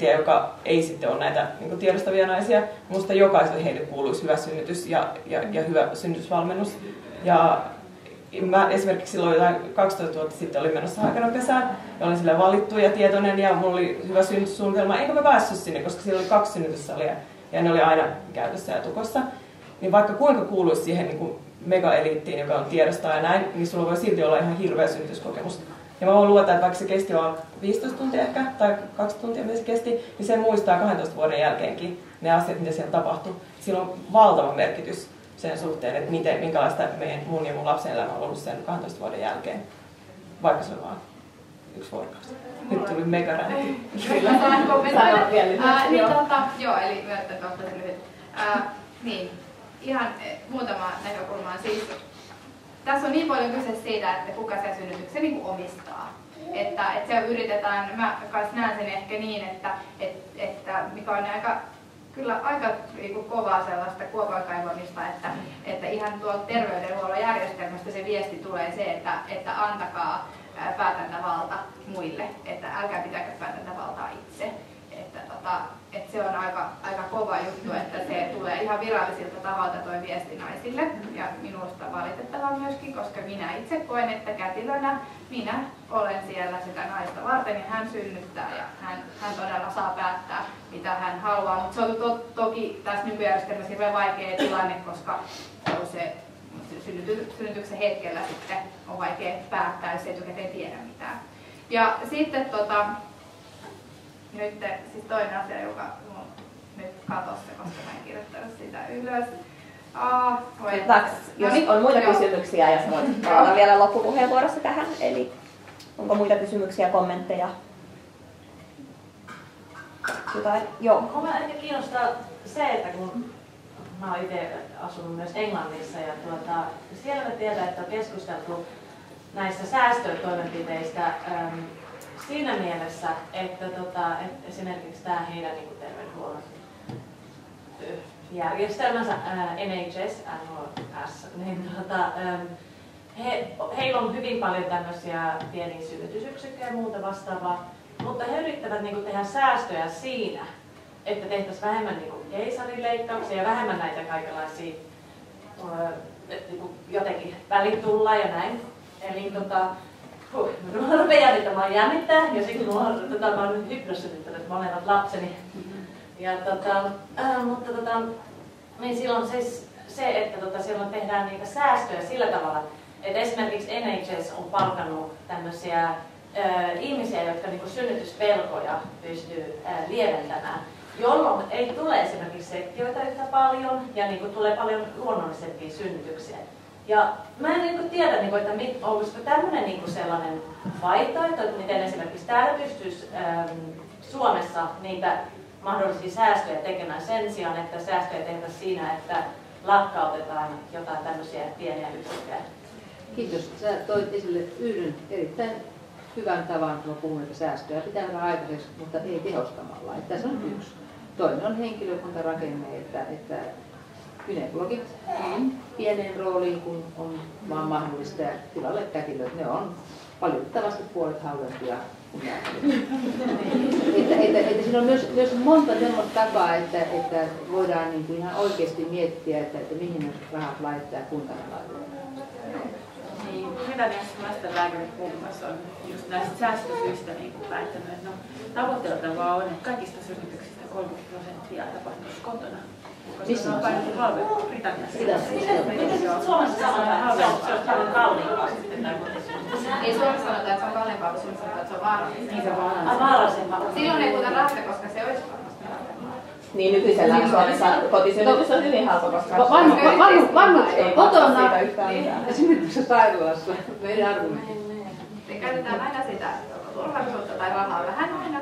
98%, joka ei sitten ole näitä niin kuin tiedostavia naisia, minusta jokaiselle heille kuuluisi hyvä synnytys ja hyvä synnytysvalmennus. Ja mä esimerkiksi silloin 12 vuotta sitten olin menossa Hakeronpesään ja olin sille valittu ja tietoinen ja mulla oli hyvä synnytyssuunnitelma. Enkä mä päässyt sinne, koska siellä oli 2 synnytyssalia ja ne oli aina käytössä ja tukossa. Niin vaikka kuinka kuuluisi siihen niin kuin mega-eliittiin, joka on tiedostaa ja näin, niin sulla voi silti olla ihan hirveä synnytyskokemus. Ja mä voin luottaa, että vaikka se kesti vaan 15 tuntia ehkä, tai 2 tuntia, mitä se kesti, niin se muistaa 12 vuoden jälkeenkin ne asiat, mitä siellä tapahtui. Sillä on valtava merkitys sen suhteen, että minkälaista mun ja mun lapsen elämä on ollut sen 12 vuoden jälkeen, vaikka se on vaan 1 vuorokausi. Nyt tuli mega räntti. Kyllä, saan joo, eli yritetään tosi lyhyt. Niin, ihan muutama näkökulma. Siis, tässä on niin paljon kyse siitä, että kuka sen synnytyksen niin omistaa. Että se yritetään, mä kanssa näen sen ehkä niin, että mikä on kyllä aika kovaa sellaista kuopankaivamista, että ihan tuolta terveydenhuollon järjestelmästä se viesti tulee se, että antakaa päätäntävalta muille, että älkää pitäkö päätäntävaltaa itse. Että se on aika kova juttu, että se tulee ihan virallisilta taholta toi viesti naisille. Ja minusta valitettavaa myöskin, koska minä itse koen, että kätilönä minä olen siellä sitä naista varten ja hän synnyttää ja hän todella saa päättää, mitä hän haluaa. Mutta se on toki tässä nykyjärjestelmässä hirveän vaikea tilanne, koska se synnytyksen hetkellä sitten on vaikea päättää, jos ei etukäteen tiedä mitään. Ja sitten nyt siis toinen asia, joka mun nyt katosi, koska mä en kirjoittanut sitä ylös. Jos on muita kysymyksiä, ja voit palata vielä loppupuheenvuorossa tähän, eli onko muita kysymyksiä, kommentteja? Jotain? Joo. Minua ehkä kiinnostaa se, että kun mä oon itse asunut myös Englannissa ja siellä mä tiedän, että on keskusteltu näistä säästötoimenpiteistä siinä mielessä, että esimerkiksi tämä heidän niin terveydenhuollon järjestelmänsä NHS, niin heillä on hyvin paljon tämmöisiä pieniä synnytysyksikköjä ja muuta vastaavaa, mutta he yrittävät niin kuin tehdä säästöjä siinä, että tehtäisiin vähemmän niin kuin keisarileikkauksia ja vähemmän näitä kaikenlaisia niin kuin jotenkin välitulla ja näin. Eli mä rupean jännittämään jännittää ja sitten mä oon nyt hypnosynnyttänyt molemmat lapseni. Ja mutta niin silloin se että silloin tehdään niitä säästöjä sillä tavalla, että esimerkiksi NHS on palkannut tämmöisiä ihmisiä, jotka niinku synnytyspelkoja pystyy lieventämään, jolloin ei tule esimerkiksi sektioita yhtä paljon ja niinku tulee paljon luonnollisempia synnytyksiä. Ja mä en niinku tiedä, että olisiko tämmöinen niinku sellainen vaihtoehto, että miten esimerkiksi täällä pystyisi Suomessa niitä mahdollisia säästöjä tekemään sen sijaan, että säästöjä tehdään siinä, että lakkautetaan jotain tämmöisiä pieniä yksikköjä. Kiitos. Sä toit esille yhden erittäin hyvän tavan, kun puhun, että säästöjä pitää saada aikaiseksi, mutta ei tehostamalla. Että tässä on yksi. Toinen on henkilökuntarakenne, että gynekologit pieneen rooliin, kun on vaan mahdollista, ja tilalle kätilöt, ne on valitettavasti puolet halvempia kuin että siinä on myös monta sellaista tapaa, että voidaan niin kuin ihan oikeasti miettiä, että mihin ne rahat laittaa ja kuinka ne laittaa. Niin, mitä näistä lastenlääkärit muun muassa on just näistä säästösyistä niin päättänyt, että tavoiteltavaa on, että kaikista synnytyksistä 30% tapahtuisi kotona. Koska se on paljon halvempaa Britanniassa. Suomessa sanotaan, että se on paljon kalliimpaa sitten tai Ei Suomessa sanota, että se on kalliimpaa, vaan Suomessa sanotaan, että se on vaarallisempaa. Niin se on vaarallisempaa. Silloin ei puhuta rahasta, koska se olisi varmasti halvempaa. Niin nykyisellään Suomessa kotisynnytys on hyvin halpa, koska Vanhukset ei kotona ja synnytyksessä sairaalassa. Meidän argumentti. Me käytetään aina sitä turvallisuutta tai rahaa vähän aina.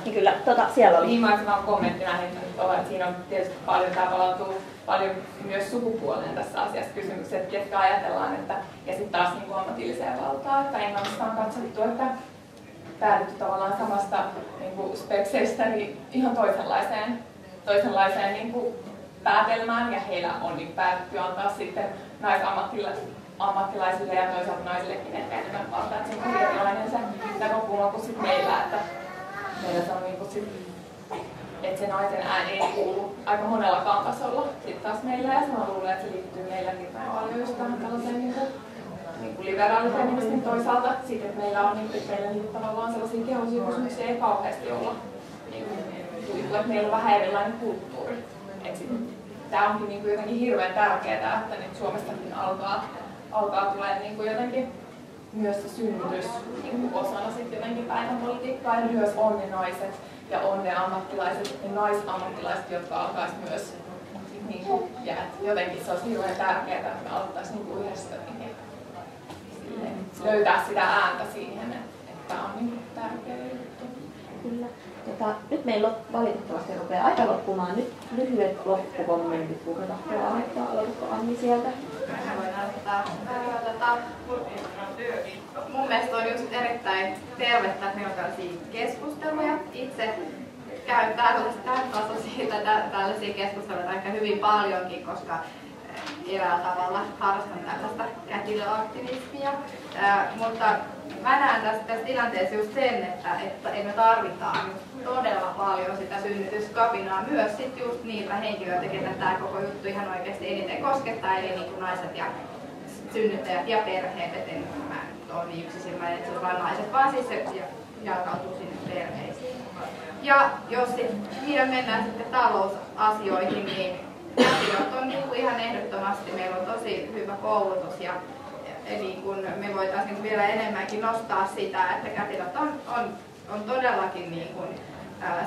Niin kyllä, siellä oli. Niin, mä olisin vaan kommenttina heittänyt tuolla, että siinä on tietysti paljon, tämä palautuu paljon myös sukupuoleen tässä asiassa kysymyksiä, että ketkä ajatellaan, että, ja sitten taas niin kuin ammatilliseen valtaan, että Englannissa on katsottu, että päädytty tavallaan samasta niin kuin spekseistä niin ihan toisenlaiseen niin kuin päätelmään, ja heillä on niin päätetty antaa sitten naisammattilaisille ja toisaalta naisillekin ehkä enemmän valtaa, että se on erilainen se näkökulma kuin sitten meillä, että meillä se on niin kuin että se naisen ääni ei kuulu aika monellakaan tasolla sitten taas meillä, ja mä luulen, että se liittyy meilläkin paljon just tähän tällaiseen niin kuin liberaalifeministin toisaalta siitä, että meillä on niin tavallaan sellaisia kehollisia kysymyksiä ei kauheasti olla että meillä on vähän erilainen kulttuuri. Tämä onkin niin kuin jotenkin hirveän tärkeää, että nyt Suomestakin alkaa tulee niin kuin jotenkin myös se synnytys niin osana sitten jotenkin päivänpolitiikkaa, ja myös on ne naiset ja on ne ammattilaiset ja naisammattilaiset, jotka alkaisi myös niin kuin, ja jotenkin se olisi hirveän tärkeää, että me aloittaisiin niin yhdessä löytää sitä ääntä siihen, että tämä on niin tärkeä juttu. Kyllä. Nyt meillä valitettavasti rupeaa aika loppumaan. Nyt lyhyet loppukommentit, kuka tahtoo aloittaa. Aloitatko Anni sieltä? Mä voin aloittaa. Mun mielestä on just erittäin tervettä, että meillä on tällaisia keskusteluja. Itse käyn tällaisia keskusteluja aika hyvin paljonkin, koska eräällä tavalla harrastan tällaista kätilöaktivismia. Mutta mä näen tässä tilanteessa just sen, että me tarvitaan todella paljon sitä synnytyskapinaa myös sit just niiltä henkilöiltä, ketä tämä koko juttu ihan oikeasti eniten koskettaa, eli niin kuin naiset ja synnyttäjät ja perheet, et mä en ole niin yksisilmäinen, että se on vain naiset, vaan siis se jalkautuu sinne perheisiin. Ja jos sitten mennään sitten talousasioihin, niin kätilöt on niin kuin ihan ehdottomasti, meillä on tosi hyvä koulutus ja niin kun me voitaisiin vielä enemmänkin nostaa sitä, että kätilöt on todellakin niin kun,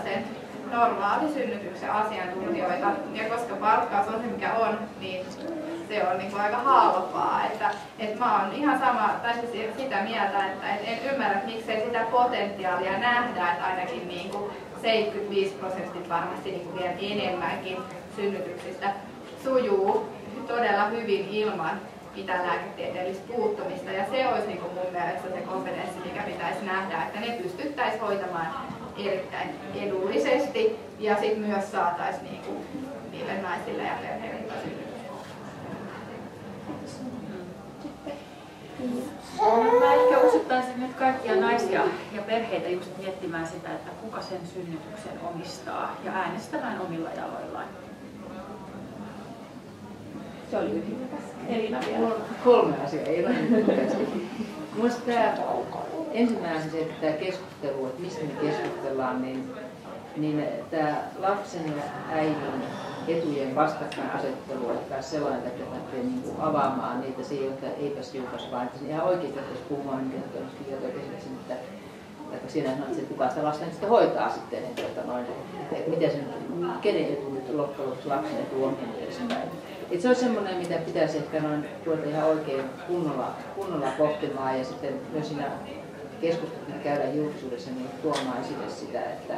sen normaali synnytyksen asiantuntijoita, ja koska palkkaus on se mikä on, niin se on niin aika halpaa. Että mä oon ihan tai sitä mieltä, että en ymmärrä, miksei sitä potentiaalia nähdä, että ainakin niin 75% varmasti niin vielä enemmänkin synnytyksistä sujuu todella hyvin ilman mitään lääketieteellistä puuttumista. Ja se olisi niin mun mielestä se kompetenssi, mikä pitäisi nähdä, että ne pystyttäisiin hoitamaan erittäin edullisesti ja sitten myös saataisiin niin niille naisille ja perheille synnytys. Mä ehkä usuttaisin nyt kaikkia naisia ja perheitä just miettimään sitä, että kuka sen synnytyksen omistaa ja äänestämään omilla jaloillaan. Se oli hyvin. Elina vielä. Mulla on 3 asiaa, ei ole nopeasti. Mielestäni tämä ensimmäinen se, että tämä keskustelu, että mistä me keskustellaan, niin tämä lapsen ja äidin etujen vastakkainasettelu on sellainen, että lähtee niin avaamaan niitä se, joita eipäs juupas, vaan että ihan oikeasti lähtee puhumaan niitä, joita esimerkiksi, että siinä on se, kuka sitä lasta sitten hoitaa sitten, että miten sen, kenen etu nyt loppujen lopuksi lapsen etu on edespäin. Se on semmoinen, mitä pitäisi ehkä ruveta ihan oikein kunnolla pohtimaan ja sitten myös siinä keskustelussa käydään julkisuudessa niin tuomaan esille sitä, että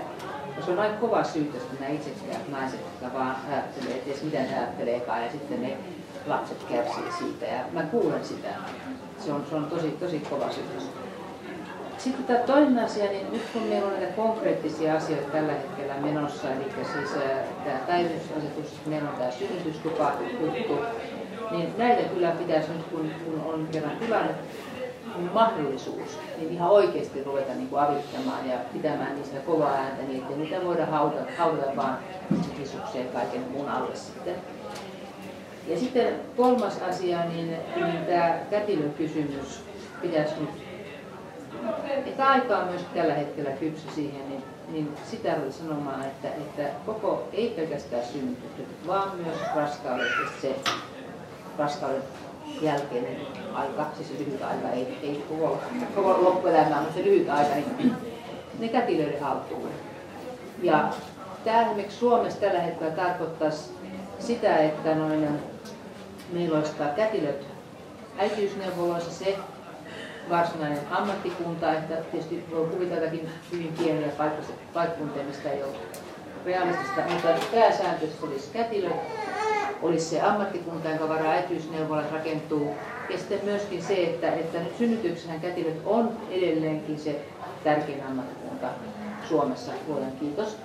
se on aika kova syytös, että nämä itsekkäät naiset, jotka vaan ajattelee, että mitä ne ajatteleekaan ja sitten ne lapset kärsii siitä ja mä kuulen sitä. Se on tosi kova syytös. Sitten tämä toinen asia, niin nyt kun meillä on näitä konkreettisia asioita tällä hetkellä menossa, eli siis tämä päivystysasetus, meillä on tämä synnytyslupa-juttu, niin näitä kyllä pitäisi nyt, kun on kerran tilanne, mahdollisuus, niin ihan oikeasti ruveta niin kuin avittamaan ja pitämään niistä kovaa ääntä, niin ettei niitä voida haudata vaan risukseen kaiken muun alle sitten. Ja sitten 3. asia, niin tämä kätilökysymys pitäisi nyt, että aika on myös tällä hetkellä kypsä siihen, niin sitä oli sanomaan, että koko, ei pelkästään synnytykset, vaan myös raskaudet ja se raskauden jälkeinen aika, siis lyhyt aika, ei koko loppuelämää, mutta se lyhyt aika, niin ne kätilöiden haltuun. Ja tämä esimerkiksi Suomessa tällä hetkellä tarkoittaisi sitä, että meillä olisi kätilöt äitiysneuvoloissa se varsinainen ammattikunta, että tietysti voi kuvitellakin hyvin pieniä paikkakuntia, mistä ei ole realistista, mutta pääsääntöisesti olisi kätilöt, olisi se ammattikunta, jonka varaa äitiysneuvolat rakentuu. Ja sitten myöskin se, että nyt synnytyksenhän kätilöt on edelleenkin se tärkein ammattikunta Suomessa, luojan kiitos.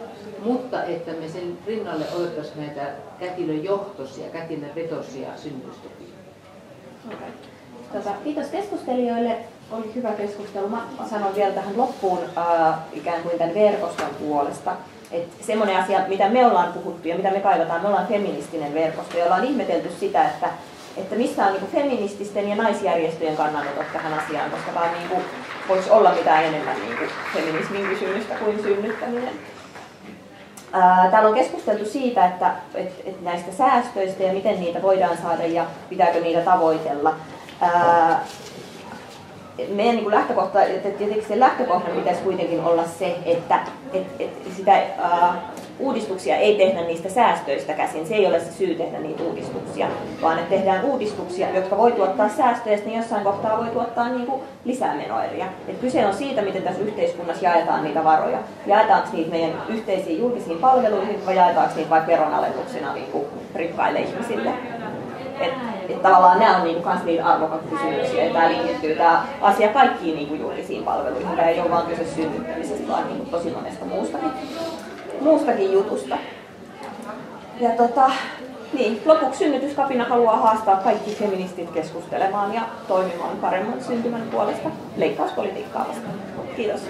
Mutta että me sen rinnalle otettaisiin näitä kätilöjohtoisia, kätilövetoisia synnytystukia. Okay. Kiitos keskustelijoille. Oli hyvä keskustelu. Mä sanon vielä tähän loppuun ikään kuin tämän verkoston puolesta. Että semmoinen asia, mitä me ollaan puhuttu ja mitä me kaivataan, me ollaan feministinen verkosto, jolla on ihmetelty sitä, että missä on niin feminististen ja naisjärjestöjen kannanotot tähän asiaan, koska tämä niin voisi olla mitään enemmän niin feminismin kysymystä kuin synnyttäminen. Täällä on keskusteltu siitä, että näistä säästöistä ja miten niitä voidaan saada ja pitääkö niitä tavoitella. Meidän niin lähtökohta, tietenkin se lähtökohdan pitäisi kuitenkin olla se, että sitä uudistuksia ei tehdä niistä säästöistä käsin. Se ei ole se syy tehdä niitä uudistuksia, vaan että tehdään uudistuksia, jotka voi tuottaa säästöjä, ja jossain kohtaa voi tuottaa niin kuin lisää menoeriä. Et kyse on siitä, miten tässä yhteiskunnassa jaetaan niitä varoja. Jaetaanko niitä meidän yhteisiin julkisiin palveluihin vai jaetaanko niitä vaikka veronalennuksena niin kuin rikkaille ihmisille. Että tavallaan nämä on niin myös niitä arvokkaita kysymyksiä, ja tämä liittyy tämä asia kaikkiin niin kuin julkisiin palveluihin. Tämä ei ole vain kyse synnyttämisestä, vaan niin kuin tosi monesta muustakin jutusta. Ja niin, lopuksi Synnytyskapina haluaa haastaa kaikki feministit keskustelemaan ja toimimaan paremman syntymän puolesta leikkauspolitiikkaa vastaan. Kiitos.